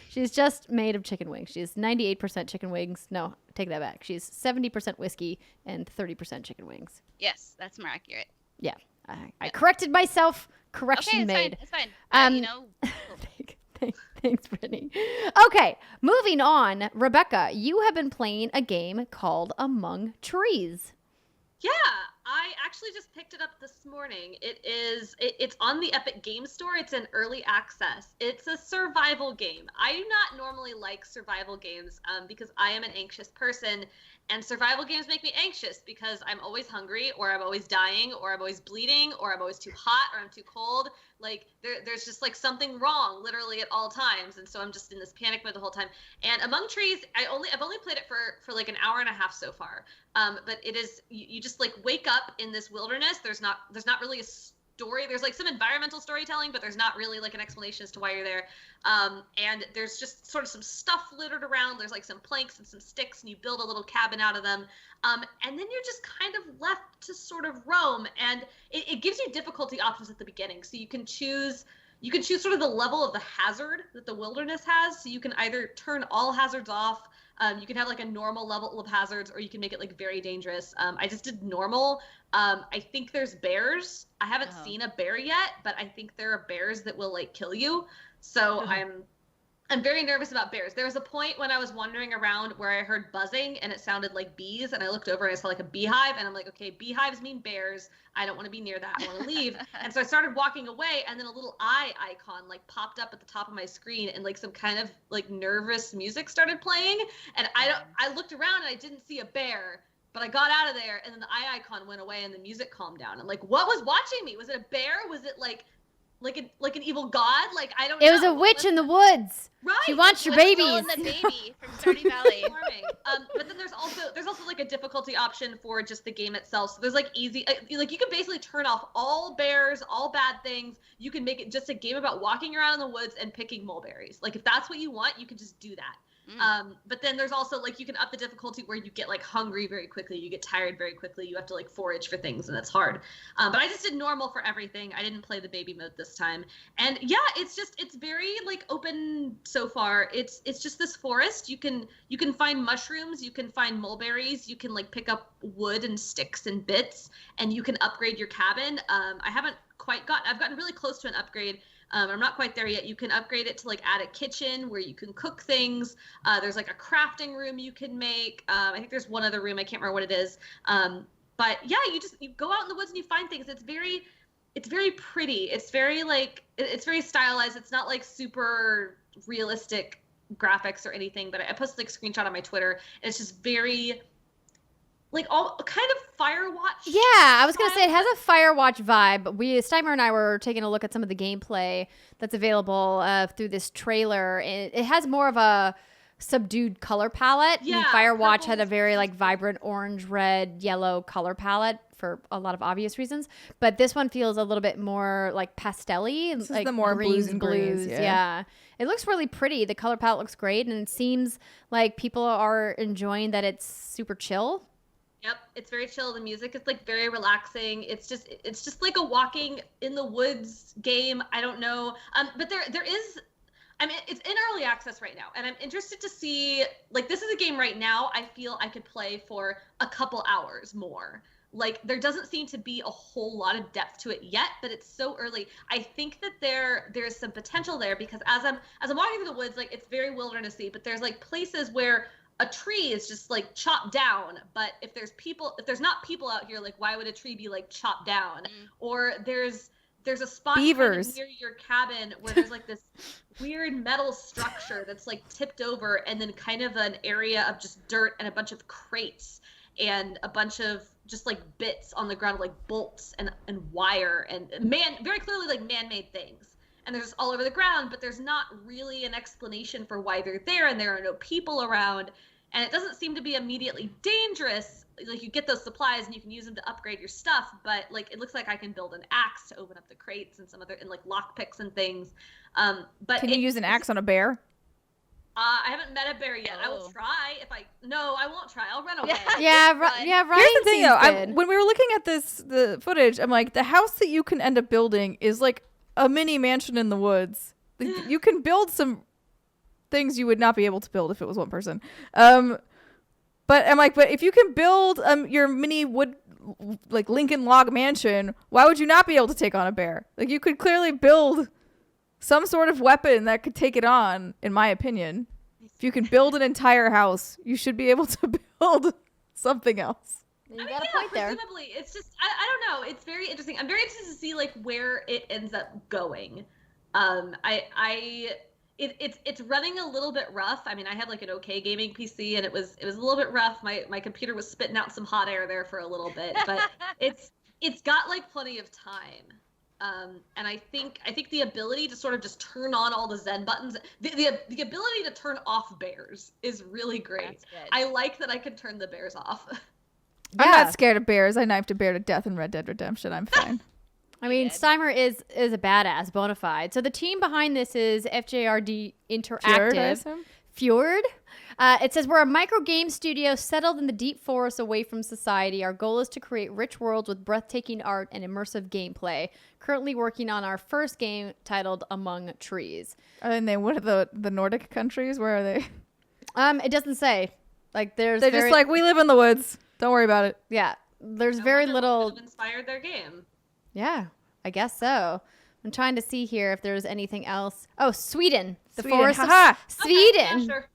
A: She's just made of chicken wings. She's 98% chicken wings. No, take that back. She's 70% whiskey and 30% chicken wings.
D: Yes, that's more accurate.
A: Yeah. I corrected myself. Correction
D: Okay,
A: made.
D: it's fine.
A: Thanks, Brittany. Okay, moving on. Rebekah, you have been playing a game called Among Trees.
C: Yeah, I actually just picked it up this morning. It's on the Epic Game Store. It's in early access. It's a survival game. I do not normally like survival games because I am an anxious person, And survival games make me anxious because I'm always hungry, or I'm always dying, or I'm always bleeding, or I'm always too hot, or I'm too cold. Like there's just like something wrong literally at all times. And so I'm just in this panic mode the whole time. And Among Trees, I've only played it for like an hour and a half so far. But it is, you just like wake up in this wilderness. There's not really a story. There's like some environmental storytelling, but there's not really like an explanation as to why you're there. And there's just sort of some stuff littered around. There's like some planks and some sticks, and you build a little cabin out of them. And then you're just kind of left to sort of roam. And it gives you difficulty options at the beginning. So you can choose sort of the level of the hazard that the wilderness has. So you can either turn all hazards off. You can have like a normal level of hazards, or you can make it like very dangerous. I just did normal. I think there's bears. I haven't seen a bear yet, but I think there are bears that will like kill you. So I'm very nervous about bears. There was a point when I was wandering around where I heard buzzing and it sounded like bees, and I looked over and I saw like a beehive, and I'm like, okay, beehives mean bears. I don't want to be near that. I want to leave. And so I started walking away, and then a little eye icon like popped up at the top of my screen, and like some kind of like nervous music started playing. And I looked around and I didn't see a bear, but I got out of there, and then the eye icon went away and the music calmed down. I'm like, what was watching me? Was it a bear? Was it like an evil god? Like, I don't know.
A: It was a witch in the woods.
C: Right.
A: She wants your
D: What's
A: babies.
D: Still in the baby from Stardew Valley.
C: But then there's also like a difficulty option for just the game itself. So there's like easy, like you can basically turn off all bears, all bad things. You can make it just a game about walking around in the woods and picking mulberries. Like if that's what you want, you can just do that. But then there's also like you can up the difficulty where you get like hungry very quickly, you get tired very quickly, you have to like forage for things, and it's hard. But I just did normal for everything. I didn't play the baby mode this time. And yeah, it's very like open so far. It's just this forest. You can find mushrooms, you can find mulberries, you can like pick up wood and sticks and bits, and you can upgrade your cabin. I've gotten really close to an upgrade. I'm not quite there yet. You can upgrade it to like add a kitchen where you can cook things. There's like a crafting room you can make. I think there's one other room. I can't remember what it is. But yeah, you go out in the woods and you find things. It's very pretty. It's very like, it's very stylized. It's not like super realistic graphics or anything, but I posted like a screenshot on my Twitter, and it's just very like all kind of Firewatch.
A: Yeah, I was gonna say it has a Firewatch vibe. But Steimer and I were taking a look at some of the gameplay that's available through this trailer. It has more of a subdued color palette.
C: Yeah,
A: Firewatch
C: purples.
A: had a very like vibrant orange, red, yellow color palette for a lot of obvious reasons. But this one feels a little bit more like pastel-y.
B: This
A: like
B: is the more blues and greens.
A: Yeah. It looks really pretty. The color palette looks great, and it seems like people are enjoying that it's super chill.
C: Yep, it's very chill. The music is like very relaxing. It's just like a walking in the woods game. I don't know. But there is, I mean, it's in early access right now, and I'm interested to see, like, this is a game right now I feel I could play for a couple hours more. Like, there doesn't seem to be a whole lot of depth to it yet, but it's so early. I think that there's some potential there, because as I'm walking through the woods, like, it's very wildernessy, but there's like places where a tree is just like chopped down, but if there's not people out here, like, why would a tree be like chopped down? Or there's a spot kind of near your cabin where there's like this weird metal structure that's like tipped over, and then kind of an area of just dirt and a bunch of crates and a bunch of just like bits on the ground, like bolts and wire and very clearly like man-made things. And they're just all over the ground, but there's not really an explanation for why they're there, and there are no people around, and it doesn't seem to be immediately dangerous. Like, you get those supplies and you can use them to upgrade your stuff, but like it looks like I can build an axe to open up the crates and like lock picks and things. But
B: can you use an axe on a bear?
C: I haven't met a bear yet. I will try No, I won't try. I'll run away.
A: Yeah, Ryan.
B: Here's the thing, though.
A: Good.
B: When we were looking at the footage, I'm like, the house that you can end up building is like a mini mansion in the woods. You can build some things you would not be able to build if it was one person. But I'm like, but if you can build your mini wood, like Lincoln log mansion, why would you not be able to take on a bear? Like, you could clearly build some sort of weapon that could take it on, in my opinion. If you can build an entire house, you should be able to build something else.
A: You got a point there.
C: Presumably, it's just I don't know. It's very interesting. I'm very interested to see like where it ends up going. it's running a little bit rough. I mean, I had like an okay gaming PC, and it was a little bit rough. My computer was spitting out some hot air there for a little bit, but it's got like plenty of time. And I think the ability to sort of just turn on all the Zen buttons, the ability to turn off bears is really great. I like that I can turn the bears off.
B: I'm not scared of bears. I knifed a bear to death in Red Dead Redemption. I'm fine.
A: I mean, Steimer is a badass, bona fide. So the team behind this is FJRD Interactive. Fjord. It says, we're a micro game studio settled in the deep forests away from society. Our goal is to create rich worlds with breathtaking art and immersive gameplay. Currently working on our first game titled Among Trees.
B: And they what are the Nordic countries? Where are they?
A: It doesn't say. Like they're
B: just like, we live in the woods. Don't worry about it.
A: Yeah. There's very little
C: inspired their game.
A: Yeah, I guess so. I'm trying to see here if there's anything else. Oh, Sweden. The forest of Sweden.
C: Okay, yeah, sure.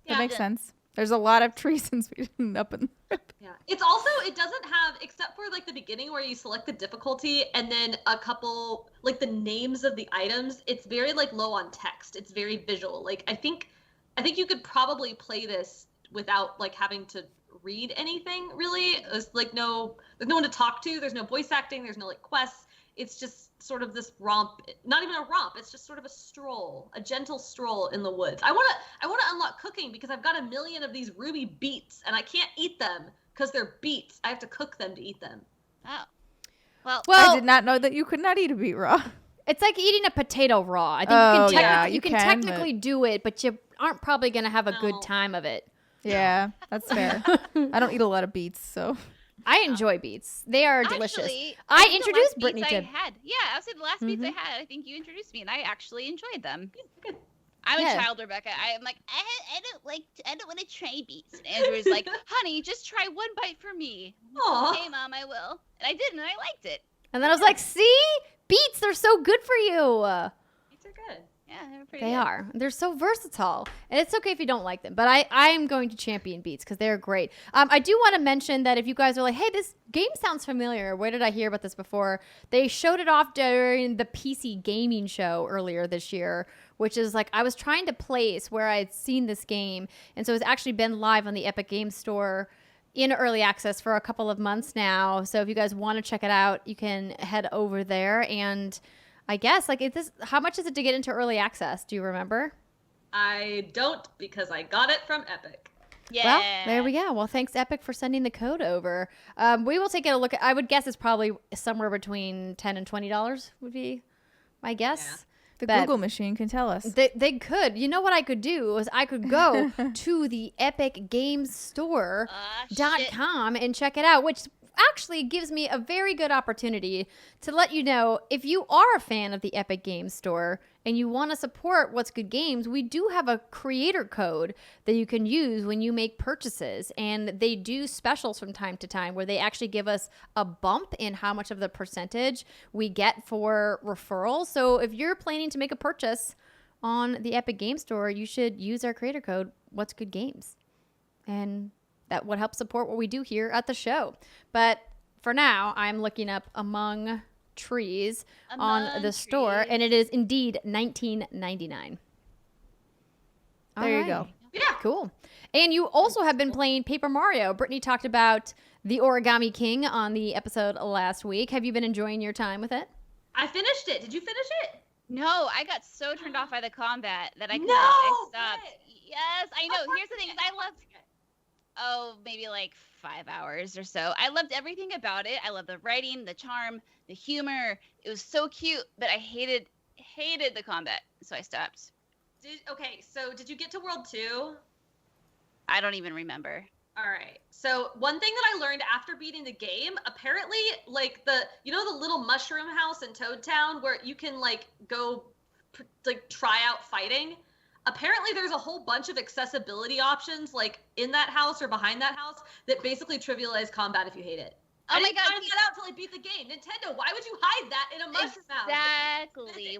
B: That makes sense. There's a lot of trees in Sweden up in there.
C: Yeah. It's also, it doesn't have, except for like the beginning where you select the difficulty and then a couple, like the names of the items, it's very like low on text. It's very visual. Like I think you could probably play this without like having to read anything really. There's like there's no one to talk to. There's no voice acting. There's no like quests. It's just sort of this romp, not even a romp. It's just sort of a stroll, a gentle stroll in the woods. I want to unlock cooking because I've got a million of these ruby beets and I can't eat them because they're beets. I have to cook them to eat them.
D: Oh.
B: Well, I did not know that you could not eat a beet raw.
A: It's like eating a potato raw. I think you can technically do it, but you aren't probably going to have a good time of it.
B: Yeah, that's fair. I don't eat a lot of beets, so.
A: I enjoy beets. They are delicious.
D: Actually,
A: I introduced Brittany to.
D: Yeah, I was saying the last beets I had. I think you introduced me, and I actually enjoyed them. I'm a child, Rebekah. I'm like, I don't want to try beets. And Andrew's like, honey, just try one bite for me.
C: Aww.
D: Okay, Mom, I will. And I did, and I liked it.
A: And then I was like, see, beets, they're so good for you.
C: Beets are good.
D: Yeah, they're pretty good.
A: They are. They're so versatile. And it's okay if you don't like them. But I am going to champion beets because they're great. I do want to mention that if you guys are like, hey, this game sounds familiar. Where did I hear about this before? They showed it off during the PC gaming show earlier this year, which is like I was trying to place where I had seen this game. And so it's actually been live on the Epic Games Store in early access for a couple of months now. So if you guys want to check it out, you can head over there. And I guess, like, how much is it to get into early access? Do you remember?
C: I don't, because I got it from Epic.
D: Yeah.
A: Well, there we go. Well, thanks, Epic, for sending the code over. We will take a look. I would guess it's probably somewhere between $10 and $20 would be my guess.
C: Yeah.
B: The Google machine can tell us.
A: They could. You know what I could do is I could go to the Epic Games Store.com and check it out, which actually gives me a very good opportunity to let you know if you are a fan of the Epic Games Store and you want to support What's Good Games, we do have a creator code that you can use when you make purchases. And they do specials from time to time where they actually give us a bump in how much of the percentage we get for referrals. So if you're planning to make a purchase on the Epic Games Store, you should use our creator code, What's Good Games. And that would help support what we do here at the show. But for now, I'm looking up Among Trees on the store, and it is indeed $19.99.
B: There you go.
C: Yeah.
A: Cool. And you also have been playing Paper Mario. Brittany talked about the Origami King on the episode last week. Have you been enjoying your time with it?
C: I finished it. Did you finish it?
D: No, I got so turned off by the combat that I stopped. Yes, I know. Here's the thing: is I loved. Maybe like 5 hours or so. I loved everything about it. I loved the writing, the charm, the humor. It was so cute, but I hated the combat, so I stopped.
C: So did you get to World 2?
D: I don't even remember.
C: All right. So one thing that I learned after beating the game, apparently, like the little mushroom house in Toad Town where you can like go like try out fighting. Apparently, there's a whole bunch of accessibility options, like in that house or behind that house, that basically trivialize combat if you hate it.
D: Oh my God!
C: I didn't find that out until I beat the game. Nintendo, why would you hide that in a mushroom house?
D: Exactly.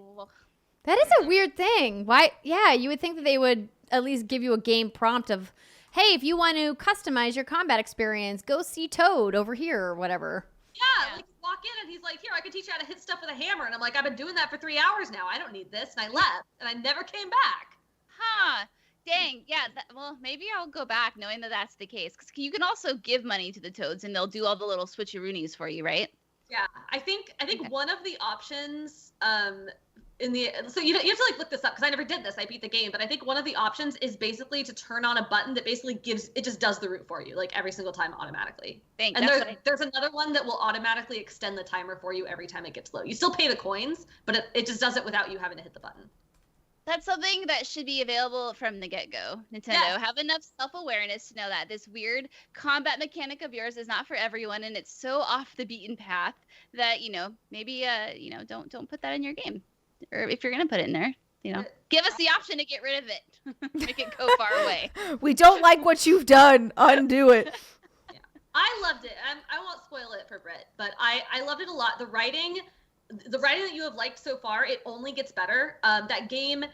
A: That is a weird thing. Why? Yeah, you would think that they would at least give you a game prompt of, hey, if you want to customize your combat experience, go see Toad over here or whatever.
C: Yeah, like walk walk in and he's like, here, I can teach you how to hit stuff with a hammer. And I'm like, I've been doing that for 3 hours now. I don't need this. And I left and I never came back.
D: Huh. Dang. Yeah. Well, maybe I'll go back knowing that that's the case. Because you can also give money to the toads and they'll do all the little switcheroonies for you, right?
C: Yeah. I think
D: Okay.
C: one of the options, so you have to like look this up because I never did this. I beat the game, but I think one of the options is basically to turn on a button that basically just does the route for you like every single time automatically.
D: Thanks.
C: And there's another one that will automatically extend the timer for you every time it gets low. You still pay the coins, but it just does it without you having to hit the button.
D: That's something that should be available from the get-go. Nintendo,
C: Yes.
D: have enough self-awareness to know that this weird combat mechanic of yours is not for everyone, and it's so off the beaten path that maybe don't put that in your game, or if you're gonna put it in there, give us the option to get rid of it, make it go far away.
B: We don't like what you've done. Undo it.
C: I loved it. I won't spoil it for Britt, but I loved it a lot. The writing that you have liked so far, it only gets better. That game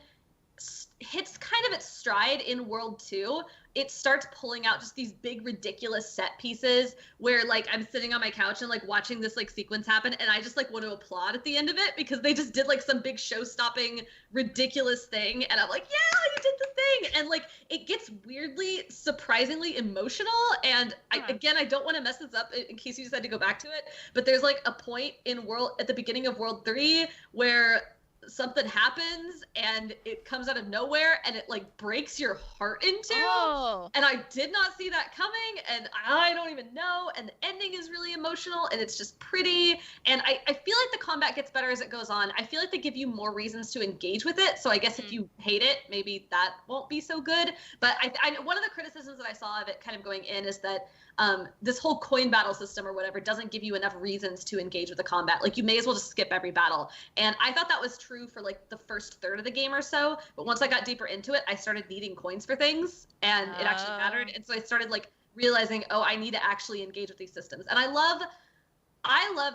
C: hits kind of its stride in World 2. It starts pulling out just these big ridiculous set pieces where like I'm sitting on my couch and like watching this like sequence happen and I just like want to applaud at the end of it because they just did like some big show-stopping ridiculous thing and I'm like, yeah, you did the thing. And like it gets weirdly surprisingly emotional and I don't want to mess this up in case you decide to go back to it, but there's like a point at the beginning of World 3 where something happens and it comes out of nowhere and it like breaks your heart in two.
D: Oh.
C: And I did not see that coming and I don't even know, and the ending is really emotional and it's just pretty, and I feel like the combat gets better as it goes on. I feel like they give you more reasons to engage with it, so I guess if you hate it, maybe that won't be so good. But I one of the criticisms that I saw of it kind of going in is that this whole coin battle system or whatever doesn't give you enough reasons to engage with the combat. Like you may as well just skip every battle. And I thought that was true for like the first third of the game or so. But once I got deeper into it, I started needing coins for things and it actually mattered. And so I started like realizing, I need to actually engage with these systems. And I love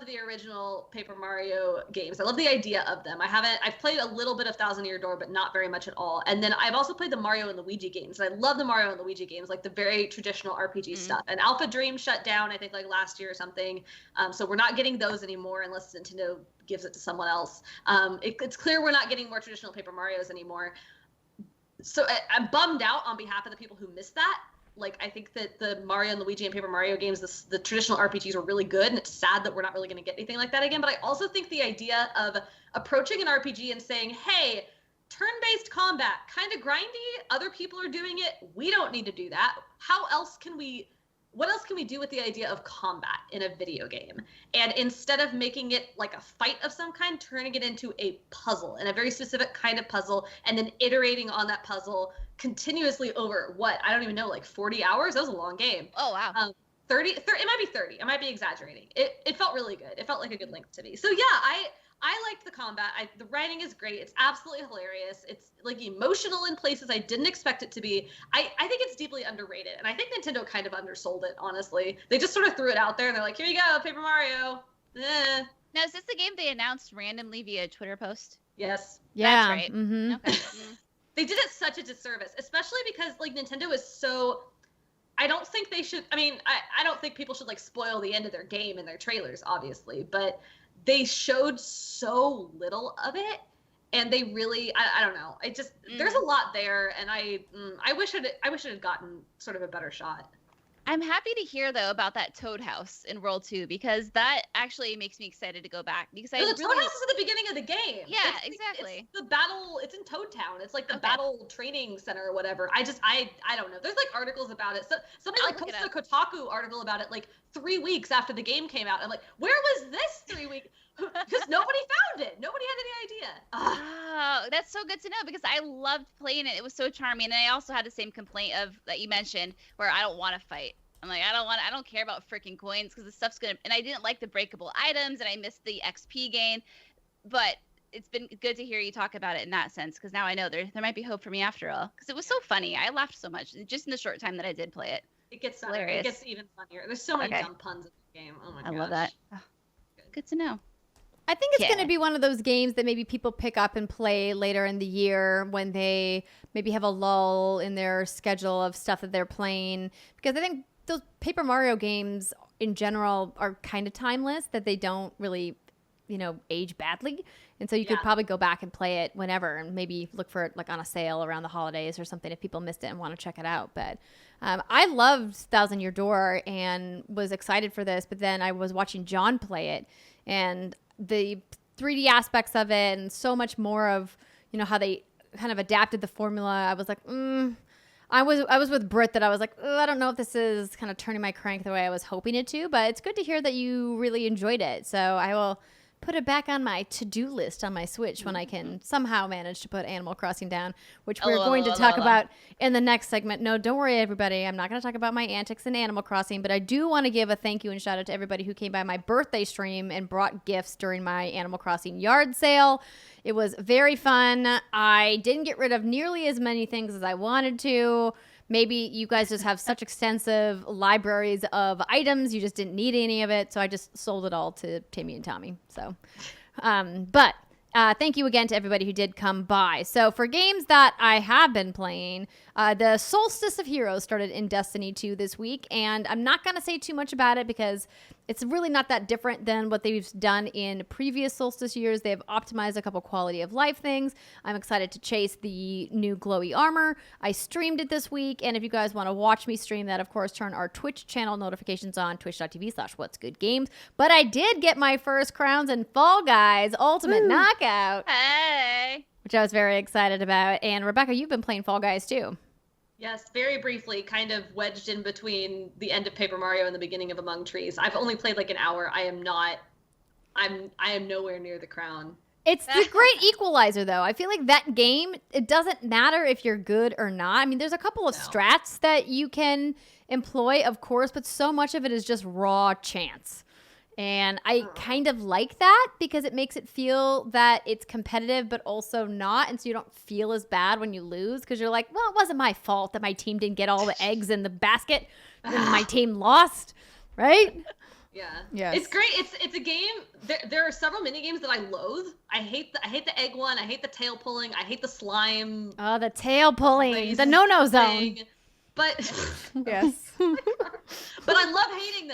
C: the original Paper Mario games. I love the idea of them. I've played a little bit of Thousand Year Door, but not very much at all. And then I've also played the Mario and Luigi games. And I love the Mario and Luigi games, like the very traditional RPG stuff. And Alpha Dream shut down, I think like last year or something. So we're not getting those anymore unless Nintendo gives it to someone else. It's clear we're not getting more traditional Paper Marios anymore. So I'm bummed out on behalf of the people who missed that. Like, I think that the Mario and Luigi and Paper Mario games, the traditional RPGs were really good, and it's sad that we're not really going to get anything like that again. But I also think the idea of approaching an RPG and saying, hey, turn-based combat, kind of grindy, other people are doing it, we don't need to do that. What else can we do with the idea of combat in a video game? And instead of making it like a fight of some kind, turning it into a puzzle, and a very specific kind of puzzle, and then iterating on that puzzle continuously over I don't even know, like 40 hours? That was a long game.
D: Oh, wow.
C: 30, it might be 30. I might be exaggerating. It felt really good. It felt like a good length to me. So yeah, I liked the combat. The writing is great. It's absolutely hilarious. It's like emotional in places I didn't expect it to be. I think it's deeply underrated, and I think Nintendo kind of undersold it, honestly. They just sort of threw it out there, and they're like, here you go, Paper Mario.
D: Now, is this the game they announced randomly via Twitter post?
C: Yes.
A: Yeah.
D: That's right.
A: Mm-hmm.
D: Okay.
C: They did it such a disservice, especially because like Nintendo is so. I don't think they should. I mean, I don't think people should like spoil the end of their game in their trailers, obviously, but they showed so little of it, and they really. I don't know. There's a lot there, and I wish it had gotten sort of a better shot.
D: I'm happy to hear though about that Toad House in World 2 because that actually makes me excited to go back because
C: The Toad House is at the beginning of the game.
D: Yeah,
C: it's
D: exactly.
C: It's the battle. It's in Toad Town. It's like the battle training center or whatever. I don't know. There's like articles about it. So somebody like posted a Kotaku article about it like 3 weeks after the game came out. I'm like, where was this 3 weeks? Because nobody found it. Nobody had any idea.
D: Oh, that's so good to know because I loved playing it. It was so charming. And I also had the same complaint that you mentioned where I don't want to fight. I'm like, I don't care about freaking coins because the stuff's gonna, and I didn't like the breakable items and I missed the XP gain, but it's been good to hear you talk about it in that sense because now I know there might be hope for me after all because it was so funny. I laughed so much just in the short time that I did play it.
C: It gets better.
D: Hilarious.
C: It gets even funnier. There's so many dumb puns in the game. Oh my gosh.
D: I love that. Oh, good to know.
A: I think it's going to be one of those games that maybe people pick up and play later in the year when they maybe have a lull in their schedule of stuff that they're playing. Because I think those Paper Mario games in general are kind of timeless, that they don't really, age badly. And so you could probably go back and play it whenever, and maybe look for it like on a sale around the holidays or something if people missed it and want to check it out. But I loved Thousand Year Door and was excited for this, but then I was watching John play it, and the 3D aspects of it and so much more of, how they kind of adapted the formula. I was like, I was with Britt that I was like, I don't know if this is kind of turning my crank the way I was hoping it to, but it's good to hear that you really enjoyed it. So I will put it back on my to-do list on my Switch when I can somehow manage to put Animal Crossing down, which we're going to talk about in the next segment. No, don't worry, everybody. I'm not going to talk about my antics in Animal Crossing, but I do want to give a thank you and shout out to everybody who came by my birthday stream and brought gifts during my Animal Crossing yard sale. It was very fun. I didn't get rid of nearly as many things as I wanted to. Maybe you guys just have such extensive libraries of items, you just didn't need any of it. So I just sold it all to Timmy and Tommy. So, but thank you again to everybody who did come by. So for games that I have been playing, the Solstice of Heroes started in Destiny 2 this week. And I'm not going to say too much about it because it's really not that different than what they've done in previous Solstice years. They've optimized a couple quality of life things. I'm excited to chase the new glowy armor. I streamed it this week, and if you guys want to watch me stream that, of course, turn our Twitch channel notifications on, twitch.tv/whatsgoodgames. But I did get my first crowns in Fall Guys Ultimate Knockout.
D: Hey.
A: Which I was very excited about. And Rebekah, you've been playing Fall Guys too.
C: Yes, very briefly, kind of wedged in between the end of Paper Mario and the beginning of Among Trees. I've only played like an hour. I am nowhere near the crown.
A: It's the great equalizer, though. I feel like that game, it doesn't matter if you're good or not. I mean, there's a couple of strats that you can employ, of course, but so much of it is just raw chance. And I kind of like that because it makes it feel that it's competitive, but also not. And so you don't feel as bad when you lose because you're like, well, it wasn't my fault that my team didn't get all the eggs in the basket and my team lost, right?
C: Yeah.
B: Yes.
C: It's great. It's a game. There are several mini games that I loathe. I hate the egg one. I hate the tail pulling. I hate the slime.
A: Oh, the tail pulling. The no-no zone.
C: But
B: yes.
C: But I love hating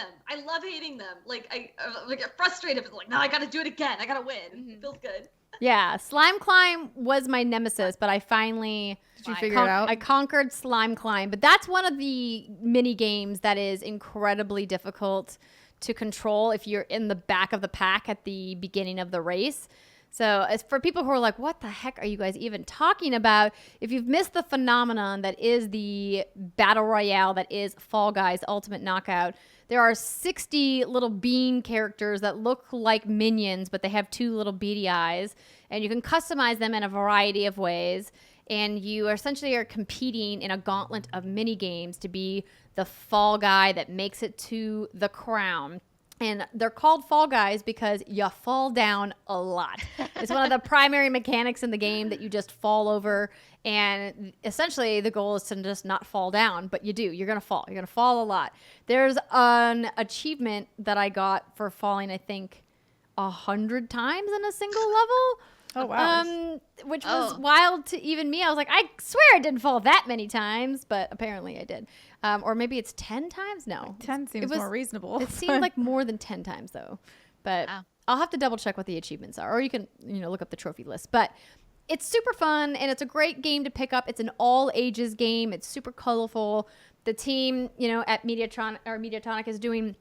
C: them. Like I get frustrated. It's like, no, I got to do it again. I got to win. It feels good.
A: Yeah, Slime Climb was my nemesis, but I finally
B: Did you figure it out?
A: I conquered Slime Climb, but that's one of the mini games that is incredibly difficult to control if you're in the back of the pack at the beginning of the race. So as for people who are like, what the heck are you guys even talking about? If you've missed the phenomenon that is the battle royale, that is Fall Guys Ultimate Knockout, there are 60 little bean characters that look like minions, but they have two little beady eyes. And you can customize them in a variety of ways. And you essentially are competing in a gauntlet of mini games to be the fall guy that makes it to the crown. And they're called Fall Guys because you fall down a lot. It's one of the primary mechanics in the game that you just fall over. And essentially the goal is to just not fall down, but you do. You're going to fall. You're going to fall a lot. There's an achievement that I got for falling, I think, 100 times in a single level.
B: Oh, wow.
A: Which was wild to even me. I was like, I swear I didn't fall that many times, but apparently I did. Or maybe it's 10 times? No.
B: 10 seems more reasonable.
A: It seemed like more than 10 times, though. But I'll have to double check what the achievements are. Or you can, look up the trophy list. But it's super fun, and it's a great game to pick up. It's an all-ages game. It's super colorful. The team, at Mediatonic is doing,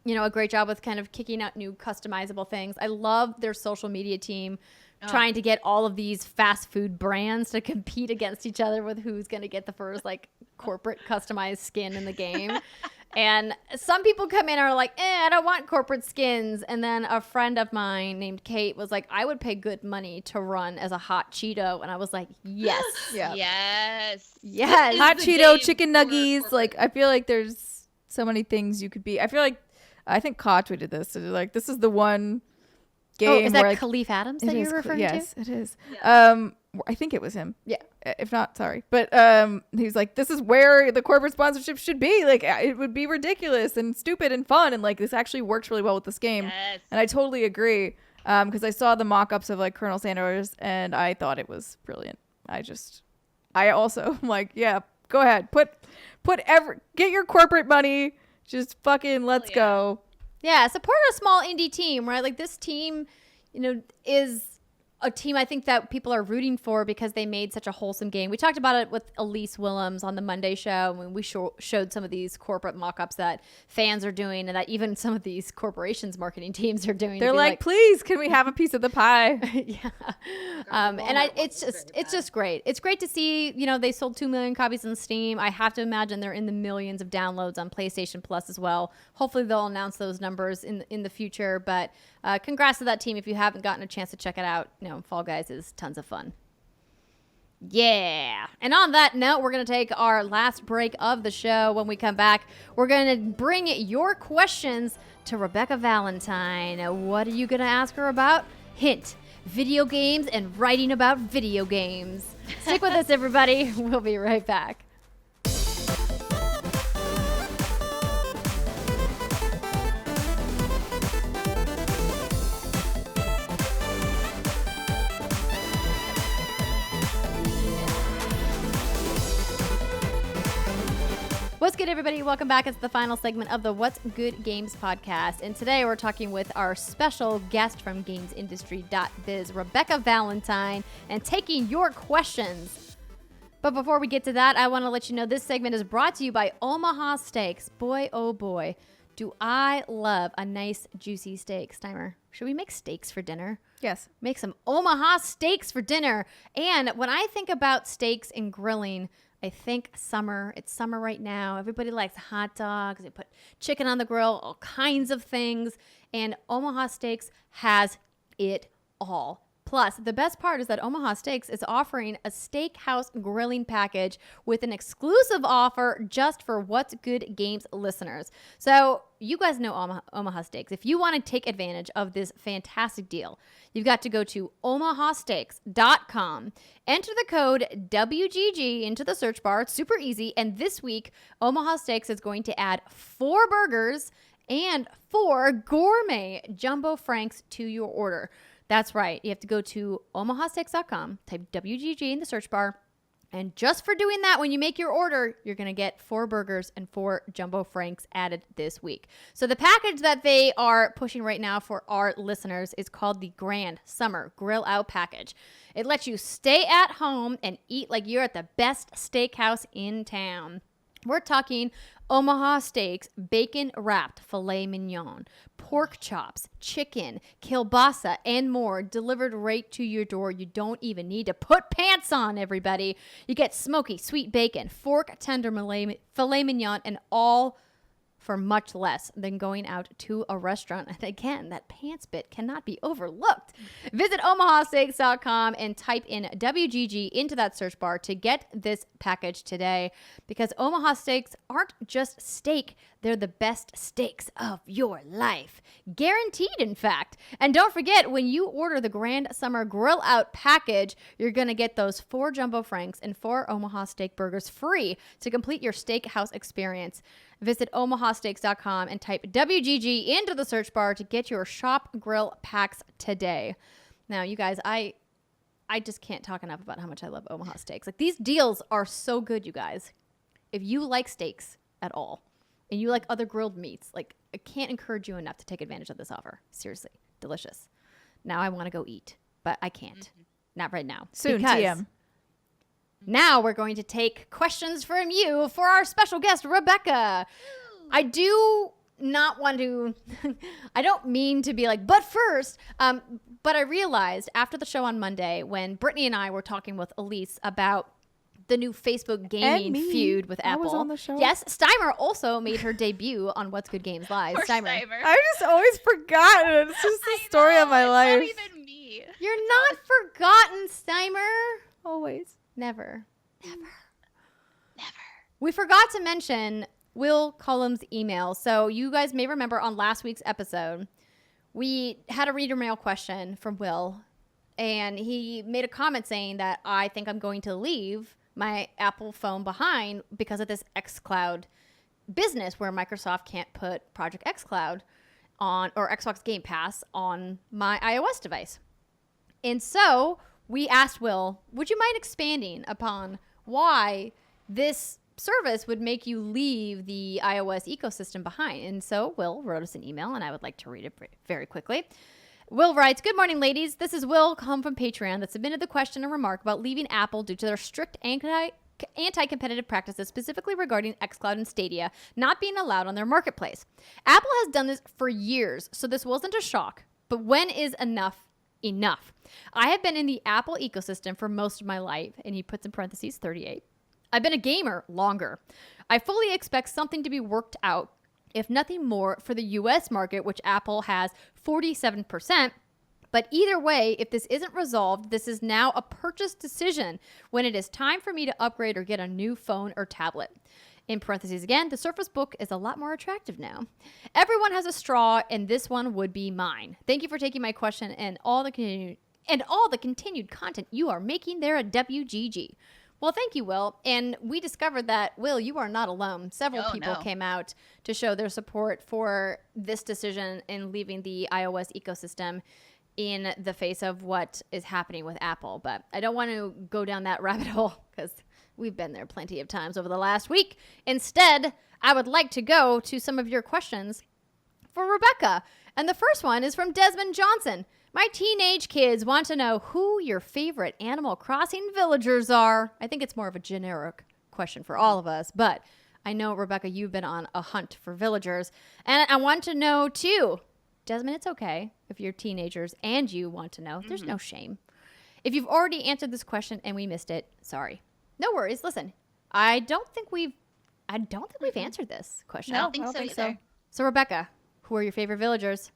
A: a great job with kind of kicking out new customizable things. I love their social media team trying to get all of these fast food brands to compete against each other with who's going to get the first, corporate customized skin in the game. And some people come in and are like, I don't want corporate skins. And then a friend of mine named Kate was like, I would pay good money to run as a hot Cheeto. And I was like, yes.
B: Yeah.
D: Yes.
B: Hot Cheeto, chicken nuggies. I feel like there's so many things you could be. I think Koch tweeted this. So like, this is the one game.
A: Oh, is that
B: where,
A: Khalif Adams that you're referring to?
B: Yes, it is.
C: Yeah.
B: I think it was him.
A: Yeah.
B: If not, sorry. But he's like, this is where the corporate sponsorship should be. Like, it would be ridiculous and stupid and fun. And this actually works really well with this game.
D: Yes.
B: And I totally agree. Because I saw the mock-ups of Colonel Sanders and I thought it was brilliant. I also am like, yeah, go ahead. Get your corporate money. Just fucking let's
D: yeah.
B: go.
A: Yeah, support a small indie team, right? Like this team, is a team I think that people are rooting for because they made such a wholesome game. We talked about it with Elise Willems on the Monday show when we showed some of these corporate mock-ups that fans are doing and that even some of these corporations marketing teams are doing.
B: They're like, please, can we have a piece of the pie?
A: Yeah. It's just great. It's great to see, they sold 2 million copies on Steam. I have to imagine they're in the millions of downloads on PlayStation Plus as well. Hopefully they'll announce those numbers in the future, but congrats to that team if you haven't gotten a chance to check it out. Fall Guys is tons of fun. Yeah. And on that note, we're going to take our last break of the show. When we come back, we're going to bring your questions to Rebekah Valentine. What are you going to ask her about? Hint, video games and writing about video games. Stick with us, everybody. We'll be right back. What's good, everybody? Welcome back. It's the final segment of the What's Good Games podcast. And today we're talking with our special guest from GamesIndustry.biz, Rebekah Valentine, and taking your questions. But before we get to that, I want to let you know this segment is brought to you by Omaha Steaks. Boy, oh boy, do I love a nice, juicy steak. Steimer, should we make steaks for dinner?
B: Yes.
A: Make some Omaha steaks for dinner. And when I think about steaks and grilling, I think summer. It's summer right now. Everybody likes hot dogs. They put chicken on the grill, all kinds of things. And Omaha Steaks has it all. Plus, the best part is that Omaha Steaks is offering a steakhouse grilling package with an exclusive offer just for What's Good Games listeners. So you guys know Omaha Steaks. If you want to take advantage of this fantastic deal, you've got to go to omahasteaks.com. Enter the code WGG into the search bar. It's super easy. And this week, Omaha Steaks is going to add 4 burgers and 4 gourmet jumbo franks to your order. That's right. You have to go to omahasteaks.com, type WGG in the search bar. And just for doing that, when you make your order, you're going to get 4 burgers and 4 jumbo franks added this week. So the package that they are pushing right now for our listeners is called the Grand Summer Grill Out Package. It lets you stay at home and eat like you're at the best steakhouse in town. We're talking Omaha Steaks, bacon-wrapped filet mignon, pork chops, chicken, kielbasa, and more delivered right to your door. You don't even need to put pants on, everybody. You get smoky, sweet bacon, fork-tender filet mignon, and all for much less than going out to a restaurant. And again, that pants bit cannot be overlooked. Visit omahasteaks.com and type in WGG into that search bar to get this package today, because Omaha Steaks aren't just steak, they're the best steaks of your life. Guaranteed, in fact. And don't forget, when you order the Grand Summer Grill Out package, you're going to get those 4 jumbo franks and 4 Omaha Steak burgers free to complete your steakhouse experience. Visit omahasteaks.com and type WGG into the search bar to get your shop grill packs today. Now, you guys, I just can't talk enough about how much I love Omaha Steaks. Like, these deals are so good, you guys. If you like steaks at all and you like other grilled meats, like, I can't encourage you enough to take advantage of this offer. Seriously, delicious. Now I want to go eat, but I can't. Not right now.
B: Soon,
A: because
B: TM.
A: Now we're going to take questions from you for our special guest, Rebekah. I do not want to, I don't mean to be like, but first, but I realized after the show on Monday when Brittany and I were talking with Elise about the new Facebook gaming feud with Apple.
B: I was on the show.
A: Yes, Steimer also made her debut on What's Good Games Live.
D: Poor
A: Steimer.
B: I just always forgotten. It's just the story of my life.
D: Not even me.
A: You're not forgotten, Steimer.
B: Always.
A: Never.
D: Never.
A: We forgot to mention Will Cullum's email. So you guys may remember on last week's episode, we had a reader mail question from Will, and he made a comment saying that I think I'm going to leave my Apple phone behind because of this xCloud business where Microsoft can't put Project xCloud on, or Xbox Game Pass on my iOS device. And so we asked Will, would you mind expanding upon why this service would make you leave the iOS ecosystem behind. And so Will wrote us an email, and I would like to read it very quickly. Will writes, "Good morning, ladies. This is Will, come from Patreon, that submitted the question and remark about leaving Apple due to their strict anti-competitive practices, specifically regarding xCloud and Stadia not being allowed on their marketplace. Apple has done this for years, so this wasn't a shock. But when is enough enough? I have been in the Apple ecosystem for most of my life," and he puts in parentheses 38. "I've been a gamer longer. I fully expect something to be worked out, if nothing more, for the US market, which Apple has 47%. But either way, if this isn't resolved, this is now a purchase decision when it is time for me to upgrade or get a new phone or tablet." In parentheses again, "The Surface Book is a lot more attractive now. Everyone has a straw, and this one would be mine. Thank you for taking my question and all the continued content you are making there at WGG." Well, thank you, Will. And we discovered that, Will, you are not alone. Several people came out to show their support for this decision in leaving the iOS ecosystem in the face of what is happening with Apple. But I don't want to go down that rabbit hole because we've been there plenty of times over the last week. Instead, I would like to go to some of your questions for Rebekah. And the first one is from Desmond Johnson. "My teenage kids want to know who your favorite Animal Crossing villagers are." I think it's more of a generic question for all of us, but I know, Rebekah, you've been on a hunt for villagers. And I want to know, too, Desmond, it's okay if you're teenagers and you want to know. There's no shame. If you've already answered this question and we missed it, sorry. No worries. Listen, I don't think we've answered this question.
D: I don't think so either.
A: So, Rebekah, who are your favorite villagers?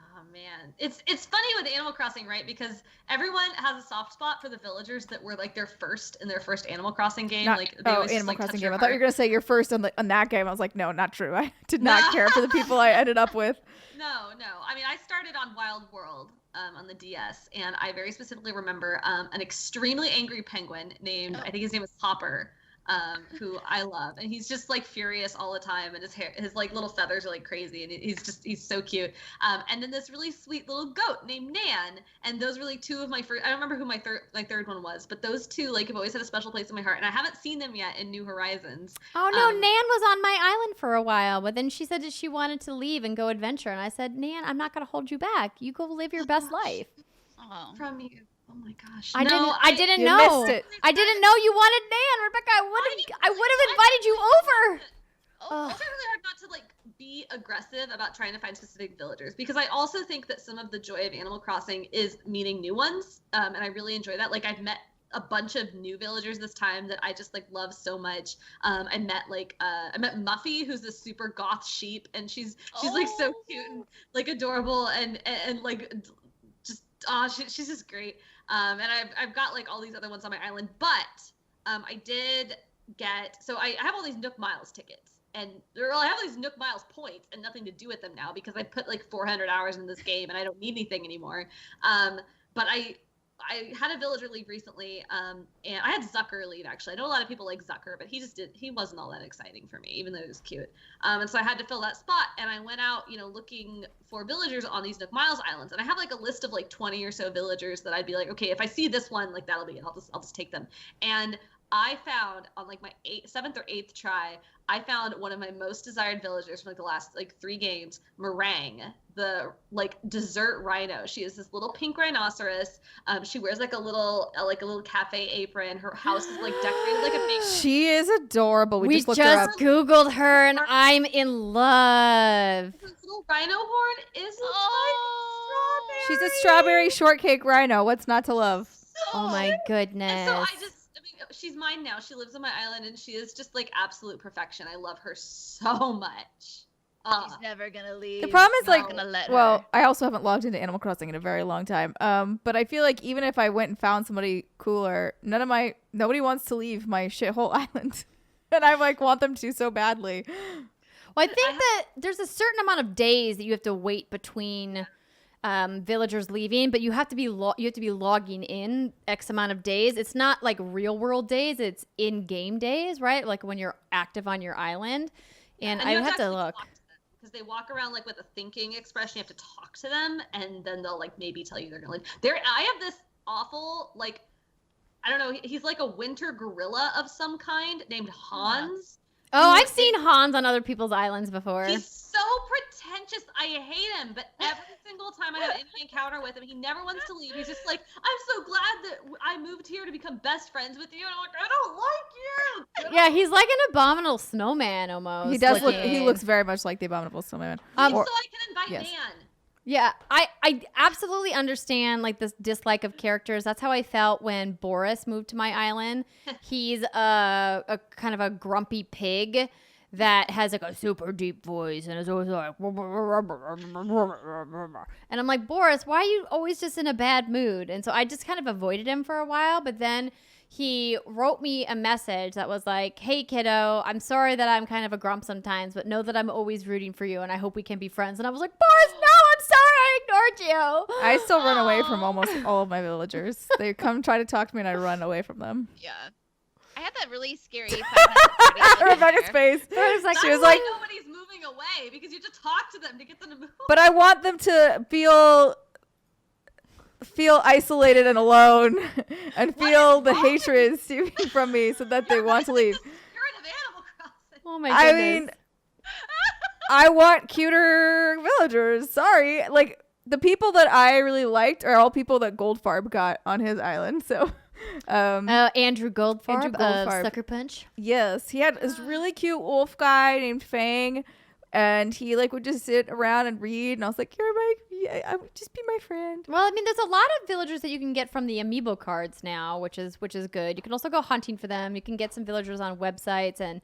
C: Oh man, it's funny with Animal Crossing, right? Because everyone has a soft spot for the villagers that were like their first Animal Crossing game.
B: Animal Crossing game. I thought you were gonna say your first on that game. I was like, no, not true. I did not care for the people I ended up with.
C: No. I mean, I started on Wild World on the DS, and I very specifically remember an extremely angry penguin named, I think his name was Hopper, who I love, and he's just like furious all the time, and his like little feathers are like crazy, and he's so cute. And then this really sweet little goat named Nan, and those were like two of my first. I don't remember who my third one was, but those two like have always had a special place in my heart, and I haven't seen them yet in New Horizons.
A: Oh no, Nan was on my island for a while, but then she said that she wanted to leave and go adventure, and I said, Nan, I'm not going to hold you back. You go live your best life.
D: Oh.
C: From you. Oh my gosh!
A: I didn't know.
B: You missed it.
A: I didn't know you wanted Nan, Rebekah. I would have invited you over.
C: I try really hard not to like be aggressive about trying to find specific villagers, because I also think that some of the joy of Animal Crossing is meeting new ones, and I really enjoy that. Like I've met a bunch of new villagers this time that I just like love so much. I met Muffy, who's this super goth sheep, and she's like so cute and like adorable and like just she's just great. And I've got like all these other ones on my island, but I did get, so I have all these Nook Miles tickets, and I have all these Nook Miles points and nothing to do with them now because I put like 400 hours in this game and I don't need anything anymore. But I had a villager leave recently, and I had Zucker leave actually. I know a lot of people like Zucker, but he wasn't all that exciting for me, even though he was cute. And so I had to fill that spot, and I went out, looking for villagers on these Nook Miles islands, and I have like a list of like 20 or so villagers that I'd be like, okay, if I see this one, like that'll be it. I'll just take them. And I found on like my 7th or 8th try, I found one of my most desired villagers from like the last like 3 games, Meringue, the like dessert rhino. She is this little pink rhinoceros. She wears like a little cafe apron. Her house is like decorated like a big.
B: She is adorable. We just looked her up.
A: Googled her and I'm in love.
C: This little rhino horn is like strawberry.
B: She's a strawberry shortcake rhino. What's not to love?
A: Oh my goodness.
C: And so she's mine now. She lives on my island, and she is just like absolute perfection. I love her so much.
D: She's never gonna leave.
B: The problem is
D: Not gonna let her.
B: well, I also haven't logged into Animal Crossing in a very long time. But I feel like even if I went and found somebody cooler, nobody wants to leave my shithole island, and I like want them to so badly.
A: Well, I think that there's a certain amount of days that you have to wait between villagers leaving, but you have to be logging in X amount of days. It's not like real world days; it's in-game days, right? Like when you're active on your island. And I have to look.
C: Because they walk around like with a thinking expression. You have to talk to them, and then they'll like maybe tell you they're gonna leave. I have this awful like I don't know. He's like a winter gorilla of some kind named Hans.
A: Oh, I've seen Hans on other people's islands before.
C: He's so pretentious. I hate him. But every single time I have any encounter with him, he never wants to leave. He's just like, I'm so glad that I moved here to become best friends with you. And I'm like, I don't like you.
A: Yeah, he's like an abominable snowman almost.
B: He does look. He looks very much like the Abominable Snowman.
C: So I can invite
B: yes.
C: Dan.
A: Yeah, I absolutely understand like this dislike of characters. That's how I felt when Boris moved to my island. He's a kind of a grumpy pig that has like a super deep voice and is always like, and I'm like, Boris, why are you always just in a bad mood? And so I just kind of avoided him for a while, but then he wrote me a message that was like, hey, kiddo, I'm sorry that I'm kind of a grump sometimes, but know that I'm always rooting for you and I hope we can be friends. And I was like, Boris, no, I'm sorry I ignored you.
B: I still run away from almost all of my villagers. They come try to talk to me and I run away from them.
D: Yeah. I had that really scary Five Nights at Freddy's
B: Rebecca's face.
C: That's
B: She was
C: why
B: like,
C: nobody's moving away, because you have to talk to them to get them to move.
B: but I want them to feel isolated and alone and feel the hatred stemming from me so that they want to leave.
C: Spirit of Animal Crossing.
A: Oh my goodness.
B: I mean, I want cuter villagers. Sorry. Like, the people that I really liked are all people that Goldfarb got on his island. So,
A: Andrew Goldfarb,
B: Andrew Goldfarb.
A: of Sucker Punch.
B: yes, he had this really cute wolf guy named Fang. And he like would just sit around and read, and I was like, I would just be my friend.
A: Well, I mean, there's a lot of villagers that you can get from the amiibo cards now, which is good. You can also go hunting for them. You can get some villagers on websites, and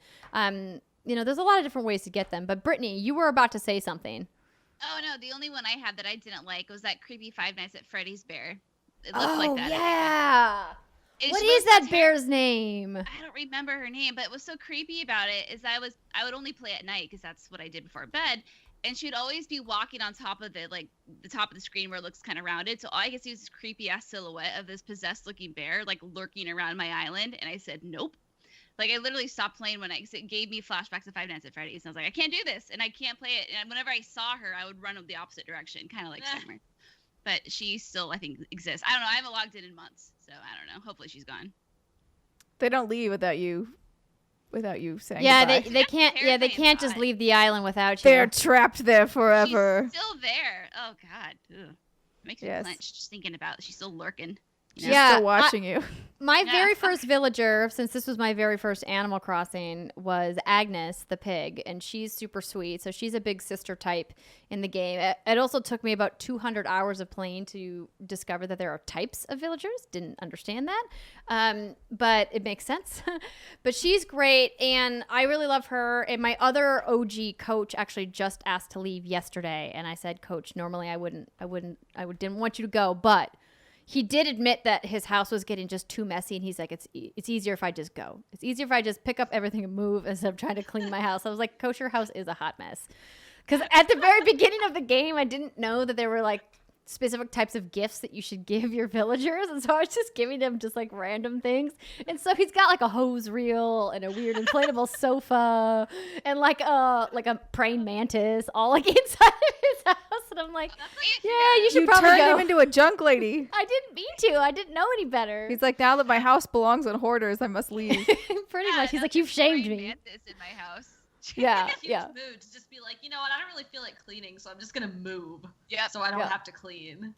A: there's a lot of different ways to get them. But Brittany, you were about to say something.
D: Oh no, the only one I had that I didn't like was that creepy Five Nights at Freddy's bear. It looked like that.
A: Yeah.
D: It
A: What
D: was
A: is that
D: ter-
A: bear's name?
D: I don't remember her name, but what was so creepy about it is I would only play at night because that's what I did before bed, and she'd always be walking on top of the top of the screen where it looks kind of rounded. So all I could see was this creepy ass silhouette of this possessed looking bear like lurking around my island, and I said nope. Like I literally stopped playing when it gave me flashbacks to Five Nights at Freddy's, and I was like, I can't do this, and I can't play it. And whenever I saw her, I would run the opposite direction, kind of like Steimer. But she still, I think, exists. I don't know. I haven't logged in months, so I don't know. Hopefully she's gone.
B: They don't leave without you saying
A: Yeah,
B: goodbye.
A: they can't. Yeah, they can't just leave the island without you.
B: They're trapped there forever.
D: She's still there. Oh God, ugh. Makes me
B: Yes.
D: clench just thinking about it. She's still lurking.
B: She's
A: Yeah,
B: still watching you.
A: My
D: Yeah.
A: very first villager, since this was my very first Animal Crossing, was Agnes the pig, and she's super sweet. So she's a big sister type in the game. It also took me about 200 hours of playing to discover that there are types of villagers. Didn't understand that, but it makes sense. But she's great, and I really love her. And my other OG coach actually just asked to leave yesterday, and I said, Coach, normally I didn't want you to go, but he did admit that his house was getting just too messy, and he's like, it's easier if I just go. It's easier if I just pick up everything and move instead of trying to clean my house. I was like, Coach, your house is a hot mess. Because at the very beginning of the game, I didn't know that there were like specific types of gifts that you should give your villagers, and so I was just giving them just like random things. And so he's got like a hose reel and a weird inflatable sofa and like a praying mantis all like inside of his house, and I'm like, yeah, you should probably
B: turned
A: go.
B: him into a junk lady.
A: I didn't mean to. I didn't know any better.
B: He's like, now that my house belongs on hoarders, I must leave.
A: Pretty much. He's like, you've shamed me.
D: Mantis in my house.
A: Yeah,
C: Huge
A: yeah.
C: mood to just be like, you know what? I don't really feel like cleaning, so I'm just gonna move.
D: Yeah.
C: So I don't
A: Yeah.
C: have to clean.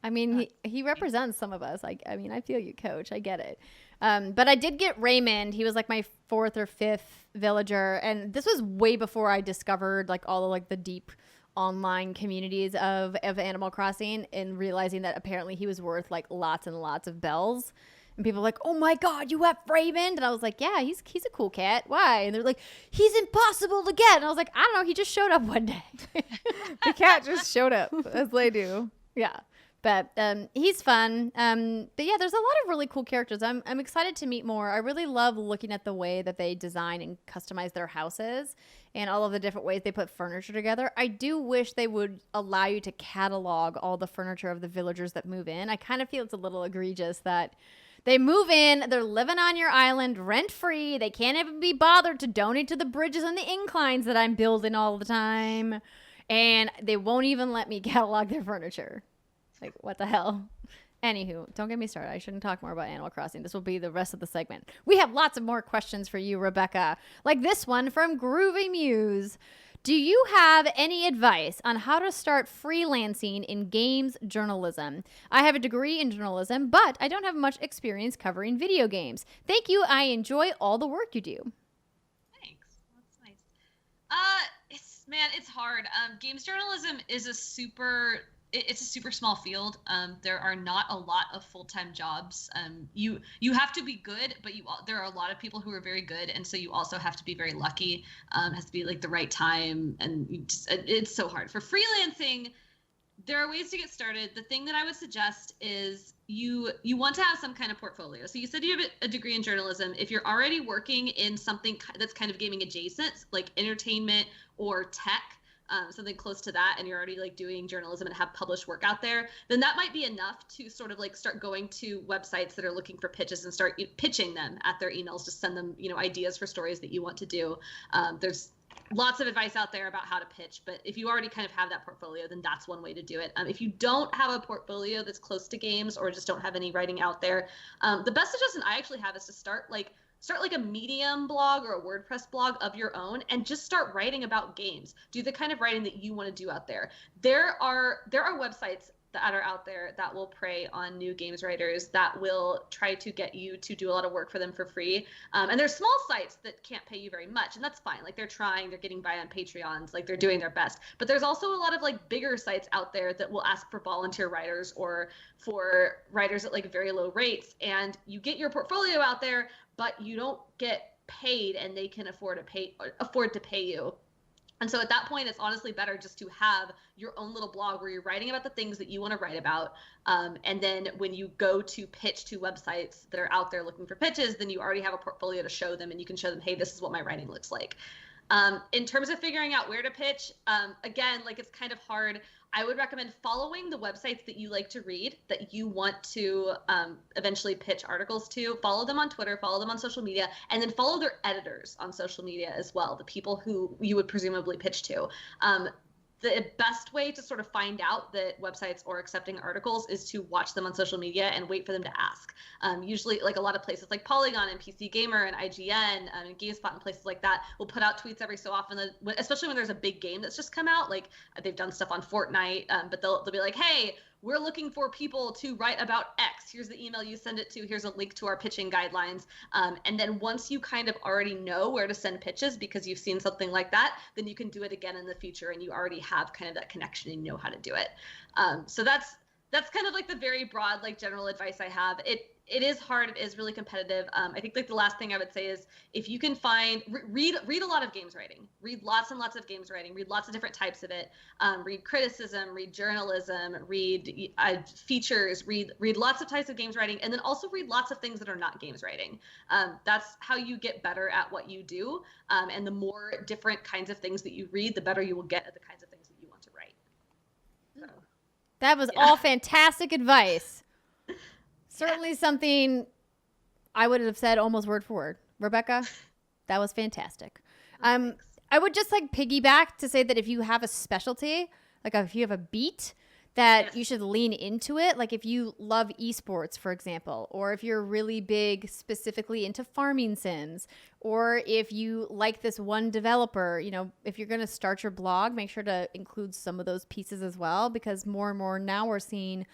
A: I mean, he represents some of us. I mean, I feel you, Coach. I get it. But I did get Raymond. He was like my 4th or 5th villager, and this was way before I discovered like all of like the deep online communities of Animal Crossing, and realizing that apparently he was worth like lots and lots of bells. And people were like, oh my God, you have Raymond? And I was like, yeah, he's a cool cat. Why? And they're like, he's impossible to get. And I was like, I don't know. He just showed up one day.
B: The cat just showed up, as they do.
A: Yeah. But he's fun. But yeah, there's a lot of really cool characters. I'm excited to meet more. I really love looking at the way that they design and customize their houses and all of the different ways they put furniture together. I do wish they would allow you to catalog all the furniture of the villagers that move in. I kind of feel it's a little egregious that they move in, they're living on your island rent-free. They can't even be bothered to donate to the bridges and the inclines that I'm building all the time. And they won't even let me catalog their furniture. Like, what the hell? Anywho, don't get me started. I shouldn't talk more about Animal Crossing. This will be the rest of the segment. We have lots of more questions for you, Rebekah, like this one from Groovy Muse. Do you have any advice on how to start freelancing in games journalism? I have a degree in journalism, but I don't have much experience covering video games. Thank you. I enjoy all the work you do.
C: Thanks. That's nice. It's hard. Games journalism is it's a super small field. There are not a lot of full-time jobs. You have to be good, but there are a lot of people who are very good, and so you also have to be very lucky. It has to be like the right time, and it's so hard. For freelancing, there are ways to get started. The thing that I would suggest is you want to have some kind of portfolio. So you said you have a degree in journalism. If you're already working in something that's kind of gaming adjacent, like entertainment or tech, something close to that, and you're already like doing journalism and have published work out there, then that might be enough to sort of like start going to websites that are looking for pitches and start pitching them at their emails. Just send them, ideas for stories that you want to do. There's lots of advice out there about how to pitch, but if you already kind of have that portfolio, then that's one way to do it. If you don't have a portfolio that's close to games or just don't have any writing out there, the best suggestion I actually have is to start like a Medium blog or a WordPress blog of your own and just start writing about games. Do the kind of writing that you want to do out there. There are websites that are out there that will prey on new games writers, that will try to get you to do a lot of work for them for free. And there's small sites that can't pay you very much, and that's fine. Like they're getting by on Patreons, like they're doing their best. But there's also a lot of like bigger sites out there that will ask for volunteer writers or for writers at like very low rates. And you get your portfolio out there, but you don't get paid, and they can afford to pay you. And so at that point, it's honestly better just to have your own little blog where you're writing about the things that you want to write about. And then when you go to pitch to websites that are out there looking for pitches, then you already have a portfolio to show them, and you can show them, hey, this is what my writing looks like. In terms of figuring out where to pitch, again, like it's kind of hard. I would recommend following the websites that you like to read, that you want to eventually pitch articles to. Follow them on Twitter, follow them on social media, and then follow their editors on social media as well, the people who you would presumably pitch to. The best way to sort of find out that websites are accepting articles is to watch them on social media and wait for them to ask. Usually, like a lot of places like Polygon and PC Gamer and IGN and GameSpot and places like that will put out tweets every so often, especially when there's a big game that's just come out. Like they've done stuff on Fortnite, but they'll be like, hey, we're looking for people to write about X. Here's the email you send it to. Here's a link to our pitching guidelines. And then once you kind of already know where to send pitches because you've seen something like that, then you can do it again in the future, and you already have kind of that connection and you know how to do it. So that's kind of like the very broad, like general advice I have. It is hard. It is really competitive. I think like the last thing I would say is if you can read a lot of games writing, read lots and lots of games writing, read lots of different types of it, read criticism, read journalism, read features, read lots of types of games writing, and then also read lots of things that are not games writing. That's how you get better at what you do. And the more different kinds of things that you read, the better you will get at the kinds of things that you want to write. So,
A: that was all fantastic advice. Certainly something I would have said almost word for word. Rebekah, that was fantastic. I would just like piggyback to say that if you have a specialty, like if you have a beat, that you should lean into it. Like if you love esports, for example, or if you're really big specifically into farming sims, or if you like this one developer, if you're going to start your blog, make sure to include some of those pieces as well, because more and more now we're seeing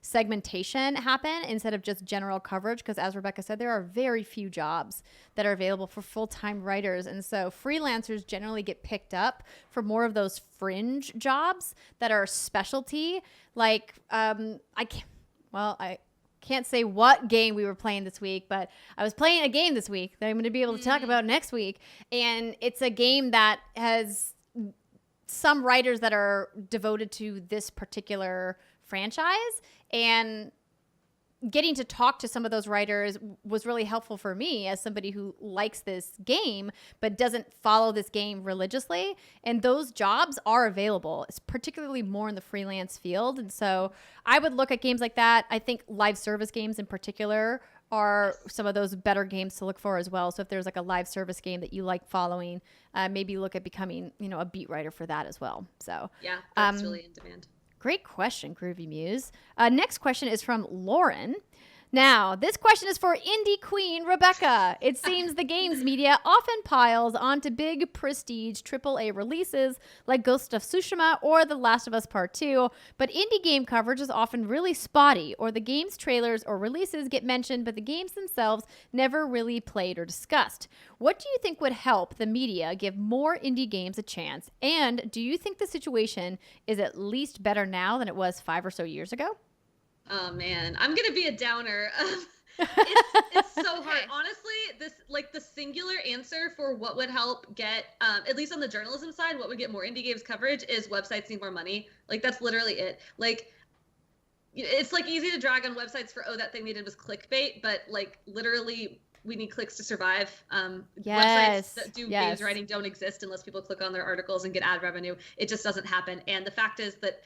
A: segmentation happen instead of just general coverage, because as Rebekah said, there are very few jobs that are available for full-time writers, and so freelancers generally get picked up for more of those fringe jobs that are specialty. Like I can't say what game we were playing this week, but I was playing a game this week that I'm going to be able to talk about next week, and it's a game that has some writers that are devoted to this particular franchise, and getting to talk to some of those writers was really helpful for me as somebody who likes this game but doesn't follow this game religiously. And those jobs are available, it's particularly more in the freelance field. And so I would look at games like that. I think live service games in particular are some of those better games to look for as well. So if there's like a live service game that you like following, maybe look at becoming, a beat writer for that as well. So
C: yeah, that's really in demand.
A: Great question, Groovy Muse. Next question is from Lauren. Now, this question is for indie queen Rebekah. It seems the games media often piles onto big prestige AAA releases like Ghost of Tsushima or The Last of Us Part 2, but indie game coverage is often really spotty, or the game's trailers or releases get mentioned, but the games themselves never really played or discussed. What do you think would help the media give more indie games a chance? And do you think the situation is at least better now than it was 5 or so years ago?
C: Oh man, I'm gonna be a downer. It's so hard.
D: Okay.
C: Honestly, this the singular answer for what would help get, at least on the journalism side, what would get more indie games coverage is websites need more money. Like that's literally it. Like it's easy to drag on websites for that thing they did was clickbait, but literally we need clicks to survive.
A: Yes.
C: Websites that do
A: Yes.
C: games writing don't exist unless people click on their articles and get ad revenue. It just doesn't happen. And the fact is that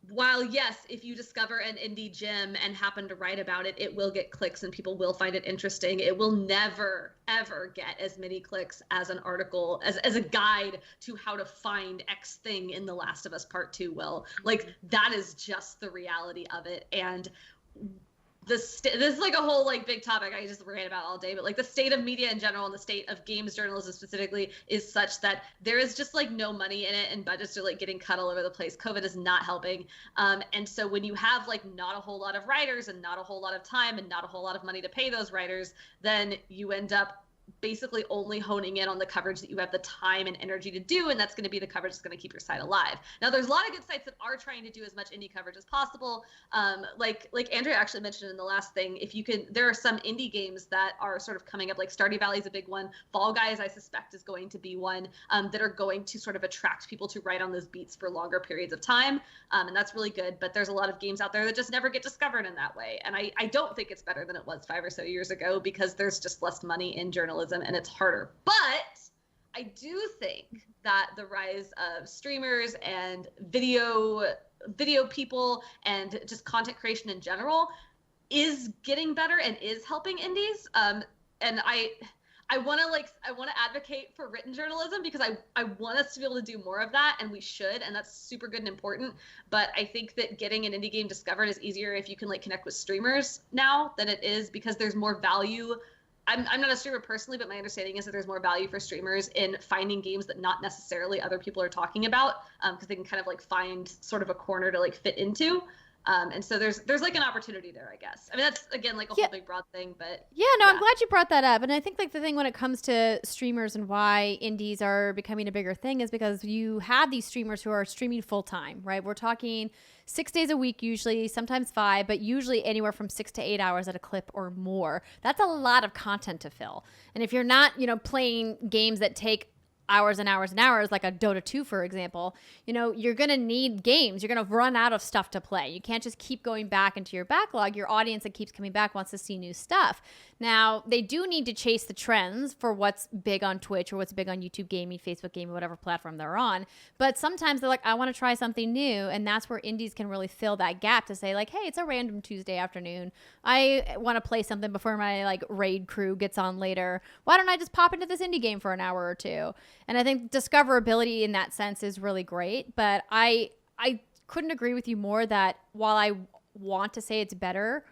C: while yes, if you discover an indie gem and happen to write about it, it will get clicks and people will find it interesting. It will never, ever get as many clicks as an article, as a guide to how to find X thing in The Last of Us Part 2 will. That is just the reality of it. And this is a whole big topic I just rant about all day, but the state of media in general and the state of games journalism specifically is such that there is just no money in it, and budgets are getting cut all over the place. COVID is not helping, and so when you have not a whole lot of writers and not a whole lot of time and not a whole lot of money to pay those writers, then you end up basically only honing in on the coverage that you have the time and energy to do, and that's going to be the coverage that's going to keep your site alive. Now, there's a lot of good sites that are trying to do as much indie coverage as possible. Like Andrea actually mentioned in the last thing, there are some indie games that are sort of coming up, like Stardew Valley is a big one. Fall Guys, I suspect, is going to be one that are going to sort of attract people to write on those beats for longer periods of time, and that's really good. But there's a lot of games out there that just never get discovered in that way, and I don't think it's better than it was 5 or so years ago because there's just less money in journalism and it's harder. But I do think that the rise of streamers and video people and just content creation in general is getting better and is helping indies. And I want to advocate for written journalism because I want us to be able to do more of that, and we should, and that's super good and important. But I think that getting an indie game discovered is easier if you can connect with streamers now than it is, because there's more value. I'm not a streamer personally, but my understanding is that there's more value for streamers in finding games that not necessarily other people are talking about, because they can kind of find sort of a corner to fit into. And so there's an opportunity there, I guess. I mean, that's again a whole big broad thing, but
A: I'm glad you brought that up. And I think the thing when it comes to streamers and why indies are becoming a bigger thing is because you have these streamers who are streaming full time, right? We're talking 6 days a week, usually, sometimes 5, but usually anywhere from 6 to 8 hours at a clip or more. That's a lot of content to fill. And if you're not, playing games that take hours and hours and hours, like a Dota 2, for example, you're going to need games. You're going to run out of stuff to play. You can't just keep going back into your backlog. Your audience that keeps coming back wants to see new stuff. Now, they do need to chase the trends for what's big on Twitch or what's big on YouTube gaming, Facebook gaming, whatever platform they're on. But sometimes they're I want to try something new. And that's where indies can really fill that gap to say hey, it's a random Tuesday afternoon. I want to play something before my raid crew gets on later. Why don't I just pop into this indie game for an hour or two? And I think discoverability in that sense is really great. But I couldn't agree with you more that while I want to say it's better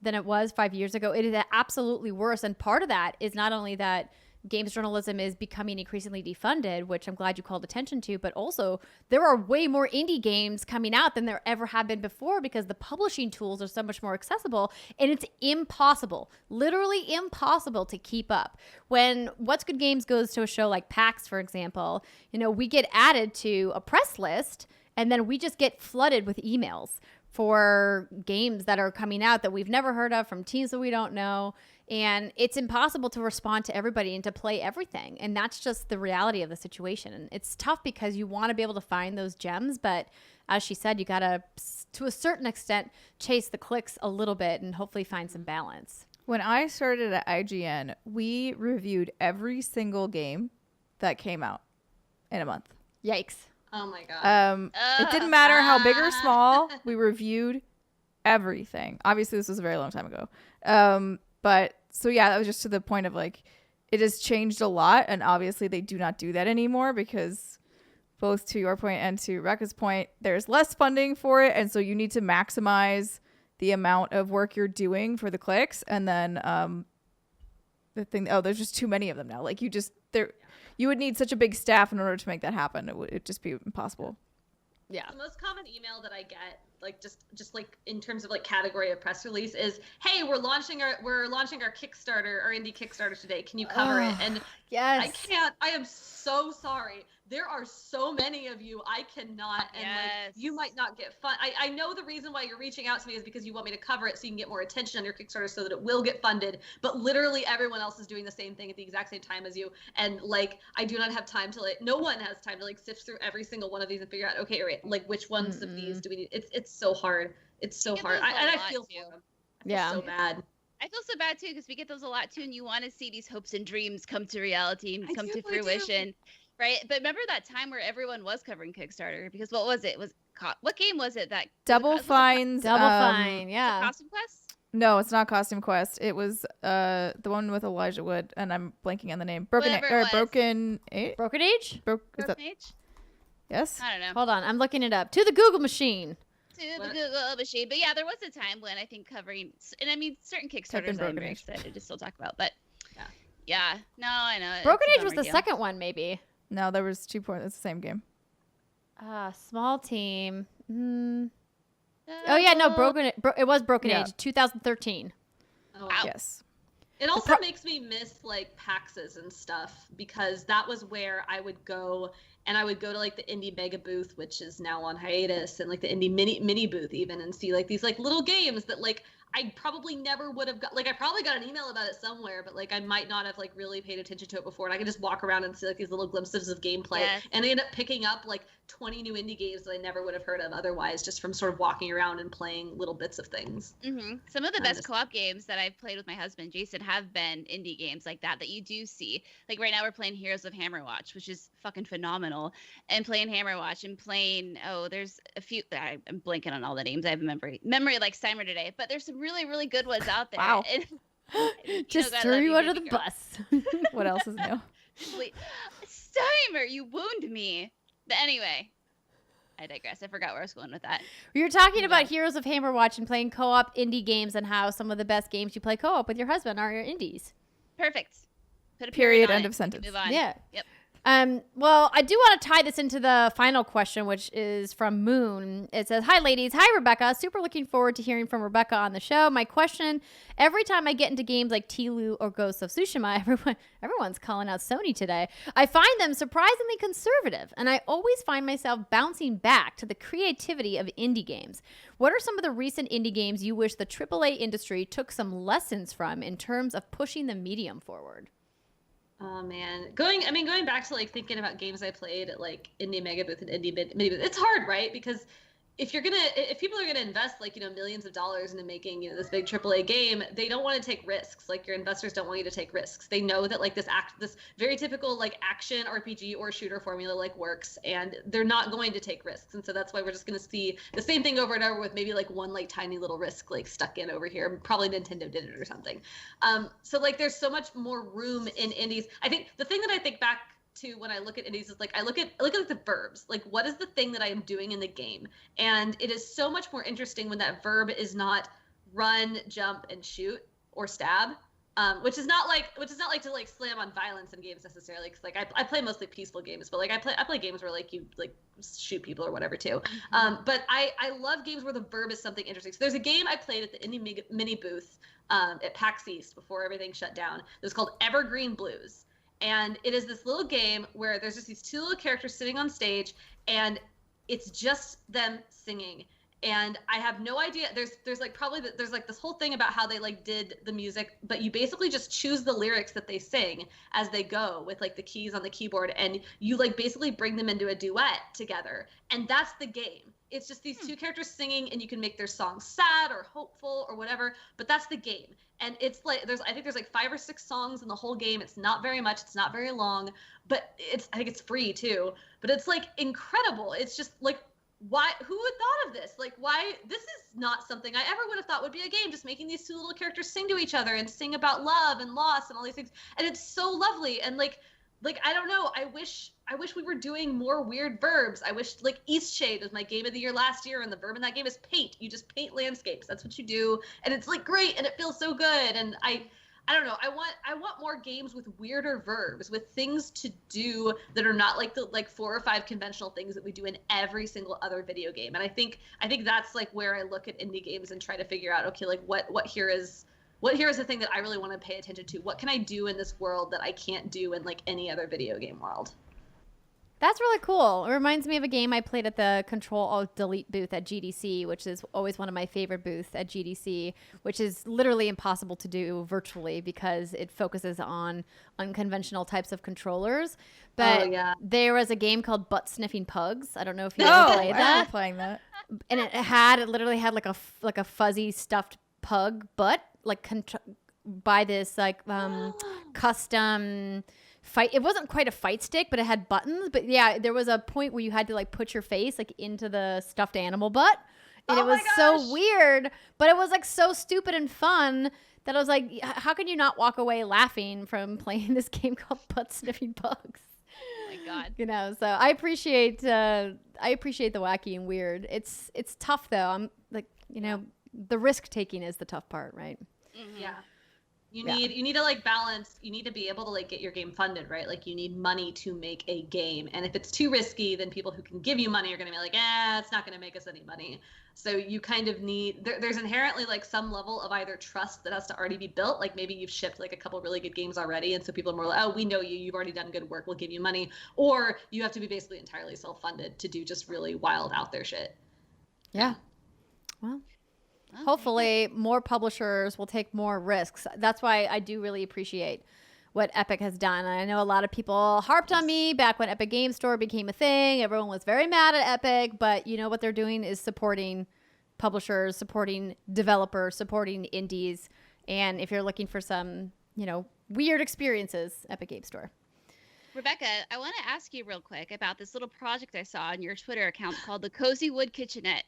A: than it was 5 years ago, it is absolutely worse. And part of that is not only that games journalism is becoming increasingly defunded, which I'm glad you called attention to, but also there are way more indie games coming out than there ever have been before because the publishing tools are so much more accessible, and it's impossible, literally impossible to keep up. When What's Good Games goes to a show like PAX, for example, we get added to a press list and then we just get flooded with emails for games that are coming out that we've never heard of from teams that we don't know. And it's impossible to respond to everybody and to play everything. And that's just the reality of the situation. And it's tough because you want to be able to find those gems. But as she said, you got to a certain extent, chase the clicks a little bit and hopefully find some balance.
B: When I started at IGN, we reviewed every single game that came out in a month.
A: Yikes.
C: Oh my god.
B: It didn't matter how big or small. We reviewed everything. Obviously, this was a very long time ago. But so yeah, that was just to the point of it has changed a lot, and obviously they do not do that anymore because both to your point and to Rebekah's point, there's less funding for it, and so you need to maximize the amount of work you're doing for the clicks. And then there's just too many of them now. Like you would need such a big staff in order to make that happen. It'd just be impossible.
A: Yeah.
C: The most common email that I get, like just like in terms of like category of press release, is, "Hey, we're launching our Kickstarter, our indie Kickstarter today. Can you cover it?" And
A: yes,
C: I can't. I am so sorry. There are so many of you. I cannot. And like, you might not get fun. I know the reason why you're reaching out to me is because you want me to cover it so you can get more attention on your Kickstarter so that it will get funded. But literally everyone else is doing the same thing at the exact same time as you. And like, I do not have time to no one has time to like sift through every single one of these and figure out, okay, right, like which ones of these do we need? It's so hard. It's so hard. I feel for them. I feel so bad.
D: I feel so bad too because we get those a lot too, and you want to see these hopes and dreams come to reality and come to fruition. Right, but remember that time where everyone was covering Kickstarter because what was it? What game was it that
B: Double Fine?
A: Yeah.
D: Costume Quest?
B: No, it's not Costume Quest. It was the one with Elijah Wood, and I'm blanking on the name. Broken Age.
A: Broken Age.
D: Broken Age.
B: Yes.
D: I don't know.
A: Hold on, I'm looking it up. To the Google machine.
D: To the Google machine. But yeah, there was a time when I think covering, and I mean certain Kickstarters I'm very excited to still talk about, but yeah, no, I know.
A: Broken Age was the second one, maybe.
B: No, there was 2 points. It's the same game.
A: Small team. Oh yeah, no, it was Broken Age, 2013.
C: Oh,
D: wow.
B: Yes.
C: It also makes me miss like PAXs and stuff because that was where I would go, and I would go to like the indie mega booth, which is now on hiatus, and like the indie mini booth even, and see like these like little games that like I probably never would have got. Like I probably got an email about it somewhere, but like I might not have like really paid attention to it before, and I could just walk around and see like these little glimpses of gameplay, and I end up picking up like 20 new indie games that I never would have heard of otherwise, just from sort of walking around and playing little bits of things.
D: Some of the best co-op games that I've played with my husband Jason have been indie games like that you do see. Like right now we're playing Heroes of Hammerwatch, which is fucking phenomenal, and playing Hammerwatch and playing there's a few I'm blanking on all the names. I have memory like Steimer today, but there's some really really good ones out there.
B: Wow.
D: And,
A: just threw you under the bus.
B: What else is new?
D: Steimer, you wound me. But anyway, I digress. I forgot where I was going with that.
A: We were talking about Heroes of Hammerwatch and playing co-op indie games and how some of the best games you play co-op with your husband are your indies.
D: Perfect. Put a
B: period.
D: on
B: End
D: it.
B: of sentence.
D: Move on.
A: Yeah.
D: Yep.
A: Well, I do want to tie this into the final question, which is from Moon. It says, "Hi, ladies. Hi, Rebekah. Super looking forward to hearing from Rebekah on the show. My question, every time I get into games like Tilu or Ghost of Tsushima," everyone's calling out Sony today, "I find them surprisingly conservative, and I always find myself bouncing back to the creativity of indie games. What are some of the recent indie games you wish the AAA industry took some lessons from in terms of pushing the medium forward?"
C: Oh man, going back to like thinking about games I played at like Indie Mega Booth and Indie Mini Booth, it's hard, right? Because if people are gonna invest like millions of dollars into making this big AAA game, they don't want to take risks. Like your investors don't want you to take risks. They know that like this very typical like action RPG or shooter formula like works, and they're not going to take risks. And so that's why we're just gonna see the same thing over and over with maybe like one like tiny little risk like stuck in over here. Probably Nintendo did it or something. So like there's so much more room in indies. I think the thing that I think back to when I look at indies is like I look at the verbs. Like what is the thing that I am doing in the game? And it is so much more interesting when that verb is not run, jump, and shoot or stab. Which is not like to like slam on violence in games necessarily, because like I play mostly peaceful games, but like I play games where like you like shoot people or whatever too. But I love games where the verb is something interesting. So there's a game I played at the Indie Mini Booth at PAX East before everything shut down. It was called Evergreen Blues. And it is this little game where there's just these two little characters sitting on stage, and it's just them singing. And I have no idea. There's like there's like this whole thing about how they like did the music, but you basically just choose the lyrics that they sing as they go with like the keys on the keyboard, and you like basically bring them into a duet together. And that's the game. It's just these two characters singing, and you can make their song sad or hopeful or whatever, but that's the game. And it's like I think there's like 5 or 6 songs in the whole game. It's not very much, it's not very long, but I think it's free too. But it's like incredible. It's just like, why, who would thought of this? Like, why, this is not something I ever would have thought would be a game, just making these two little characters sing to each other and sing about love and loss and all these things. And it's so lovely. And like I don't know, I wish wish we were doing more weird verbs. I wish like Eastshade was my game of the year last year, and the verb in that game is paint. You just paint landscapes. That's what you do, and it's like great, and it feels so good. And I don't know. I want more games with weirder verbs, with things to do that are not like the 4 or 5 conventional things that we do in every single other video game. And I think that's like where I look at indie games and try to figure out, okay, like what here is the thing that I really want to pay attention to. What can I do in this world that I can't do in like any other video game world?
A: That's really cool. It reminds me of a game I played at the Control-Alt-Delete booth at GDC, which is always one of my favorite booths at GDC, which is literally impossible to do virtually because it focuses on unconventional types of controllers. But there was a game called Butt Sniffing Pugs. I don't know if you ever played that.
B: I remember playing that.
A: And it literally had like a fuzzy stuffed pug butt, like by this like custom fight. It wasn't quite a fight stick, but it had buttons. But yeah, there was a point where you had to like put your face like into the stuffed animal butt, and it was so weird, but it was like so stupid and fun that I was like, how can you not walk away laughing from playing this game called Butt Sniffing Pugs?
D: Oh my God.
A: You know, so I appreciate the wacky and weird. It's tough though. I'm like, you know, the risk taking is the tough part, right?
D: Mm-hmm.
C: Yeah. You need to like balance. You need to be able to like get your game funded, right? Like you need money to make a game. And if it's too risky, then people who can give you money are going to be like, it's not going to make us any money. So you kind of need, there's inherently like some level of either trust that has to already be built. Like maybe you've shipped like a couple really good games already. And so people are more like, oh, we know you've already done good work. We'll give you money. Or you have to be basically entirely self-funded to do just really wild out there shit.
A: Yeah. Well, hopefully more publishers will take more risks. That's why I do really appreciate what Epic has done. I know a lot of people harped on me back when Epic Game Store became a thing. Everyone was very mad at Epic, but you know what they're doing is supporting publishers, supporting developers, supporting indies. And if you're looking for some, you know, weird experiences, Epic Game Store.
D: Rebekah, I want to ask you real quick about this little project I saw on your Twitter account called the Cozy Wood Kitchenette.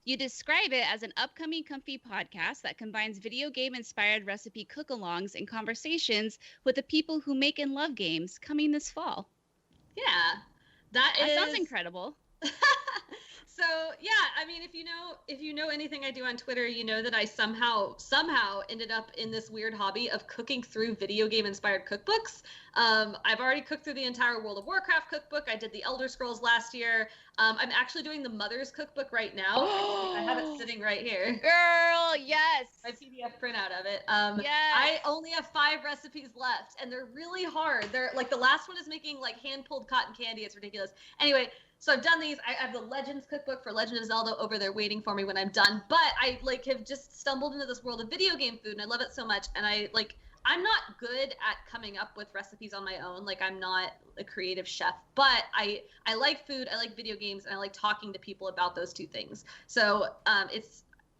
D: You describe it as an upcoming comfy podcast that combines video game-inspired recipe cook-alongs and conversations with the people who make and love games, coming this fall.
C: Yeah,
D: that sounds incredible.
C: So yeah, I mean, if you know anything I do on Twitter, you know that I somehow ended up in this weird hobby of cooking through video game inspired cookbooks. I've already cooked through the entire World of Warcraft cookbook. I did the Elder Scrolls last year. I'm actually doing the Mother's cookbook right now. I have it sitting right here.
D: Girl, yes.
C: My PDF printout of it.
D: Yes.
C: I only have 5 recipes left, and they're really hard. They're like, the last one is making like hand pulled cotton candy. It's ridiculous. Anyway. So I've done these. I have the Legends cookbook for Legend of Zelda over there waiting for me when I'm done. But I like have just stumbled into this world of video game food, and I love it so much. And I'm not good at coming up with recipes on my own. Like I'm not a creative chef, but I like food, I like video games, and I like talking to people about those two things. So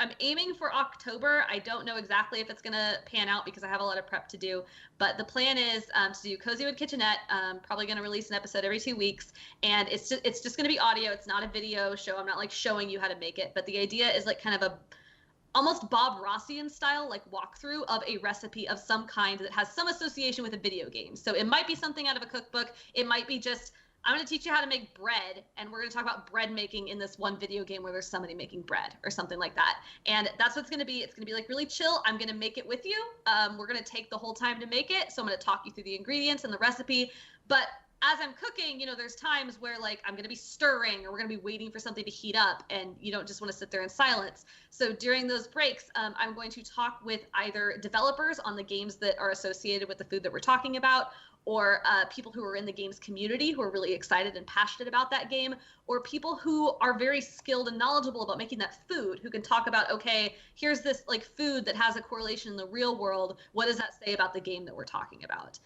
C: I'm aiming for October. I don't know exactly if it's going to pan out because I have a lot of prep to do. But the plan is to do Cozy Wood Kitchenette. Probably going to release an episode every 2 weeks. And it's just going to be audio. It's not a video show. I'm not like showing you how to make it. But the idea is like kind of a almost Bob Rossian style like walkthrough of a recipe of some kind that has some association with a video game. So it might be something out of a cookbook. It might be just, I'm going to teach you how to make bread, and we're going to talk about bread making in this one video game where there's somebody making bread or something like that. And that's what it's going to be. It's going to be like really chill. I'm going to make it with you. We're going to take the whole time to make it. So I'm going to talk you through the ingredients and the recipe. But as I'm cooking, you know, there's times where like I'm going to be stirring or we're going to be waiting for something to heat up, and you don't just want to sit there in silence. So during those breaks, I'm going to talk with either developers on the games that are associated with the food that we're talking about, or people who are in the game's community who are really excited and passionate about that game, or people who are very skilled and knowledgeable about making that food, who can talk about, okay, here's this like food that has a correlation in the real world. What does that say about the game that we're talking about?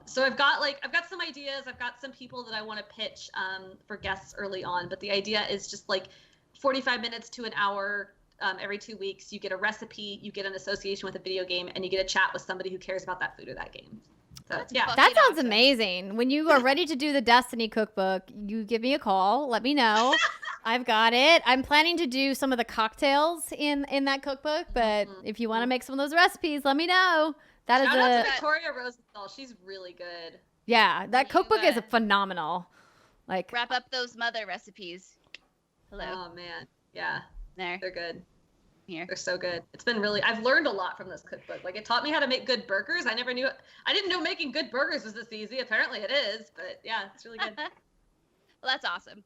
C: So I've got some ideas. I've got some people that I want to pitch for guests early on, but the idea is just like 45 minutes to an hour every 2 weeks. You get a recipe, you get an association with a video game, and you get a chat with somebody who cares about that food or that game. So, yeah,
A: that sounds amazing. When you are ready to do the Destiny cookbook, you give me a call. Let me know. I've got it. I'm planning to do some of the cocktails in that cookbook, but if you want to make some of those recipes, let me know.
C: Shout out to Victoria Rosenthal. She's really good.
A: Yeah, that
D: You,
A: cookbook is phenomenal. Like,
D: Wrap up those mother recipes. Hello.
C: Oh man, yeah,
D: There.
C: they're good.
D: Here.
C: They're so good. It's been really. I've learned a lot from this cookbook. Like it taught me how to make good burgers. I didn't know making good burgers was this easy. Apparently it is. But yeah, it's really good.
D: Well, that's awesome.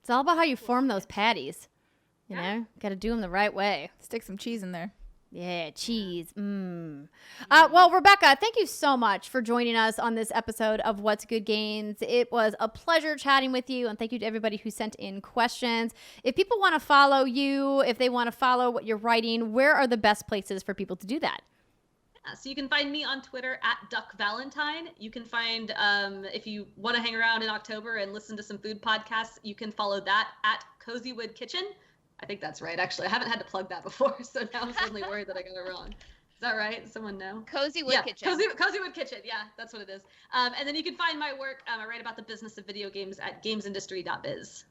A: it's all about how you form those patties. You know, got to do them the right way.
B: Stick some cheese in there.
A: Yeah, cheese. Well, Rebekah, thank you so much for joining us on this episode of What's Good Games. It was a pleasure chatting with you, and thank you to everybody who sent in questions. If people want to follow you, if they want to follow what you're writing, where are the best places for people to do that?
C: So you can find me on Twitter at Duck Valentine. You can find, if you want to hang around in October and listen to some food podcasts, you can follow that at Cozywood Kitchen. I think that's right, actually. I haven't had to plug that before, so now I'm suddenly worried that I got it wrong. Is that right? Does someone know?
D: Cozy Wood Kitchen.
C: Cozywood Kitchen. Yeah, that's what it is. And then you can find my work. I write about the business of video games at GamesIndustry.biz.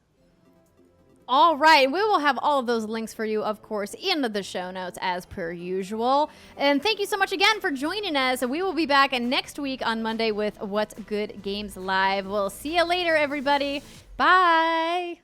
A: All right. We will have all of those links for you, of course, in the show notes as per usual. And thank you so much again for joining us. We will be back next week on Monday with What's Good Games Live. We'll see you later, everybody. Bye.